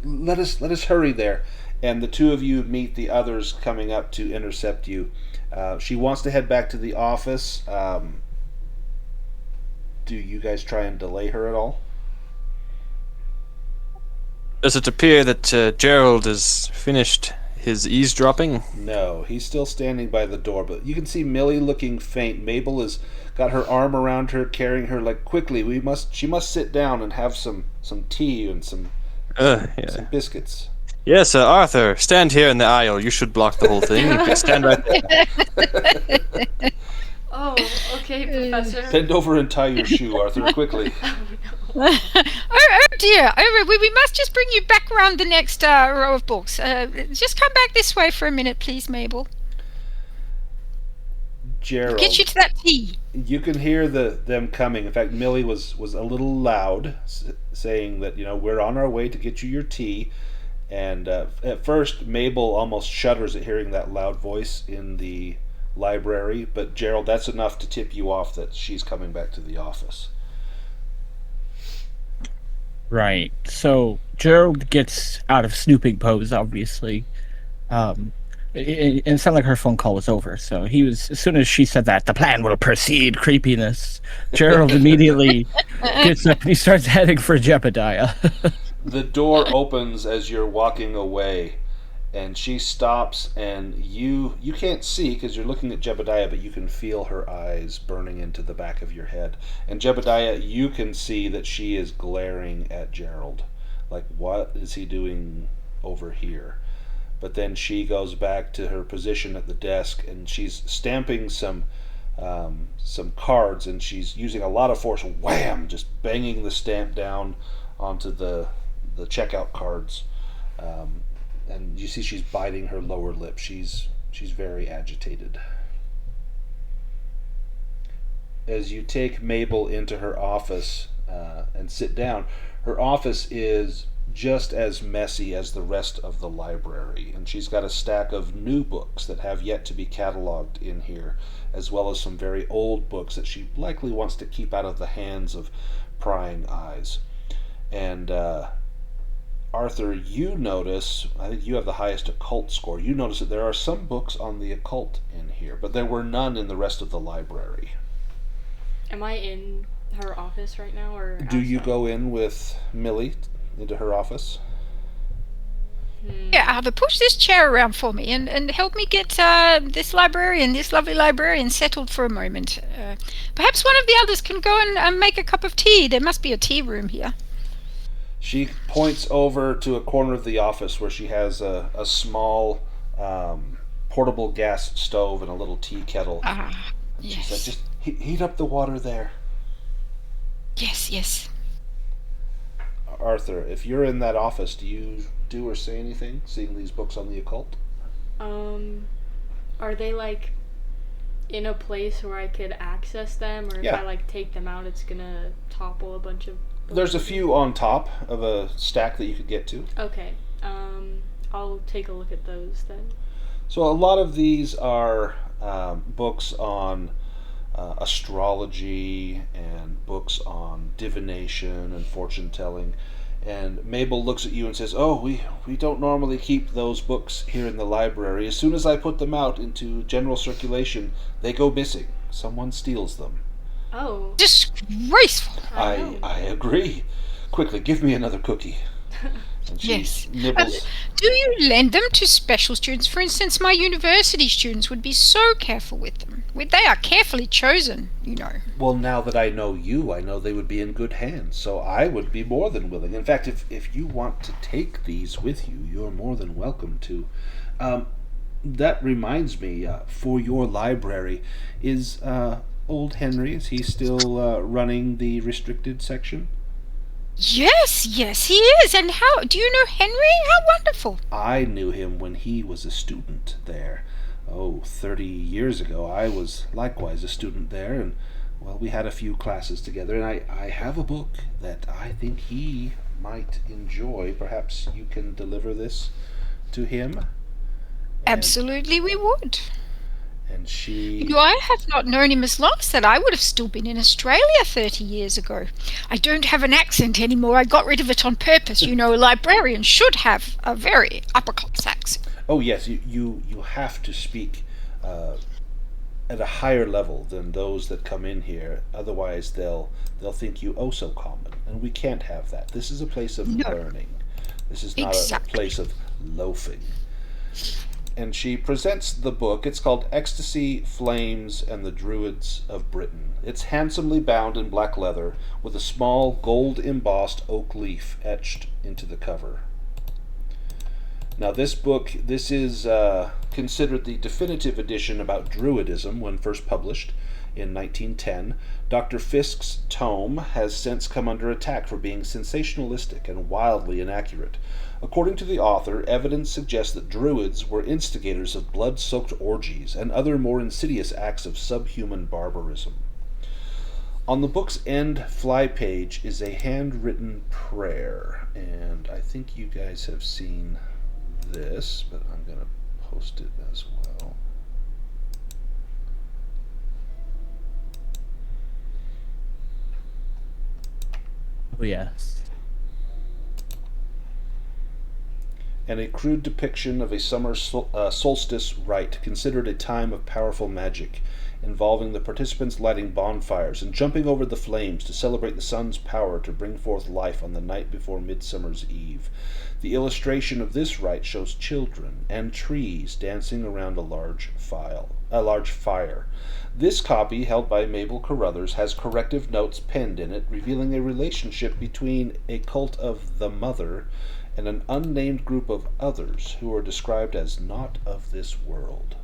Let us hurry there. And the two of you meet the others coming up to intercept you. She wants to head back to the office. Do you guys try and delay her at all? Does it appear that Gerold has finished his eavesdropping? No, he's still standing by the door, but you can see Millie looking faint. Mabel has got her arm around her, carrying her like, quickly, she must sit down and have some tea and some biscuits. Yes, Arthur, stand here in the aisle. You should block the whole thing. Stand right there. Oh, okay, Professor. Bend over and tie your shoe, Arthur, quickly. Oh dear. We must just bring you back around the next row of books. Just come back this way for a minute, please, Mabel. Gerold, Get you to that tea. you can hear them coming. In fact, Millie was a little loud, saying that, we're on our way to get you your tea. And at first, Mabel almost shudders at hearing that loud voice in the library, but Gerold, that's enough to tip you off that she's coming back to the office. Right. So Gerald gets out of snooping pose, obviously. It sounded like her phone call was over. So he was, as soon as she said that, the plan will proceed, creepiness, Gerald immediately gets up and he starts heading for Jebediah. The door opens as you're walking away, and she stops, and you can't see because you're looking at Jebediah, but you can feel her eyes burning into the back of your head. And Jebediah, you can see that she is glaring at Gerold. Like, what is he doing over here? But then she goes back to her position at the desk, and she's stamping some cards, and she's using a lot of force. Wham! Just banging the stamp down onto the checkout cards. And you see she's biting her lower lip. She's very agitated. As you take Mabel into her office and sit down, her office is just as messy as the rest of the library, and she's got a stack of new books that have yet to be cataloged in here, as well as some very old books that she likely wants to keep out of the hands of prying eyes. And Arthur, you notice, I think you have the highest occult score, you notice that there are some books on the occult in here, but there were none in the rest of the library. Am I in her office right now, or Do you outside? go in with Millie into her office? Yeah, Arthur, push this chair around for me and help me get this lovely librarian, settled for a moment. Perhaps one of the others can go and make a cup of tea. There must be a tea room here. She points over to a corner of the office where she has a small portable gas stove and a little tea kettle. She Yes. said, just heat up the water there. Yes. Arthur, if you're in that office, do you do or say anything, seeing these books on the occult? Are they like in a place where I could access them, or if Yeah. I like take them out, it's gonna topple a bunch of books? There's a few on top of a stack that you could get to. Okay. I'll take a look at those then. So a lot of these are books on astrology and books on divination and fortune telling. And Mabel looks at you and says, "Oh, we don't normally keep those books here in the library. As soon as I put them out into general circulation, they go missing. Someone steals them." Oh. Disgraceful. I agree. Quickly, give me another cookie. And she Yes. nibbles. Do you lend them to special students? For instance, my university students would be so careful with them. They are carefully chosen, you know. Well, now that I know you, I know they would be in good hands, so I would be more than willing. In fact, if you want to take these with you, you're more than welcome to. That reminds me, for your library, is old Henry, is he still running the restricted section? Yes, he is. And how do you know Henry? How wonderful. I knew him when he was a student there. 30 years ago. I was likewise a student there, and, well, we had a few classes together, and I have a book that I think he might enjoy. Perhaps you can deliver this to him? Absolutely, we would. And she... You know, I have not known him as long as that. I would have still been in Australia 30 years ago. I don't have an accent anymore. I got rid of it on purpose. You know, a librarian should have a very upper-class accent. Oh, yes, you have to speak at a higher level than those that come in here. Otherwise, they'll think you oh so common. And we can't have that. This is a place of learning. This is not a place of loafing. And she presents the book. It's called Ecstasy, Flames, and the Druids of Britain. It's handsomely bound in black leather with a small gold-embossed oak leaf etched into the cover. Now this is considered the definitive edition about Druidism when first published in 1910. Dr. Fisk's tome has since come under attack for being sensationalistic and wildly inaccurate. According to the author, evidence suggests that Druids were instigators of blood-soaked orgies and other more insidious acts of subhuman barbarism. On the book's end fly page is a handwritten prayer, and I think you guys have seen this, but I'm going to post it as well. Oh, yes. And a crude depiction of a summer solstice rite, considered a time of powerful magic, involving the participants lighting bonfires and jumping over the flames to celebrate the sun's power to bring forth life on the night before Midsummer's Eve. The illustration of this rite shows children and trees dancing around a large fire. This copy, held by Mabel Carruthers, has corrective notes penned in it, revealing a relationship between a cult of the Mother and an unnamed group of others who are described as not of this world.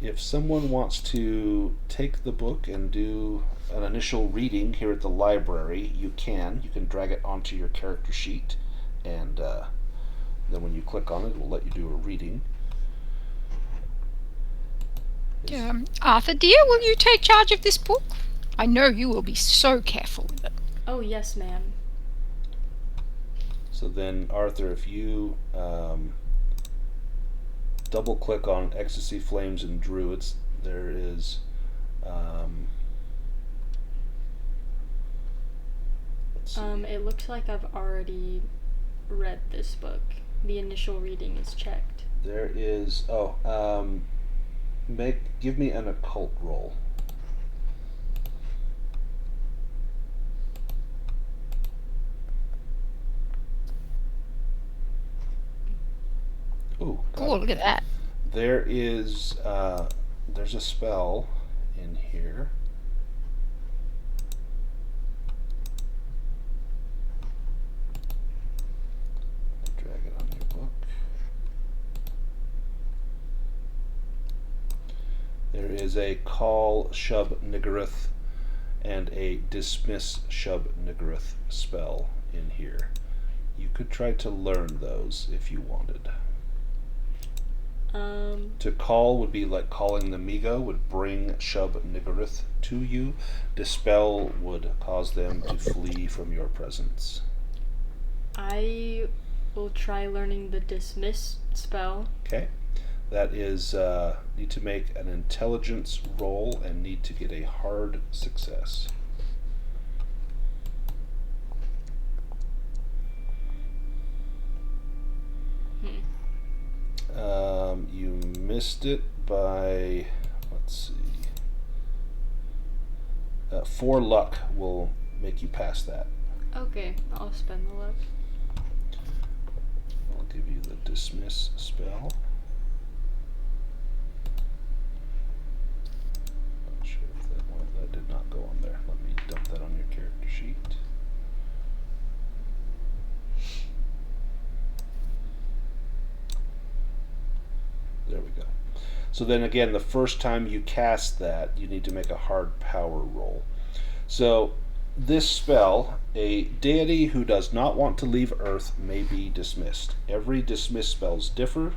If someone wants to take the book and do an initial reading here at the library, you can. You can drag it onto your character sheet, and then when you click on it, it will let you do a reading. Arthur, dear, will you take charge of this book? I know you will be so careful with it. Oh, yes, ma'am. So then, Arthur, if you double click on Ecstasy, Flames, and Druids, there is let's see. It looks like I've already read this book. The initial reading is checked. There is give me an occult roll. Ooh, Cool, look at that. There is there's a spell in here. Drag it on your book. There is a call Shub Niggereth and a dismiss Shub Niggereth spell in here. You could try to learn those if you wanted. To call would be like calling the Migo, would bring Shub Niggereth to you. Dispel would cause them to flee from your presence. I we'll try learning the dismiss spell. Okay. That is, need to make an intelligence roll and need to get a hard success. You missed it by, let's see, 4 luck will make you pass that. Okay, I'll spend the luck. I'll give you the dismiss spell. Not sure if that did not go on there. Let me dump that on your character sheet. There we go. So then again, the first time you cast that, you need to make a hard power roll. So this spell, a deity who does not want to leave Earth may be dismissed. Every dismissed spell differs.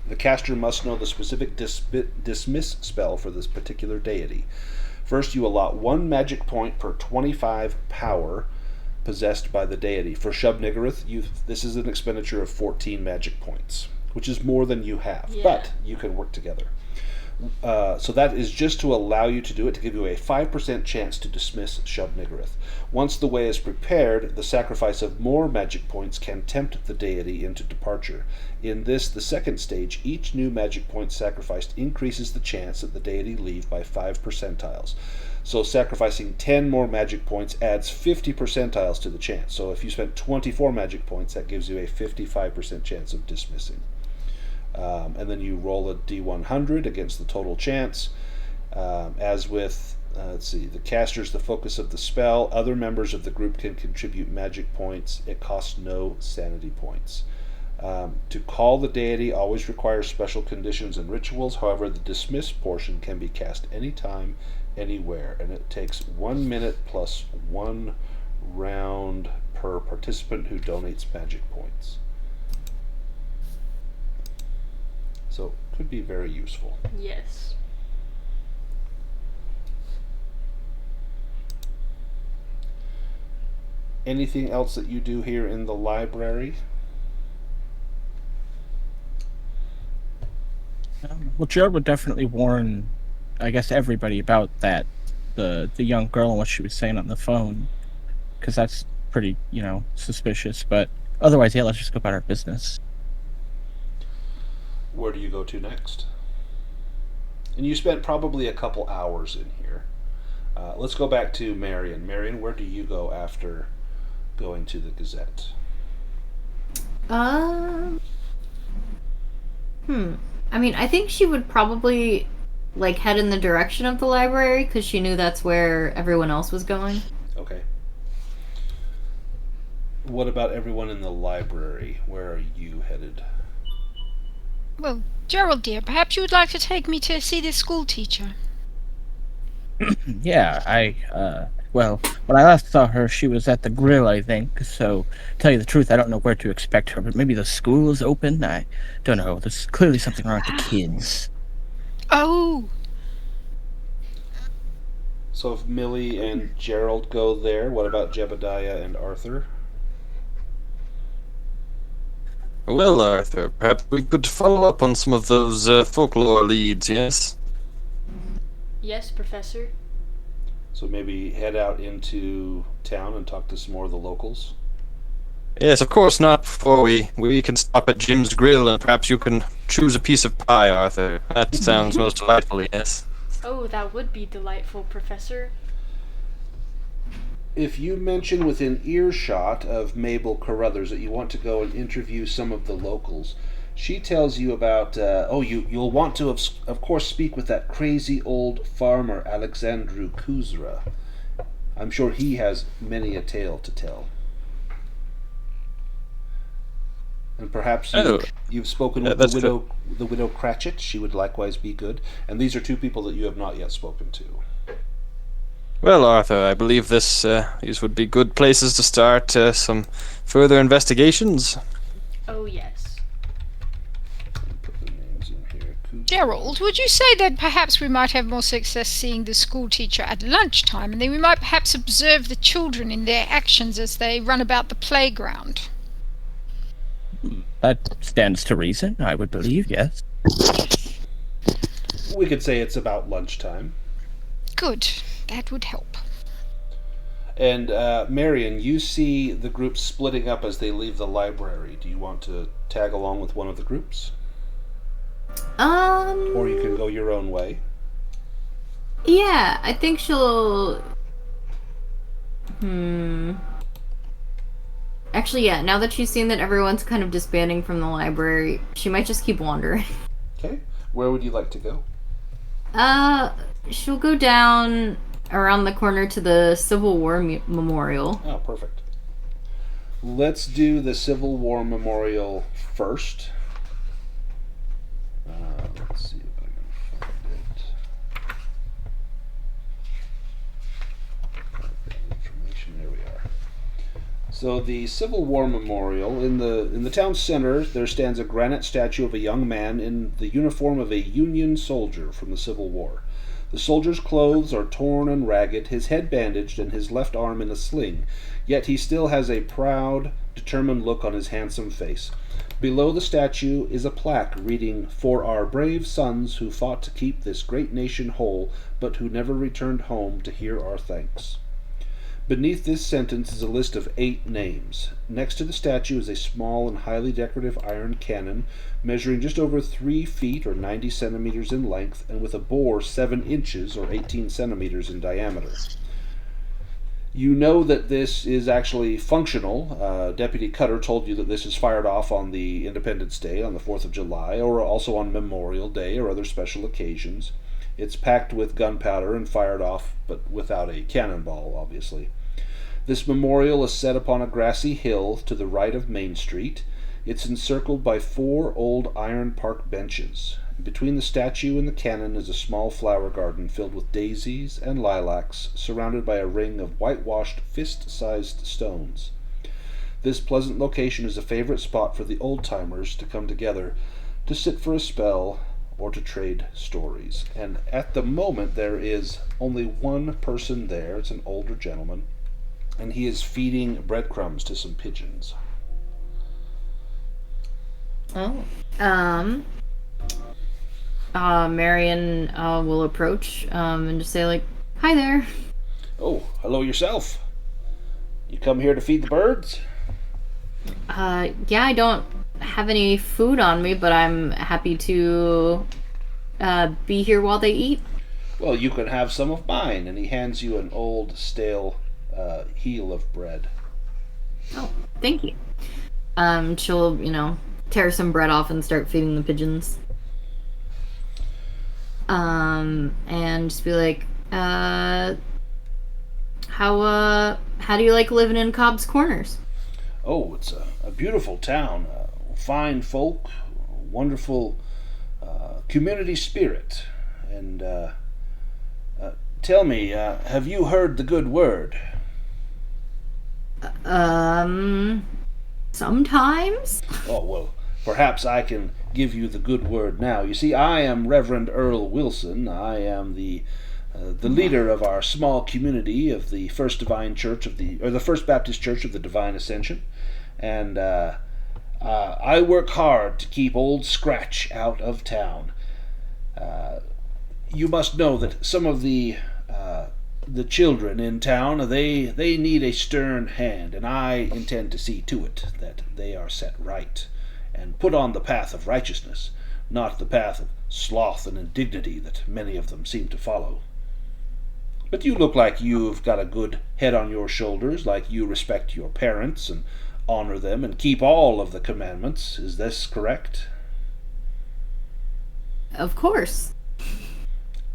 The caster must know the specific dismiss spell for this particular deity. First, you allot 1 magic point per 25 power possessed by the deity. For Shub-Niggurath, this is an expenditure of 14 magic points, which is more than you have, but you can work together. So that is just to allow you to do it, to give you a 5% chance to dismiss Shub-Niggurath. Once the way is prepared, the sacrifice of more magic points can tempt the deity into departure. In this, the second stage, each new magic point sacrificed increases the chance that the deity leave by 5 percentiles. So sacrificing 10 more magic points adds 50 percentiles to the chance. So if you spent 24 magic points, that gives you a 55% chance of dismissing. And then you roll a d100 against the total chance. As with, let's see, the caster is the focus of the spell. Other members of the group can contribute magic points. It costs no sanity points. To call the deity always requires special conditions and rituals. However, the dismiss portion can be cast anytime, anywhere, and it takes 1 minute plus 1 round per participant who donates magic points. So, could be very useful. Yes. Anything else that you do here in the library? Well, Gerold would definitely warn, I guess, everybody about that, the young girl and what she was saying on the phone, because that's pretty, suspicious. But otherwise, yeah, let's just go about our business. Where do you go to next? And you spent probably a couple hours in here. Let's go back to Marian. Marian, where do you go after going to the Gazette? I mean, I think she would probably head in the direction of the library because she knew that's where everyone else was going. Okay. What about everyone in the library? Where are you headed? Well, Gerold dear, perhaps you would like to take me to see the school teacher. Yeah, well, when I last saw her, she was at the grill, I think. So, to tell you the truth, I don't know where to expect her, but maybe the school is open? I don't know. There's clearly something wrong with the kids. Oh! So if Millie and Gerold go there, what about Jebediah and Arthur? Well, Arthur, perhaps we could follow up on some of those folklore leads, yes? Yes, Professor. So maybe head out into town and talk to some more of the locals? Yes, of course not before we can stop at Jim's Grill and perhaps you can choose a piece of pie, Arthur. That sounds most delightful, yes. Oh, that would be delightful, Professor. If you mention within earshot of Mabel Carruthers that you want to go and interview some of the locals, she tells you about, you'll want to, of course, speak with that crazy old farmer, Alexandru Kuzra. I'm sure he has many a tale to tell. And perhaps you've spoken with the widow Cratchit. She would likewise be good. And these are 2 people that you have not yet spoken to. Well, Arthur, I believe these would be good places to start some further investigations. Oh, yes. Put the names in here. Gerold, would you say that perhaps we might have more success seeing the school teacher at lunchtime, and then we might perhaps observe the children in their actions as they run about the playground? That stands to reason, I would believe, yes. We could say it's about lunchtime. Good. That would help. And Marian, you see the group splitting up as they leave the library. Do you want to tag along with one of the groups? Or you can go your own way. Yeah, I think she'll... Actually, yeah, now that she's seen that everyone's kind of disbanding from the library, she might just keep wandering. Okay. Where would you like to go? She'll go down around the corner to the Civil War Memorial. Oh, perfect. Let's do the Civil War Memorial first. Let's see if I can find it. Information. There we are. So the Civil War Memorial, in the town center, there stands a granite statue of a young man in the uniform of a Union soldier from the Civil War. The soldier's clothes are torn and ragged, his head bandaged, and his left arm in a sling, yet he still has a proud, determined look on his handsome face. Below the statue is a plaque reading, "For our brave sons who fought to keep this great nation whole, but who never returned home to hear our thanks." Beneath this sentence is a list of 8 names. Next to the statue is a small and highly decorative iron cannon, measuring just over 3 feet or 90 centimeters in length, and with a bore 7 inches or 18 centimeters in diameter. You know that this is actually functional. Deputy Cutter told you that this is fired off on the Independence Day, on the 4th of July, or also on Memorial Day or other special occasions. It's packed with gunpowder and fired off, but without a cannonball, obviously. This memorial is set upon a grassy hill to the right of Main Street. It's encircled by 4 old iron park benches. Between the statue and the cannon is a small flower garden filled with daisies and lilacs, surrounded by a ring of whitewashed, fist-sized stones. This pleasant location is a favorite spot for the old-timers to come together to sit for a spell or to trade stories. And at the moment there is only one person there. It's an older gentleman, and he is feeding breadcrumbs to some pigeons. Oh. Marian will approach and just say, like, "Hi there." Oh, hello yourself. You come here to feed the birds? Yeah, I don't have any food on me, but I'm happy to be here while they eat. Well, you can have some of mine. And he hands you an old, stale heel of bread. Oh, thank you. She'll, tear some bread off and start feeding the pigeons. And just be like, how do you like living in Cobb's Corners? Oh, it's a beautiful town. Fine folk, wonderful community spirit. And tell me, have you heard the good word? Sometimes. Oh, well, perhaps I can give you the good word now. You see, I am Reverend Earl Wilson. I am the leader of our small community of the First Divine Church the First Baptist Church of the Divine Ascension, and I work hard to keep Old Scratch out of town. You must know that some of the children in town, they need a stern hand, and I intend to see to it that they are set right and put on the path of righteousness, not the path of sloth and indignity that many of them seem to follow. But you look like you've got a good head on your shoulders, like you respect your parents and honor them and keep all of the commandments. Is this correct? Of course.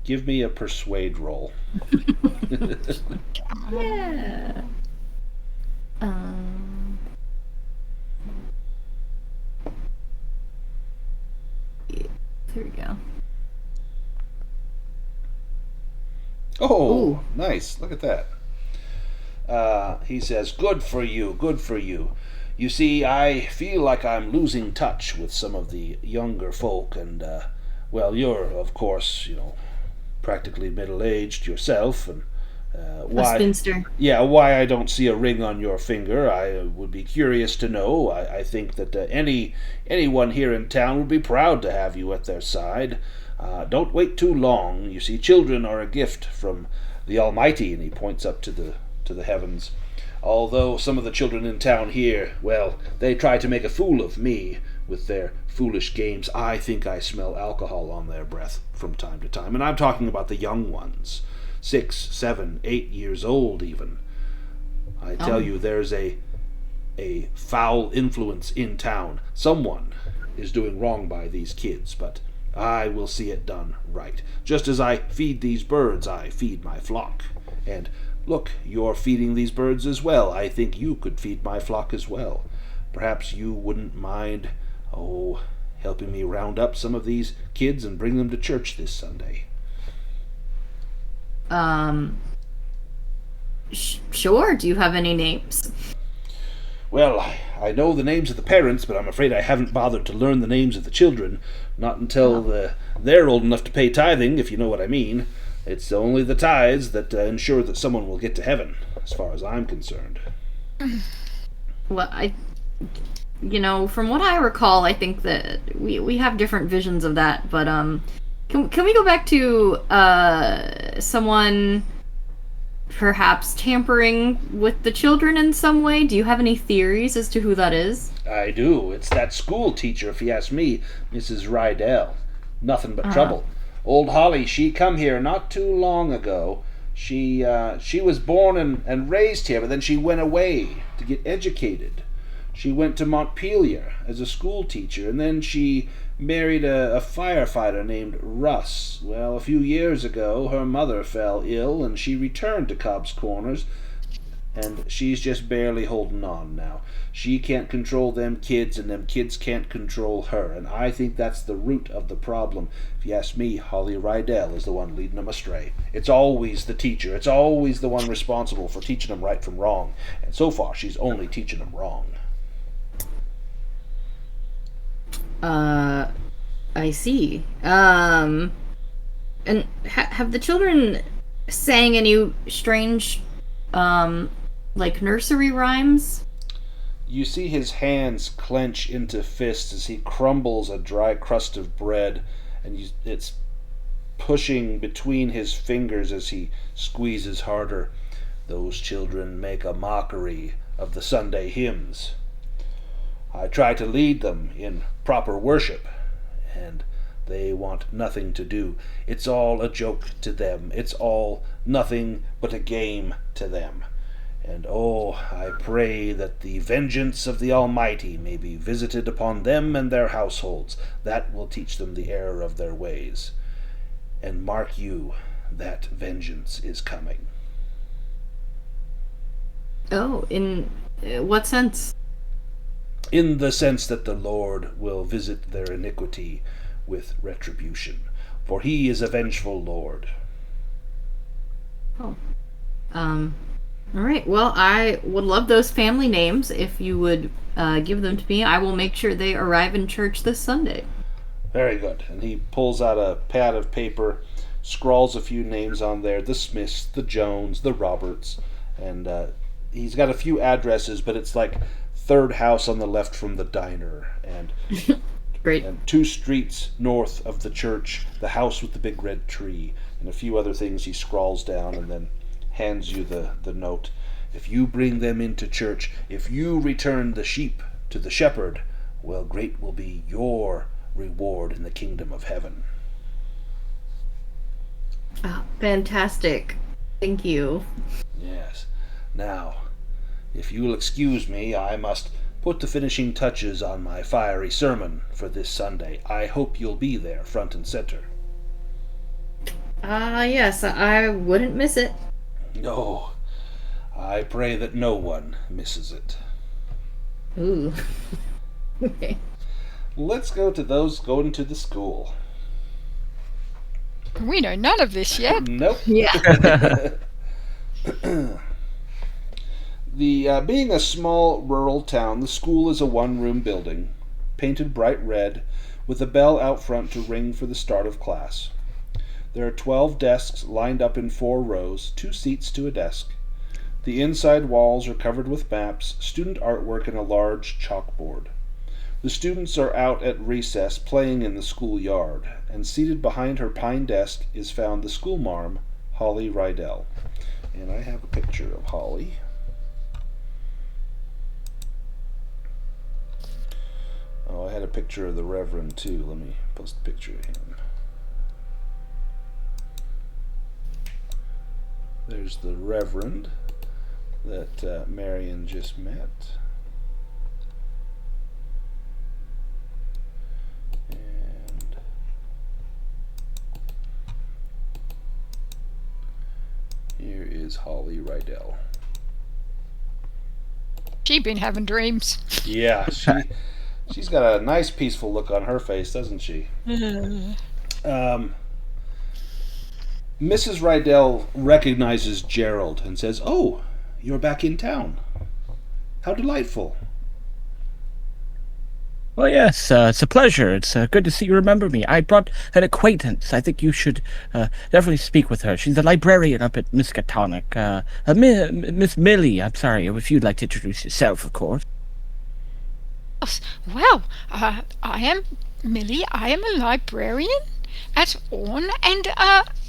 Give me a persuade roll. Yeah. There we go. Oh, Ooh. Nice. Look at that. He says, good for you, good for you. You see, I feel like I'm losing touch with some of the younger folk, and, well, you're, of course, practically middle-aged yourself, and A why... spinster. Yeah, why I don't see a ring on your finger, I would be curious to know. I think that anyone here in town would be proud to have you at their side. Don't wait too long. You see, children are a gift from the Almighty, and he points up to the heavens. Although some of the children in town here, well, they try to make a fool of me with their foolish games. I think I smell alcohol on their breath from time to time, and I'm talking about the young ones. 6, 7, 8 years old even. I tell you, there's a foul influence in town. Someone is doing wrong by these kids, but I will see it done right. Just as I feed these birds, I feed my flock. And look, you're feeding these birds as well. I think you could feed my flock as well. Perhaps you wouldn't mind, helping me round up some of these kids and bring them to church this Sunday. Sure. Do you have any names? Well, I know the names of the parents, but I'm afraid I haven't bothered to learn the names of the children. Not until they're old enough to pay tithing, if you know what I mean. It's only the tithes that ensure that someone will get to heaven, as far as I'm concerned. Well, from what I recall, I think that we have different visions of that, but, can we go back to, someone perhaps tampering with the children in some way? Do you have any theories as to who that is? I do. It's that school teacher, if you ask me, Mrs. Rydell. Nothing but trouble. Old Holly, she come here not too long ago. She was born and raised here, but then she went away to get educated. She went to Montpelier as a school teacher, and then she married a firefighter named Russ. Well, a few years ago, her mother fell ill, and she returned to Cobb's Corners, and she's just barely holding on now. She can't control them kids, and them kids can't control her, and I think that's the root of the problem. If you ask me, Holly Rydell is the one leading them astray. It's always the teacher. It's always the one responsible for teaching them right from wrong, and so far she's only teaching them wrong. I see. And have the children sang any strange, like nursery rhymes? You see his hands clench into fists as he crumbles a dry crust of bread, and it's pushing between his fingers as he squeezes harder. Those children make a mockery of the Sunday hymns. I try to lead them in proper worship, and they want nothing to do. It's all a joke to them. It's all nothing but a game to them. And I pray that the vengeance of the Almighty may be visited upon them and their households. That will teach them the error of their ways. And mark you, that vengeance is coming. Oh, in what sense? In the sense that the Lord will visit their iniquity with retribution, for he is a vengeful Lord. Oh. All right. Well, I would love those family names. If you would give them to me, I will make sure they arrive in church this Sunday. Very good. And he pulls out a pad of paper, scrawls a few names on there: the Smiths, the Jones, the Roberts, and he's got a few addresses, but it's like third house on the left from the diner, and Great. And 2 streets north of the church, the house with the big red tree, and a few other things he scrawls down and then hands you the note. If you bring them into church, if you return the sheep to the shepherd, well, great will be your reward in the kingdom of heaven. Oh, fantastic. Thank you. Yes. Now, if you'll excuse me, I must put the finishing touches on my fiery sermon for this Sunday. I hope you'll be there, front and center. Yes, I wouldn't miss it. No, I pray that no one misses it. Ooh. Okay. Let's go to those going to the school. We know none of this yet. Nope. Yeah. Being a small rural town, the school is a one-room building, painted bright red, with a bell out front to ring for the start of class. There are 12 desks lined up in 4 rows, 2 seats to a desk. The inside walls are covered with maps, student artwork, and a large chalkboard. The students are out at recess playing in the schoolyard, and seated behind her pine desk is found the schoolmarm, Holly Rydell. And I have a picture of Holly. Oh, I had a picture of the Reverend too. Let me post a picture of him. There's the Reverend that Marian just met. And here is Holly Rydell. She's been having dreams. Yeah, she's got a nice peaceful look on her face, doesn't she? Mrs. Rydell recognizes Gerold and says, "Oh, you're back in town. How delightful." Well, yes, it's a pleasure. It's good to see you remember me. I brought an acquaintance. I think you should definitely speak with her. She's the librarian up at Miskatonic. Miss Millie, I'm sorry, if you'd like to introduce yourself, of course. Well, I am Millie. I am a librarian at Orne, and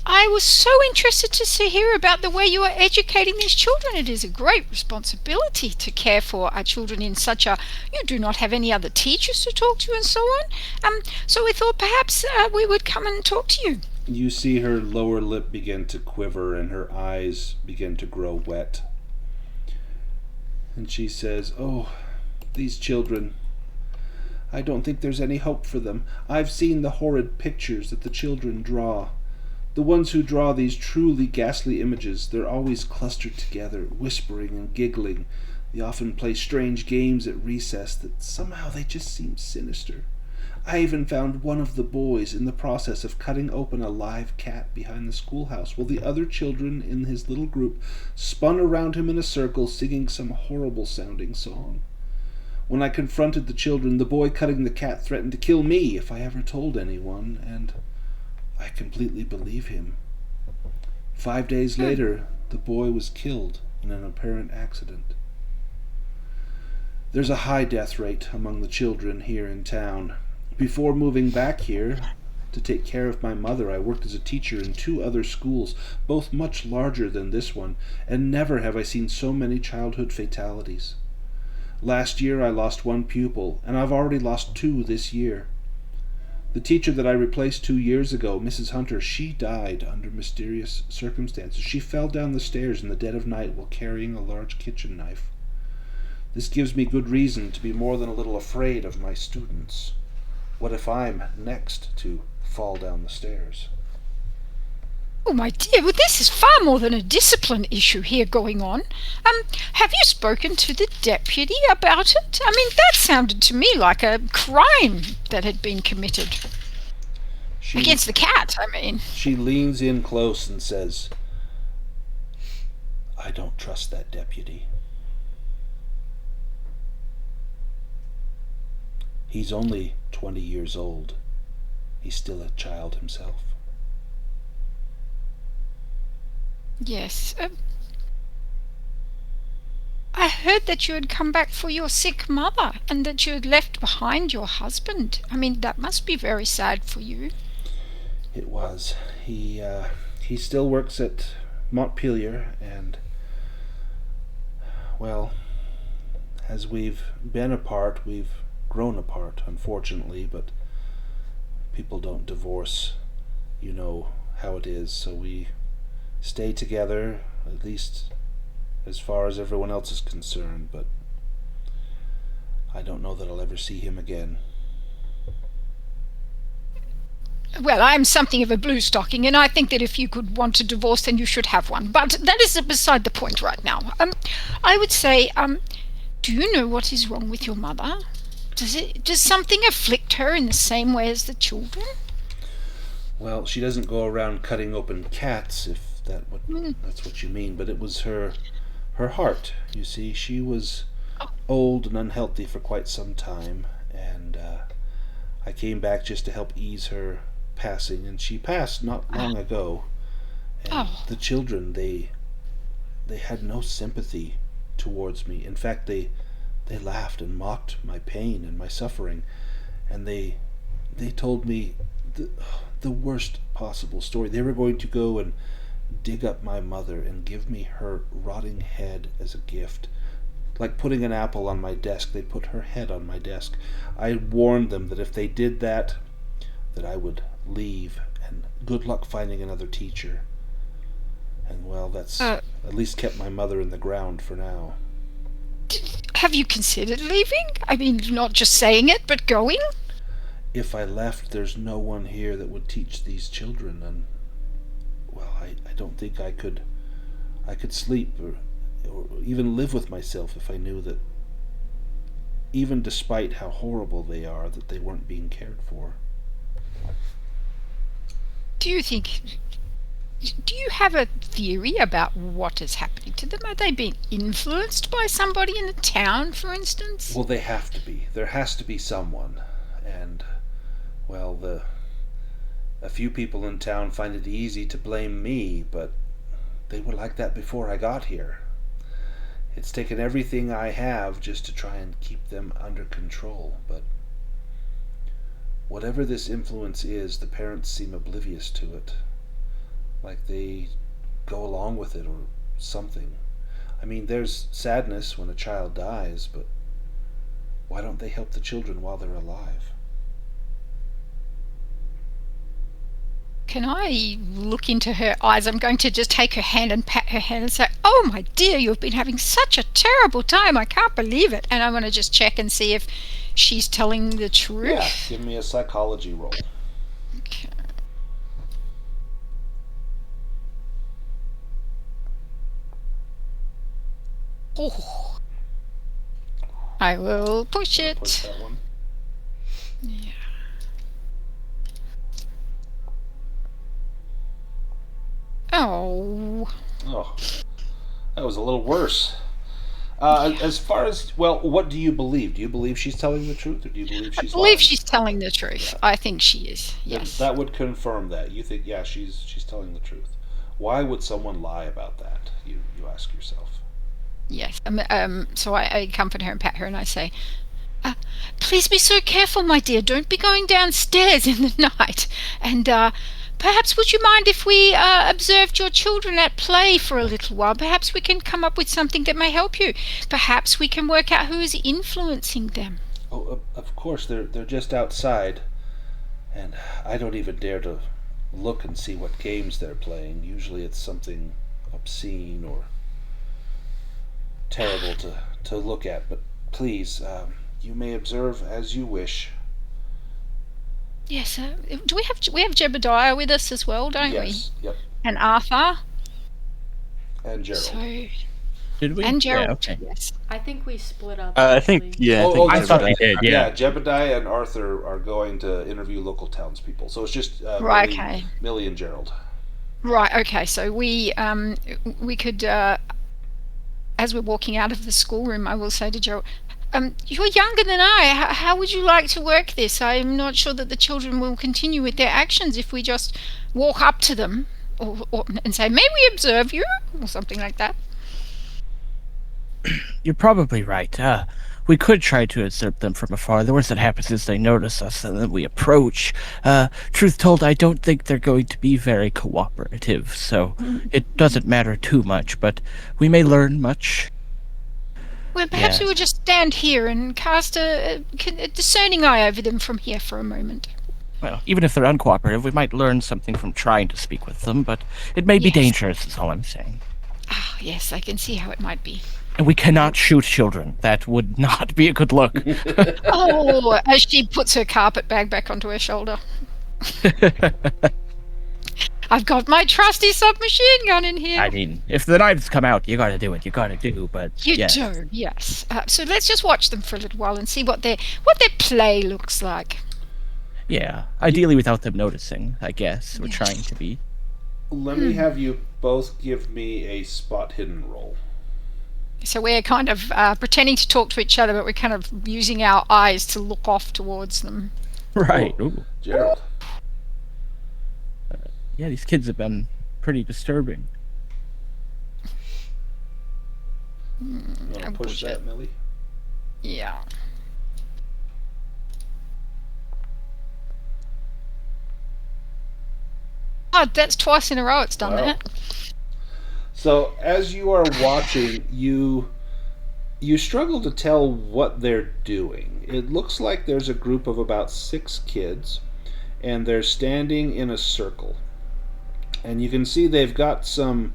I was so interested to hear about the way you are educating these children. It is a great responsibility to care for our children in such a... You do not have any other teachers to talk to and so on. So we thought perhaps we would come and talk to you. You see her lower lip begin to quiver and her eyes begin to grow wet. And she says, "Oh, these children. I don't think there's any hope for them. I've seen the horrid pictures that the children draw. The ones who draw these truly ghastly images, they're always clustered together, whispering and giggling. They often play strange games at recess that somehow they just seem sinister. I even found one of the boys in the process of cutting open a live cat behind the schoolhouse, while the other children in his little group spun around him in a circle, singing some horrible-sounding song. When I confronted the children, the boy cutting the cat threatened to kill me if I ever told anyone, and I completely believe him. 5 days later, the boy was killed in an apparent accident. There's a high death rate among the children here in town. Before moving back here to take care of my mother, I worked as a teacher in 2 other schools, both much larger than this one, and never have I seen so many childhood fatalities. Last year I lost 1 pupil, and I've already lost 2 this year. The teacher that I replaced 2 years ago, Mrs. Hunter, she died under mysterious circumstances. She fell down the stairs in the dead of night while carrying a large kitchen knife. This gives me good reason to be more than a little afraid of my students. What if I'm next to fall down the stairs? Oh, my dear, well, this is far more than a discipline issue here going on. Have you spoken to the deputy about it? I mean, that sounded to me like a crime that had been committed. Against the cat, I mean. She leans in close and says, "I don't trust that deputy. He's only 20 years old. He's still a child himself." Yes. I heard that you had come back for your sick mother and that you had left behind your husband. I mean, that must be very sad for you. It was. He still works at Montpelier, and, well, as we've been apart, we've grown apart, unfortunately, but people don't divorce. You know how it is, so we stay together, at least as far as everyone else is concerned, but I don't know that I'll ever see him again. Well, I'm something of a blue stocking, and I think that if you could want a divorce, then you should have one. But that is beside the point right now. I would say, do you know what is wrong with your mother? Does something afflict her in the same way as the children? Well, she doesn't go around cutting open cats, if that's what you mean, but it was her heart. You see, she was old and unhealthy for quite some time, and I came back just to help ease her passing, and she passed not long ago. And the children, they had no sympathy towards me. In fact, they laughed and mocked my pain and my suffering, and they told me the worst possible story. They were going to go and dig up my mother and give me her rotting head as a gift. Like putting an apple on my desk, they put her head on my desk. I warned them that if they did that I would leave, and good luck finding another teacher. And well, that's at least kept my mother in the ground for now. Have you considered leaving? I mean, not just saying it, but going? If I left, there's no one here that would teach these children, and well, I don't think I could sleep or even live with myself if I knew that, even despite how horrible they are, that they weren't being cared for. Do you have a theory about what is happening to them? Are they being influenced by somebody in the town, for instance? Well, they have to be. There has to be someone. And, well, a few people in town find it easy to blame me, but they were like that before I got here. It's taken everything I have just to try and keep them under control, but whatever this influence is, the parents seem oblivious to it. Like they go along with it or something. I mean, there's sadness when a child dies, but why don't they help the children while they're alive? Can I look into her eyes? I'm going to just take her hand and pat her hand and say, "Oh, my dear, you've been having such a terrible time. I can't believe it." And I'm going to just check and see if she's telling the truth. Yeah, give me a psychology roll. Okay. Oh. I will push it. Push that one. Yeah. Oh. Oh, that was a little worse. As far as, well, what do you believe? Do you believe she's telling the truth, or do you believe she's I believe lying? she's telling the truth. Yeah. I think she is. Then Yes. that would confirm that. You think, yeah, she's telling the truth. Why would someone lie about that? You ask yourself. Yes. So I comfort her and pat her and I say, "Please be so careful, my dear. Don't be going downstairs in the night. And perhaps would you mind if we observed your children at play for a little while? Perhaps we can come up with something that may help you. Perhaps we can work out who is influencing them." Oh, of course, they're just outside, and I don't even dare to look and see what games they're playing. Usually it's something obscene or terrible to look at, but please, you may observe as you wish. Yes. Do we have Jebediah with us as well, don't we? Yes, yep, And Arthur. and Gerold. So Did we? and Gerold. Yeah, okay. Yes. I think we split up. I think, actually. yeah, I Oh, think I that's thought right. we did, yeah. Jebediah and Arthur are going to interview local townspeople, so it's just Right. Millie, Okay. Millie and Gerold. Right. Okay. So we could, as we're walking out of the schoolroom, I will say to Gerold, "You're younger than I. How would you like to work this? I'm not sure that the children will continue with their actions if we just walk up to them and say, 'May we observe you?' or something like that." You're probably right. We could try to observe them from afar. The worst that happens is they notice us and then we approach. Truth told, I don't think they're going to be very cooperative, so it doesn't matter too much, but we may learn much. Well, perhaps Yeah. we would just stand here and cast a discerning eye over them from here for a moment. Well, even if they're uncooperative, we might learn something from trying to speak with them, but it may be Yes. dangerous, is all I'm saying. Ah, yes, I can see how it might be. And we cannot shoot children. That would not be a good look. Oh, as she puts her carpet bag back onto her shoulder. I've got my trusty submachine gun in here. I mean, if the knives come out, you gotta do what you gotta do, but You yeah. do, yes. So let's just watch them for a little while and see what their play looks like. Yeah, ideally without them noticing, I guess. We're trying to be. Let me have you both give me a spot hidden roll. So we're kind of pretending to talk to each other, but we're kind of using our eyes to look off towards them. Right. Oh, Ooh. Gerold. Yeah, these kids have been pretty disturbing. You want to I'll push push that, it. Millie? Yeah. Oh, that's twice in a row it's done Wow. that. So as you are watching, you struggle to tell what they're doing. It looks like there's a group of about 6 kids, and they're standing in a circle. And you can see they've got some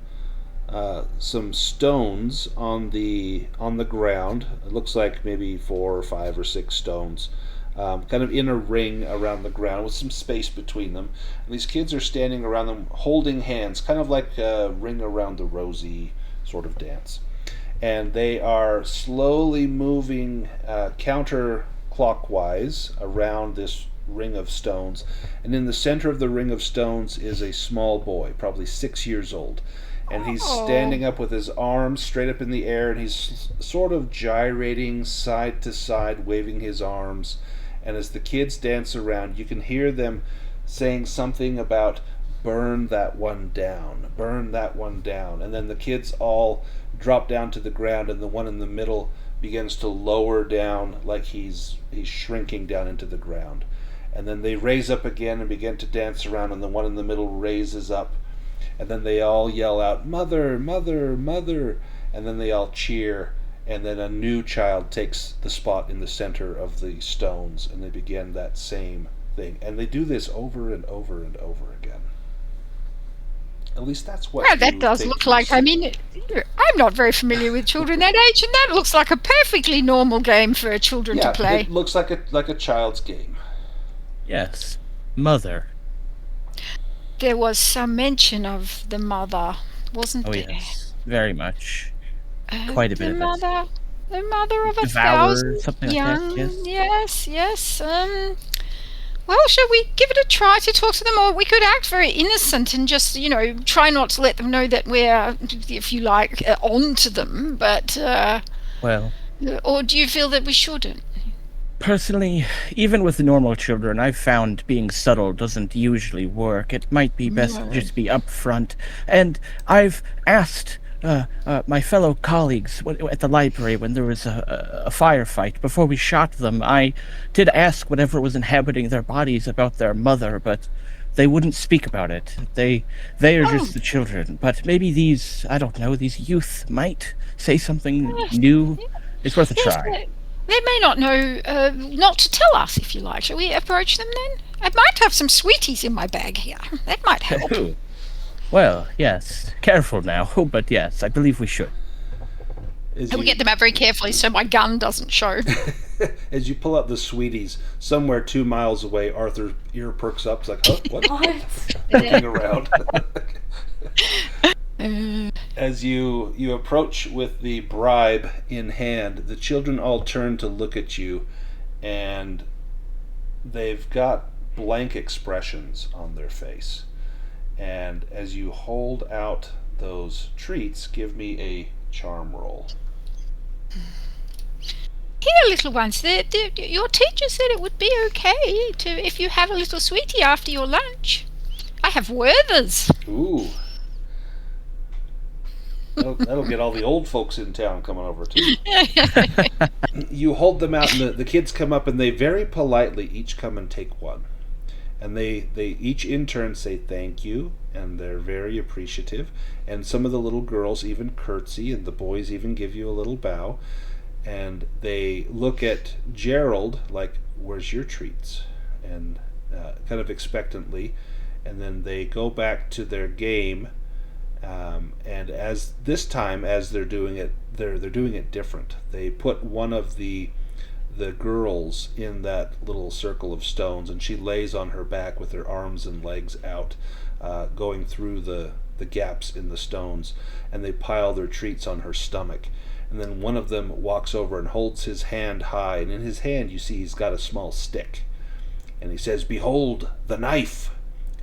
stones on the ground. It looks like maybe 4 or 5 or 6 stones, kind of in a ring around the ground with some space between them. And these kids are standing around them, holding hands, kind of like a ring around the rosy sort of dance. And they are slowly moving counterclockwise around this ring of stones. And in the center of the ring of stones is a small boy, probably 6 years old. And he's standing up with his arms straight up in the air, and he's sort of gyrating side to side, waving his arms. And as the kids dance around, you can hear them saying something about burn that one down, burn that one down. And then the kids all drop down to the ground, and the one in the middle begins to lower down like he's shrinking down into the ground. And then they raise up again and begin to dance around, and the one in the middle raises up. And then they all yell out, "Mother, mother, mother," and then they all cheer, and then a new child takes the spot in the center of the stones, and they begin that same thing. And they do this over and over and over again. At least that's what Well, that you does think look you like, see. I mean, I'm not very familiar with children that age, and that looks like a perfectly normal game for children Yeah, to play. it looks like a child's game. Yes. Mother. There was some mention of the mother, wasn't Oh, there? yes. Very much. Quite a bit the of it. mother, The mother of a Devourer, thousand something like young. that, yes. Yes. Well, shall we give it a try to talk to them, or we could act very innocent and just, try not to let them know that we're, if you like, on to them. But Well, or do you feel that we shouldn't? personally, even with normal children, I've found being subtle doesn't usually work. It might be best to just be upfront. And I've asked my fellow colleagues at the library when there was a firefight, before we shot them, I did ask whatever was inhabiting their bodies about their mother, but they wouldn't speak about it. They are just the children. But maybe these youth might say something new. It's worth a Yes, try. they may not know not to tell us, if you like. Shall we approach them then? I might have some sweeties in my bag here. That might help. Ooh. Well, yes. Careful now, but yes, I believe we should. As We you- get them out very carefully so my gun doesn't show. As you pull out the sweeties, somewhere 2 miles away, Arthur's ear perks up. It's like, oh, what? Looking around. As you approach with the bribe in hand, the children all turn to look at you, and they've got blank expressions on their face. And as you hold out those treats, give me a charm roll. Here, little ones, your teacher said it would be okay if you have a little sweetie after your lunch. I have Werthers. Ooh. That'll get all the old folks in town coming over too. You hold them out, and the kids come up, and they very politely each come and take one. And they each in turn say thank you, and they're very appreciative. And some of the little girls even curtsy, and the boys even give you a little bow. And they look at Gerold like, "Where's your treats?" And kind of expectantly. And then they go back to their game. And as they're doing it, they're doing it different. They put one of the girls in that little circle of stones, and she lays on her back with her arms and legs out, going through the gaps in the stones, and they pile their treats on her stomach. And then one of them walks over and holds his hand high, and in his hand you see he's got a small stick, and he says, "Behold the knife!"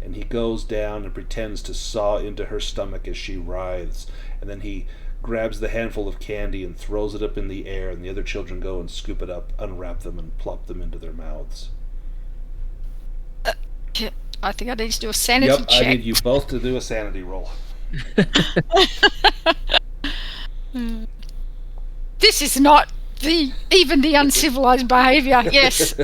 And he goes down and pretends to saw into her stomach as she writhes, and then he grabs the handful of candy and throws it up in the air, and the other children go and scoop it up, unwrap them, and plop them into their mouths. I think I need to do a sanity Yep, check. I need you both to do a sanity roll. This is not even the uncivilized behavior. Yes.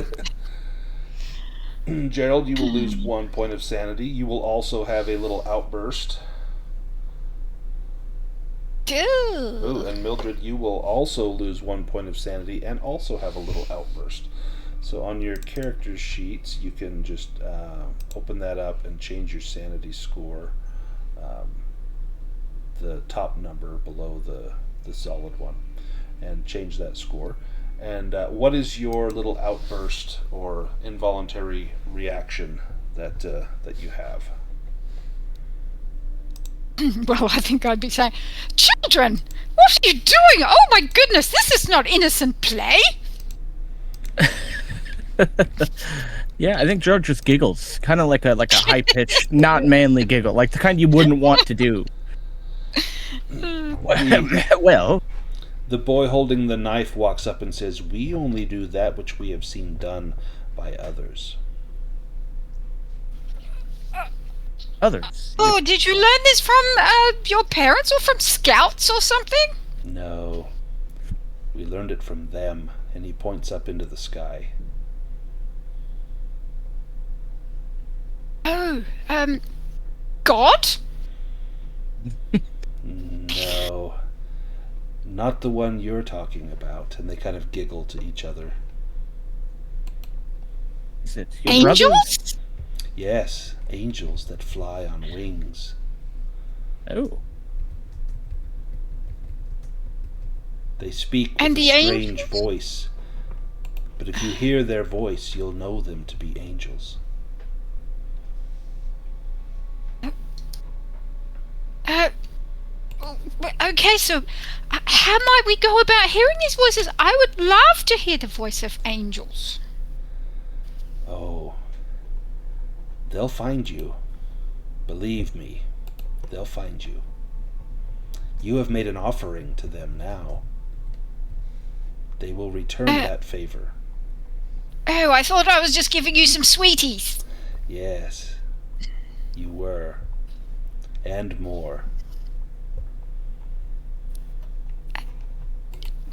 Gerold, you will lose 1 point of sanity. You will also have a little outburst. Ooh, and Mildred, you will also lose 1 point of sanity and also have a little outburst. So on your character sheets, you can just open that up and change your sanity score. The top number below the solid one, and change that score. And what is your little outburst or involuntary reaction that you have? Well, I think I'd be saying, "Children, what are you doing? Oh my goodness, this is not innocent play." Yeah, I think George just giggles, kind of like a high pitched, not manly giggle, like the kind you wouldn't want to do. Well, The boy holding the knife walks up and says, "We only do that which we have seen done by others." others. Oh, did you learn this from your parents or from scouts or something? No, we learned it from them. And he points up into the sky. Oh, God? No, not the one you're talking about. And they kind of giggle to each other. Is it your brothers? Angels? Yes, angels that fly on wings. Oh. They speak with And a the strange angels? voice. But if you hear their voice, you'll know them to be angels. Okay, so how might we go about hearing these voices? I would love to hear the voice of angels. Oh, they'll find you. Believe me, they'll find you. You have made an offering to them now. They will return that favor. Oh, I thought I was just giving you some sweeties. Yes, you were. And more.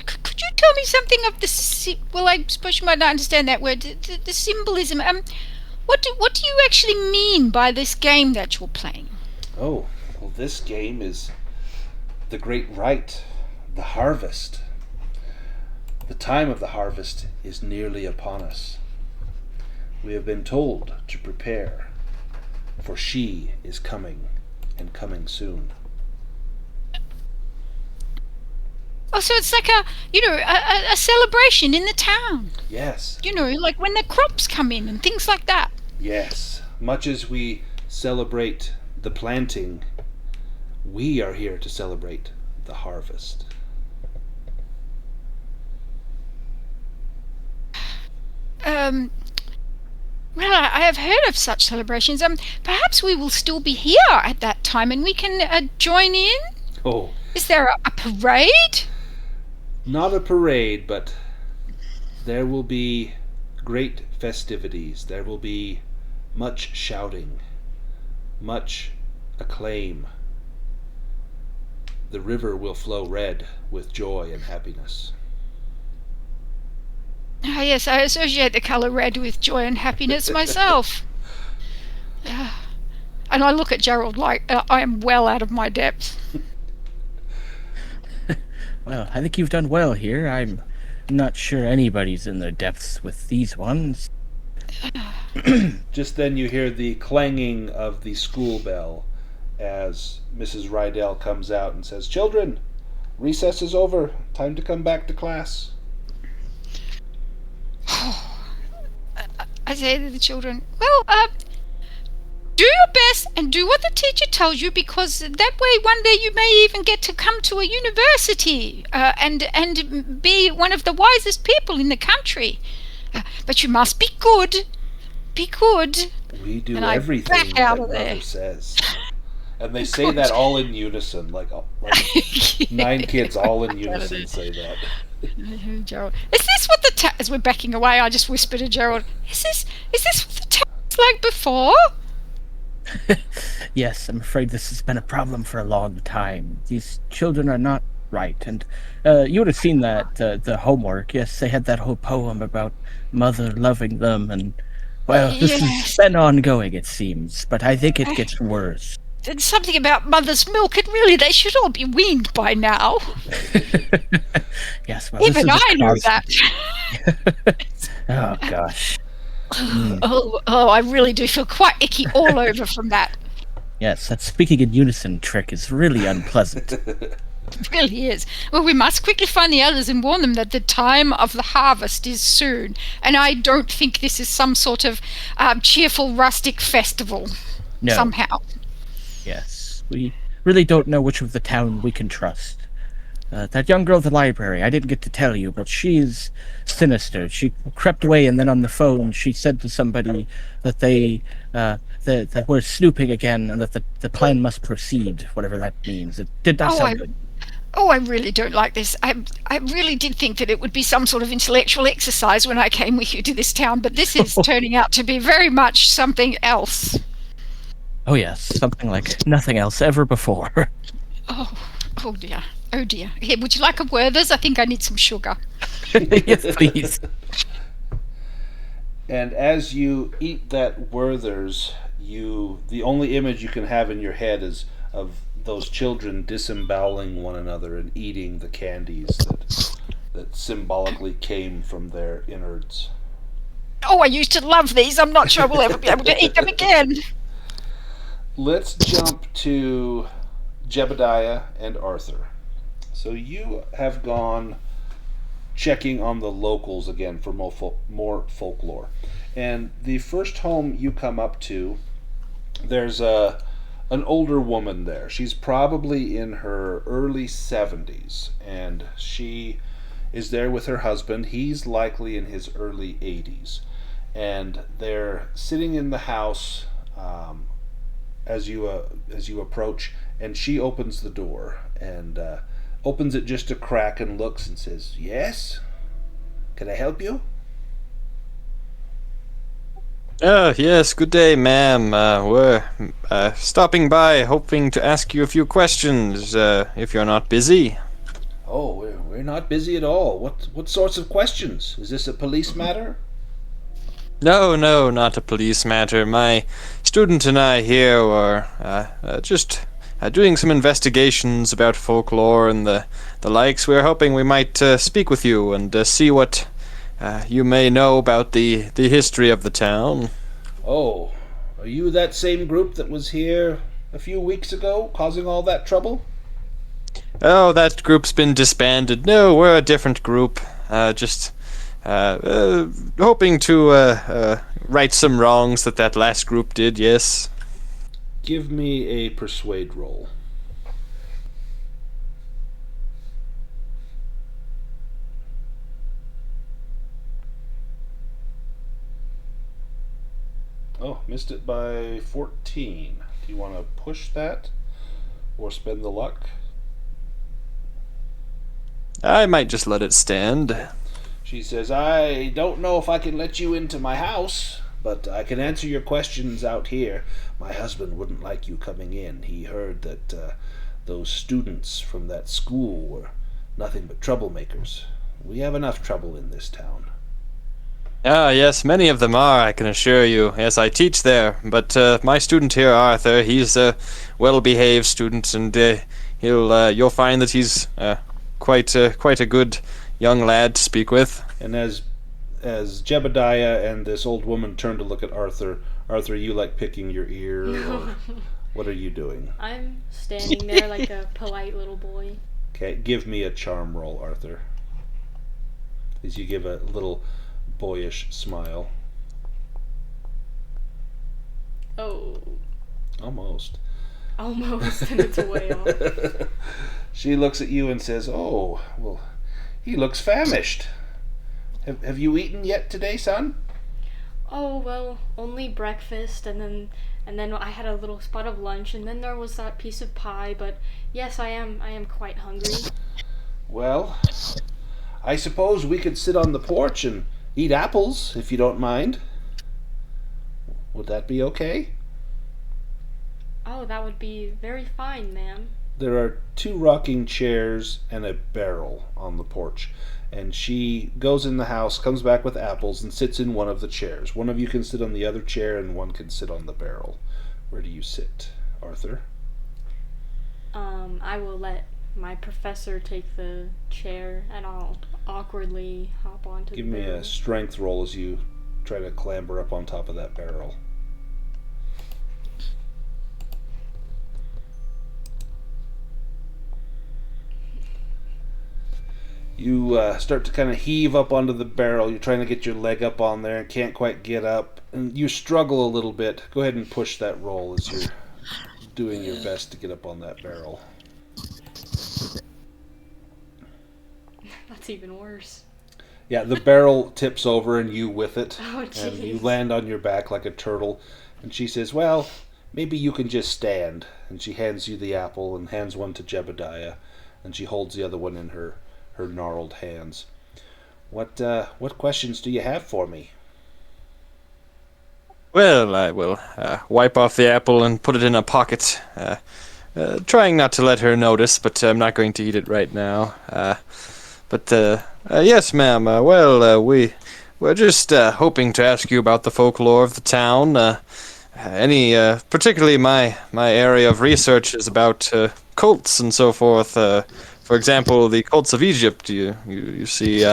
Could you tell me something of the well, I suppose you might not understand that word. The symbolism. What do you actually mean by this game that you're playing? Oh, well, this game is the great rite, the harvest. The time of the harvest is nearly upon us. We have been told to prepare, for she is coming, and coming soon. Oh, so it's like a celebration in the town. Yes, Like when the crops come in and things like that. yes. Much as we celebrate the planting, we are here to celebrate the harvest. Well, I have heard of such celebrations. Perhaps we will still be here at that time and we can join in. Oh, Is there a parade? not a parade, but there will be great festivities. There will be much shouting, much acclaim. The river will flow red with joy and happiness. Ah, yes, I associate the colour red with joy and happiness myself. And I look at Gerold like I am well out of my depth. Well, I think you've done well here. I'm not sure anybody's in the depths with these ones. Just then you hear the clanging of the school bell as Mrs. Rydell comes out and says, "Children, recess is over. Time to come back to class." I say to the children, well, do your best and do what the teacher tells you, because that way one day you may even get to come to a university and be one of the wisest people in the country. But you must be good. Be good. We do And I everything back out that of there. Mother says. And they say that all in unison, like 9 kids all in unison say that. Gerold, is this what the as we're backing away, I just whisper to Gerold, is this what the town like before? Yes, I'm afraid this has been a problem for a long time. These children are not right, and you would have seen that the homework. Yes, they had that whole poem about mother loving them, and well, this has Yes. been ongoing, it seems. But I think it gets worse. There's something about mother's milk, and really they should all be weaned by now. Yes, well, Even this is I know that. Oh gosh. Oh, I really do feel quite icky all over from that. Yes, that speaking in unison trick is really unpleasant. It really is. Well, we must quickly find the others and warn them that the time of the harvest is soon. And I don't think this is some sort of cheerful rustic festival. No. Somehow. Yes, we really don't know which of the town we can trust. That young girl at the library, I didn't get to tell you, but she's sinister. She crept away, and then on the phone she said to somebody that that we're snooping again, and that the plan must proceed, whatever that means. It did not sound good. Oh, I really don't like this. I really did think that it would be some sort of intellectual exercise when I came with you to this town, but this is turning out to be very much something else. Oh yes, something like nothing else ever before. Oh dear. Oh dear. Here, would you like a Werther's? I think I need some sugar. Yes, please. And as you eat that Werther's, the only image you can have in your head is of those children disemboweling one another and eating the candies that symbolically came from their innards. Oh, I used to love these. I'm not sure we'll ever be able to eat them again. Let's jump to Jebediah and Arthur. So you have gone checking on the locals again for more folklore. And the first home you come up to, there's an older woman there. She's probably in her early 70s, and she is there with her husband. He's likely in his early 80s. And they're sitting in the house as you approach, and she opens the door and opens it just a crack and looks and says, "Yes? Can I help you?" Yes, good day, ma'am. We're stopping by, hoping to ask you a few questions, if you're not busy. Oh, we're not busy at all. What sorts of questions? Is this a police matter? No, not a police matter. My student and I here were just doing some investigations about folklore and the likes. We were hoping we might speak with you and see what you may know about the history of the town. Oh, are you that same group that was here a few weeks ago, causing all that trouble? Oh, that group's been disbanded. No, we're a different group. Just hoping to right some wrongs that last group did, yes. Give me a persuade roll. Oh, missed it by 14. Do you want to push that or spend the luck? I might just let it stand. She says, "I don't know if I can let you into my house, but I can answer your questions out here. My husband wouldn't like you coming in. He heard that those students from that school were nothing but troublemakers. We have enough trouble in this town." Ah, yes, many of them are, I can assure you. Yes, I teach there, but my student here, Arthur, he's a well-behaved student, and you'll find that he's quite a good young lad to speak with. And as Jebediah and this old woman turn to look at Arthur, are you like picking your ear, or what are you doing? I'm standing there like a polite little boy. Okay, give me a charm roll, Arthur. As you give a little boyish smile. Oh, Almost. almost, and it's way off. She looks at you and says, "Oh, well, he looks famished. Have you eaten yet today, son?" Oh, well, only breakfast, and then I had a little spot of lunch, and then there was that piece of pie, but yes, I am quite hungry. Well, I suppose we could sit on the porch and eat apples, if you don't mind. Would that be okay? Oh, that would be very fine, ma'am. There are 2 rocking chairs and a barrel on the porch. And she goes in the house, comes back with apples, and sits in one of the chairs. One of you can sit on the other chair, and one can sit on the barrel. Where do you sit, Arthur? I will let my professor take the chair, and I'll awkwardly hop onto Give the me barrel. a strength roll as you try to clamber up on top of that barrel. You start to kind of heave up onto the barrel. You're trying to get your leg up on there and can't quite get up. And you struggle a little bit. Go ahead and push that roll as you're doing your best to get up on that barrel. That's even worse. Yeah, the barrel tips over and you with it. Oh, And you jeez. land on your back like a turtle. And she says, well, maybe you can just stand. And she hands you the apple and hands one to Jebediah. And she holds the other one in her gnarled hands. What questions do you have for me? Well, I will wipe off the apple and put it in a pocket, trying not to let her notice, but I'm not going to eat it right now. Yes, ma'am. We're just hoping to ask you about the folklore of the town. Particularly my area of research is about cults and so forth. For example, the cults of Egypt. You see,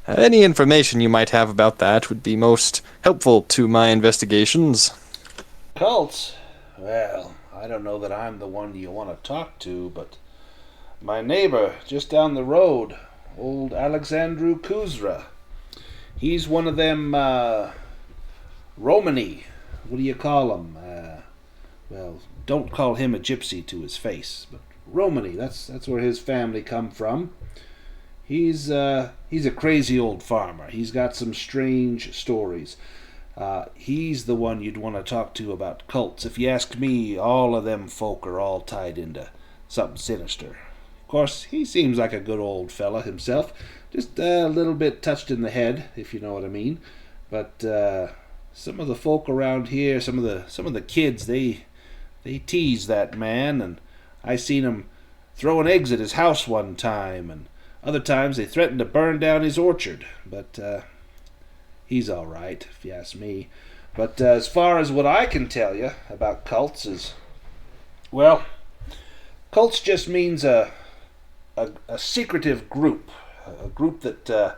any information you might have about that would be most helpful to my investigations. Cults? Well, I don't know that I'm the one you want to talk to, but my neighbor just down the road, old Alexandru Kuzra. He's one of them, Romani. What do you call him? Well, don't call him a gypsy to his face, but Romani, that's where his family come from. He's a crazy old farmer. He's got some strange stories. He's the one you'd want to talk to about cults. If you ask me, all of them folk are all tied into something sinister. Of course, he seems like a good old fella himself. Just a little bit touched in the head, if you know what I mean. But some of the folk around here, some of the kids, they tease that man, and I seen him throwing eggs at his house one time, and other times they threatened to burn down his orchard. But he's all right, if you ask me. But as far as what I can tell you about cults is, well, cults just means a secretive group, a group that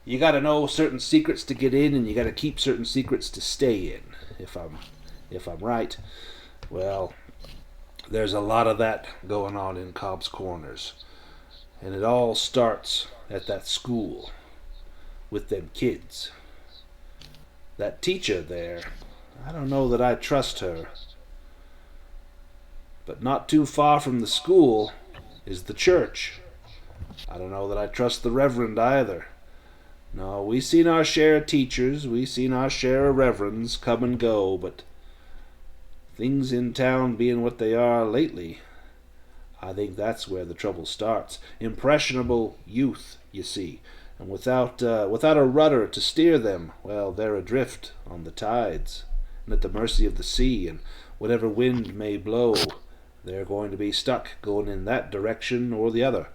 you got to know certain secrets to get in, and you got to keep certain secrets to stay in. If I'm right, well, there's a lot of that going on in Cobb's Corners, and it all starts at that school with them kids. That teacher there, I don't know that I trust her. But not too far from the school is the church. I don't know that I trust the reverend either. No, we seen our share of teachers, we seen our share of reverends come and go, but things in town being what they are lately, I think that's where the trouble starts. Impressionable youth, you see, and without a rudder to steer them, well, they're adrift on the tides, and at the mercy of the sea, and whatever wind may blow, they're going to be stuck going in that direction or the other.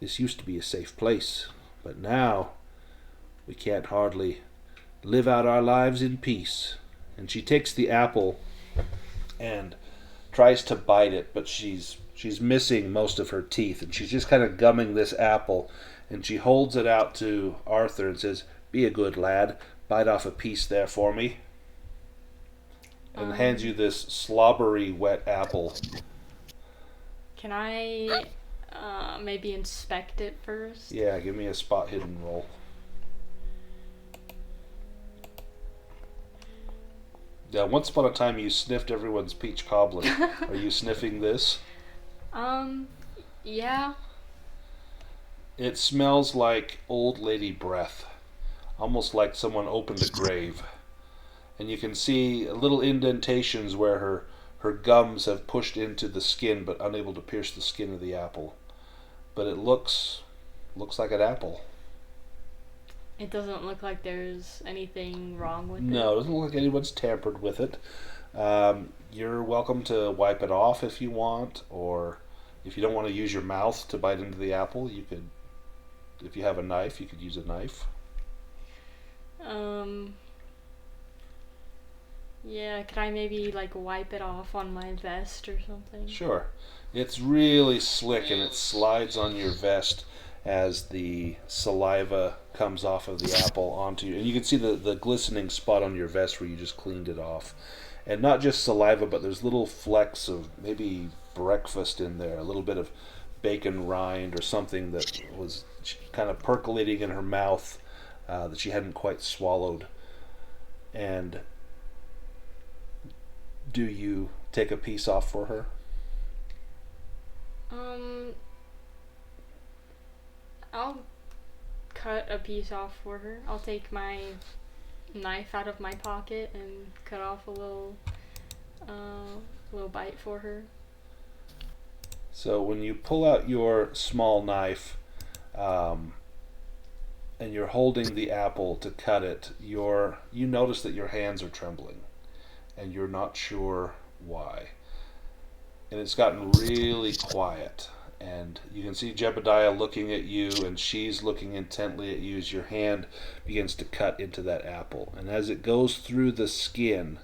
This used to be a safe place, but now we can't hardly live out our lives in peace. And she takes the apple and tries to bite it, but she's missing most of her teeth, and she's just kind of gumming this apple, and she holds it out to Arthur and says, "Be a good lad, bite off a piece there for me," and hands you this slobbery wet apple. Can I maybe inspect it first? Yeah, give me a spot hidden roll. Yeah, once upon a time you sniffed everyone's peach cobbler. Are you sniffing this? Yeah. It smells like old lady breath. Almost like someone opened a grave. And you can see little indentations where her gums have pushed into the skin but unable to pierce the skin of the apple. But it looks like an apple. It doesn't look like there's anything wrong with it. No, it doesn't look like anyone's tampered with it. You're welcome to wipe it off if you want, or if you don't want to use your mouth to bite into the apple, you could, if you have a knife, you could use a knife. Yeah, could I maybe like wipe it off on my vest or something? Sure. It's really slick and it slides on your vest as the saliva comes off of the apple onto you. And you can see the glistening spot on your vest where you just cleaned it off. And not just saliva, but there's little flecks of maybe breakfast in there, a little bit of bacon rind or something that was kind of percolating in her mouth that she hadn't quite swallowed. And do you take a piece off for her? I'll cut a piece off for her. I'll take my knife out of my pocket and cut off a little bite for her. So when you pull out your small knife and you're holding the apple to cut it, you notice that your hands are trembling and you're not sure why. And it's gotten really quiet. And you can see Jebediah looking at you, and she's looking intently at you as your hand begins to cut into that apple. And as it goes through the skin,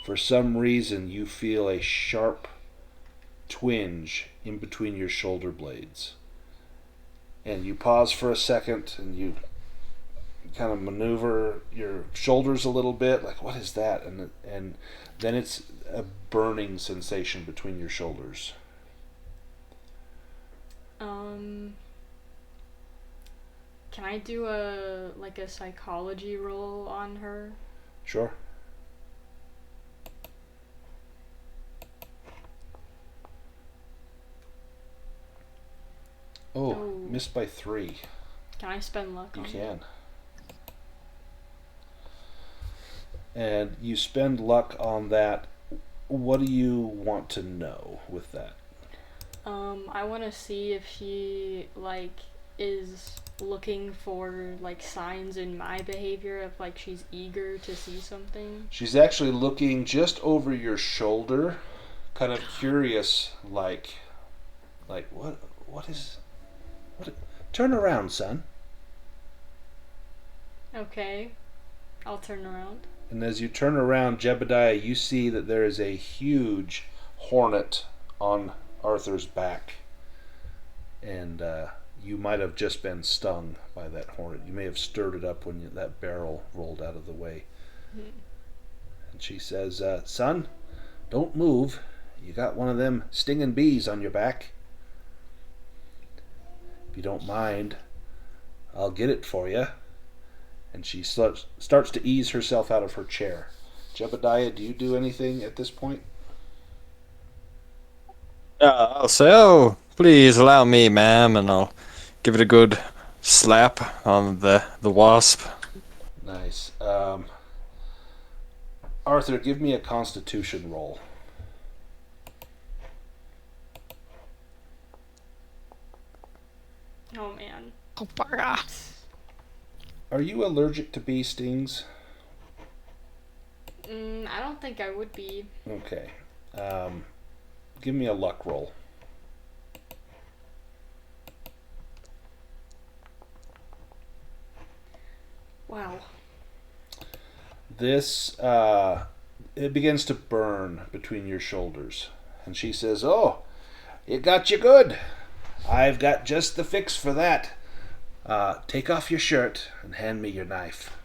for some reason you feel a sharp twinge in between your shoulder blades. And you pause for a second, and you kind of maneuver your shoulders a little bit, like, what is that? And then it's a burning sensation between your shoulders. Can I do a psychology roll on her? Sure. Oh, missed by 3. Can I spend luck on You can. And you spend luck on that. What do you want to know with that? I want to see if she is looking for signs in my behavior of she's eager to see something. She's actually looking just over your shoulder, kind of curious, what turn around, son. Okay, I'll turn around. And as you turn around, Jebediah, you see that there is a huge hornet on Arthur's back. And you might have just been stung by that hornet. You may have stirred it up when that barrel rolled out of the way. Mm-hmm. And she says, son, don't move. You got one of them stinging bees on your back. If you don't mind, I'll get it for you. And she starts to ease herself out of her chair. Jebediah, do you do anything at this point? I'll say, oh, please allow me, ma'am, and I'll give it a good slap on the wasp. Nice. Arthur, give me a Constitution roll. Oh, man. Oh, bugger. Are you allergic to bee stings? I don't think I would be. Okay. Give me a luck roll. Wow. This, it begins to burn between your shoulders. And she says, oh, it got you good. I've got just the fix for that. Take off your shirt and hand me your knife.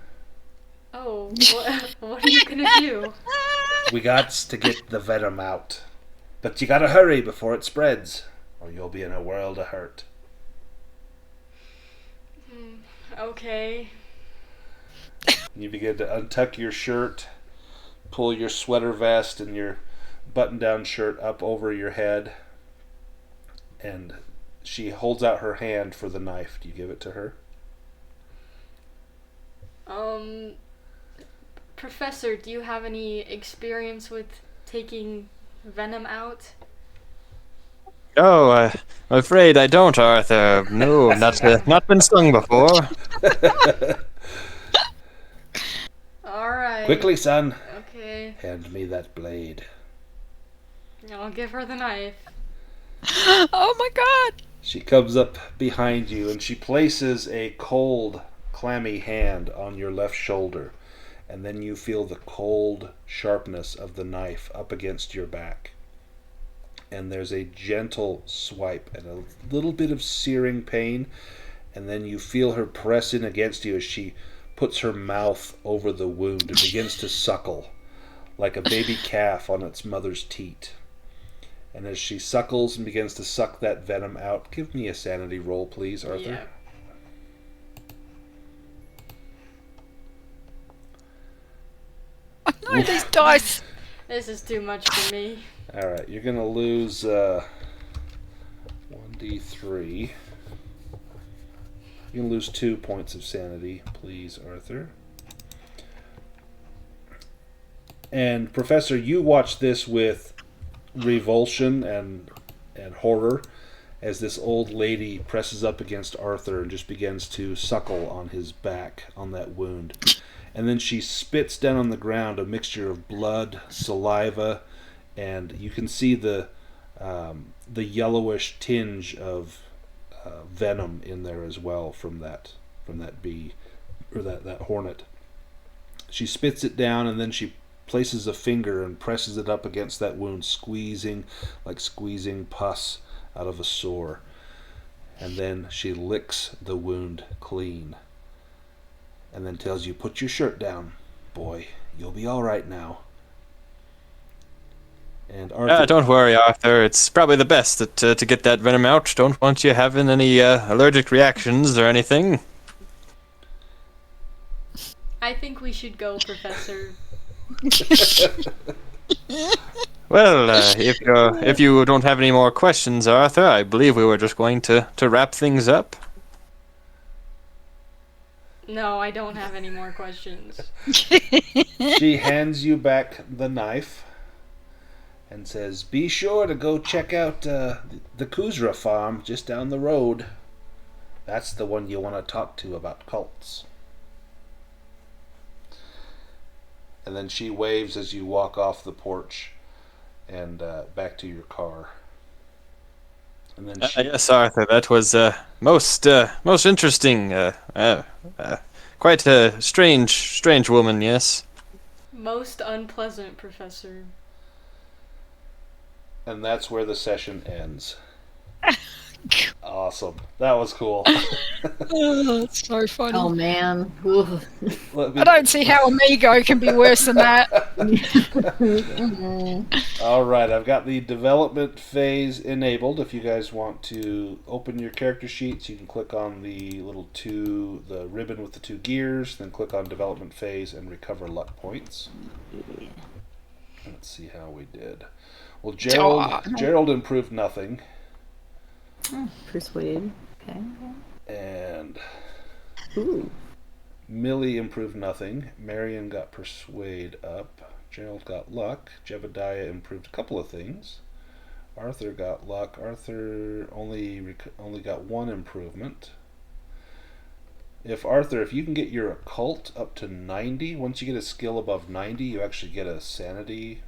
Oh, what are you gonna do? We got to get the venom out. But you gotta hurry before it spreads, or you'll be in a world of hurt. Okay. You begin to untuck your shirt, pull your sweater vest and your button-down shirt up over your head, and she holds out her hand for the knife. Do you give it to her? Professor, do you have any experience with taking venom out? Oh, I'm afraid I don't, Arthur. No, not been stung before. Alright. Quickly, son. Okay. Hand me that blade. I'll give her the knife. Oh my god! She comes up behind you and she places a cold, clammy hand on your left shoulder. And then you feel the cold sharpness of the knife up against your back. And there's a gentle swipe and a little bit of searing pain. And then you feel her press in against you as she puts her mouth over the wound and begins to suckle like a baby calf on its mother's teat. And as she suckles and begins to suck that venom out, give me a sanity roll, please, Arthur. Yeah. No, these dice. This is too much for me. Alright, you're going to lose 1d3. You're going to lose 2 points of sanity, please, Arthur. And, Professor, you watch this with revulsion and horror as this old lady presses up against Arthur and just begins to suckle on his back on that wound. And then she spits down on the ground a mixture of blood, saliva, and you can see the yellowish tinge of venom in there as well from that bee or that hornet. She spits it down and then she places a finger and presses it up against that wound, squeezing pus out of a sore. And then she licks the wound clean. And then tells you, put your shirt down, boy. You'll be all right now. And Arthur, Don't worry, Arthur. It's probably the best to get that venom out. Don't want you having any allergic reactions or anything. I think we should go, Professor. Well, if you don't have any more questions, Arthur, I believe we were just going to wrap things up. No, I don't have any more questions. she hands you back the knife and says, be sure to go check out the Kuzra farm just down the road. That's the one you want to talk to about cults. And then she waves as you walk off the porch and back to your car. And then yes, Arthur, that was most interesting. Quite a strange woman, yes. Most unpleasant, Professor. And that's where the session ends. Awesome. That was cool. Oh, that's so funny. Oh man. Ooh. I don't see how Amigo can be worse than that. Alright, I've got the development phase enabled. If you guys want to open your character sheets, you can click on the the ribbon with the 2 gears, then click on development phase and recover luck points. Let's see how we did. Well, Gerold improved nothing. Persuade. Okay. And Ooh. Millie improved nothing. Marian got persuade up. Gerold got luck. Jebediah improved a couple of things. Arthur got luck. Arthur only got 1 improvement. If you can get your occult up to 90, once you get a skill above 90, you actually get a sanity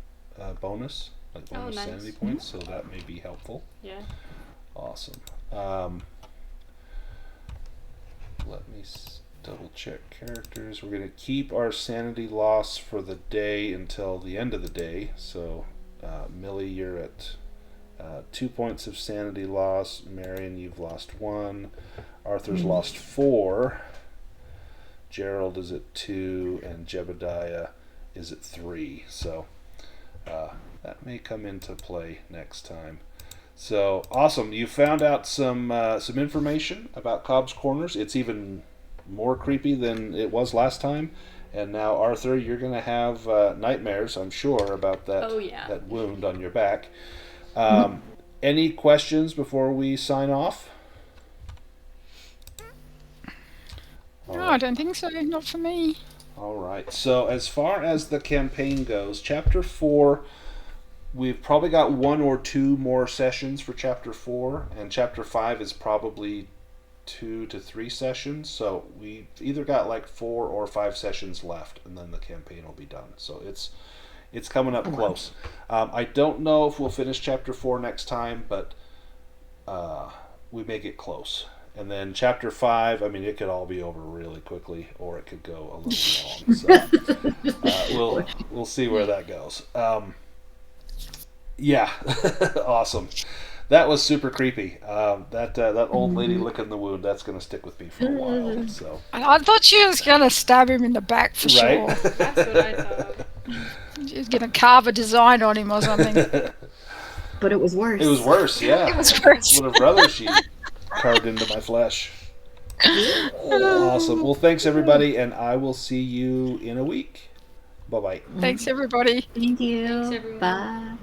bonus, like bonus nice. sanity points, so that may be helpful. Yeah. Awesome. Let me double check characters. We're going to keep our sanity loss for the day until the end of the day. So, Millie, you're at 2 points of sanity loss. Marian, you've lost 1. Arthur's lost 4. Gerold is at 2, and Jebediah is at 3. So, that may come into play next time. So awesome! You found out some information about Cobb's Corners. It's even more creepy than it was last time. And now, Arthur, you're going to have nightmares, I'm sure, about that wound on your back. Any questions before we sign off? No, I don't think so. Not for me. All right. So as far as the campaign goes, Chapter 4 we've probably got 1 or 2 more sessions for chapter 4, and chapter 5 is probably 2 to 3 sessions. So we either got like 4 or 5 sessions left, and then the campaign will be done. So it's coming up close. I don't know if we'll finish chapter 4 next time, but we may get close. And then chapter 5, I mean, it could all be over really quickly, or it could go a little long. So we'll see where that goes. Yeah, awesome. That was super creepy. That old lady licking the wound, that's going to stick with me for a while. So I thought she was going to stab him in the back for sure. right. That's what I thought. She was going to carve a design on him or something. But it was worse. It was worse, yeah. It was worse. Would have rather she carved into my flesh. Awesome. Well, thanks everybody, and I will see you in a week. Bye-bye. Thanks, everybody. Thank you. Thanks, everyone. Bye.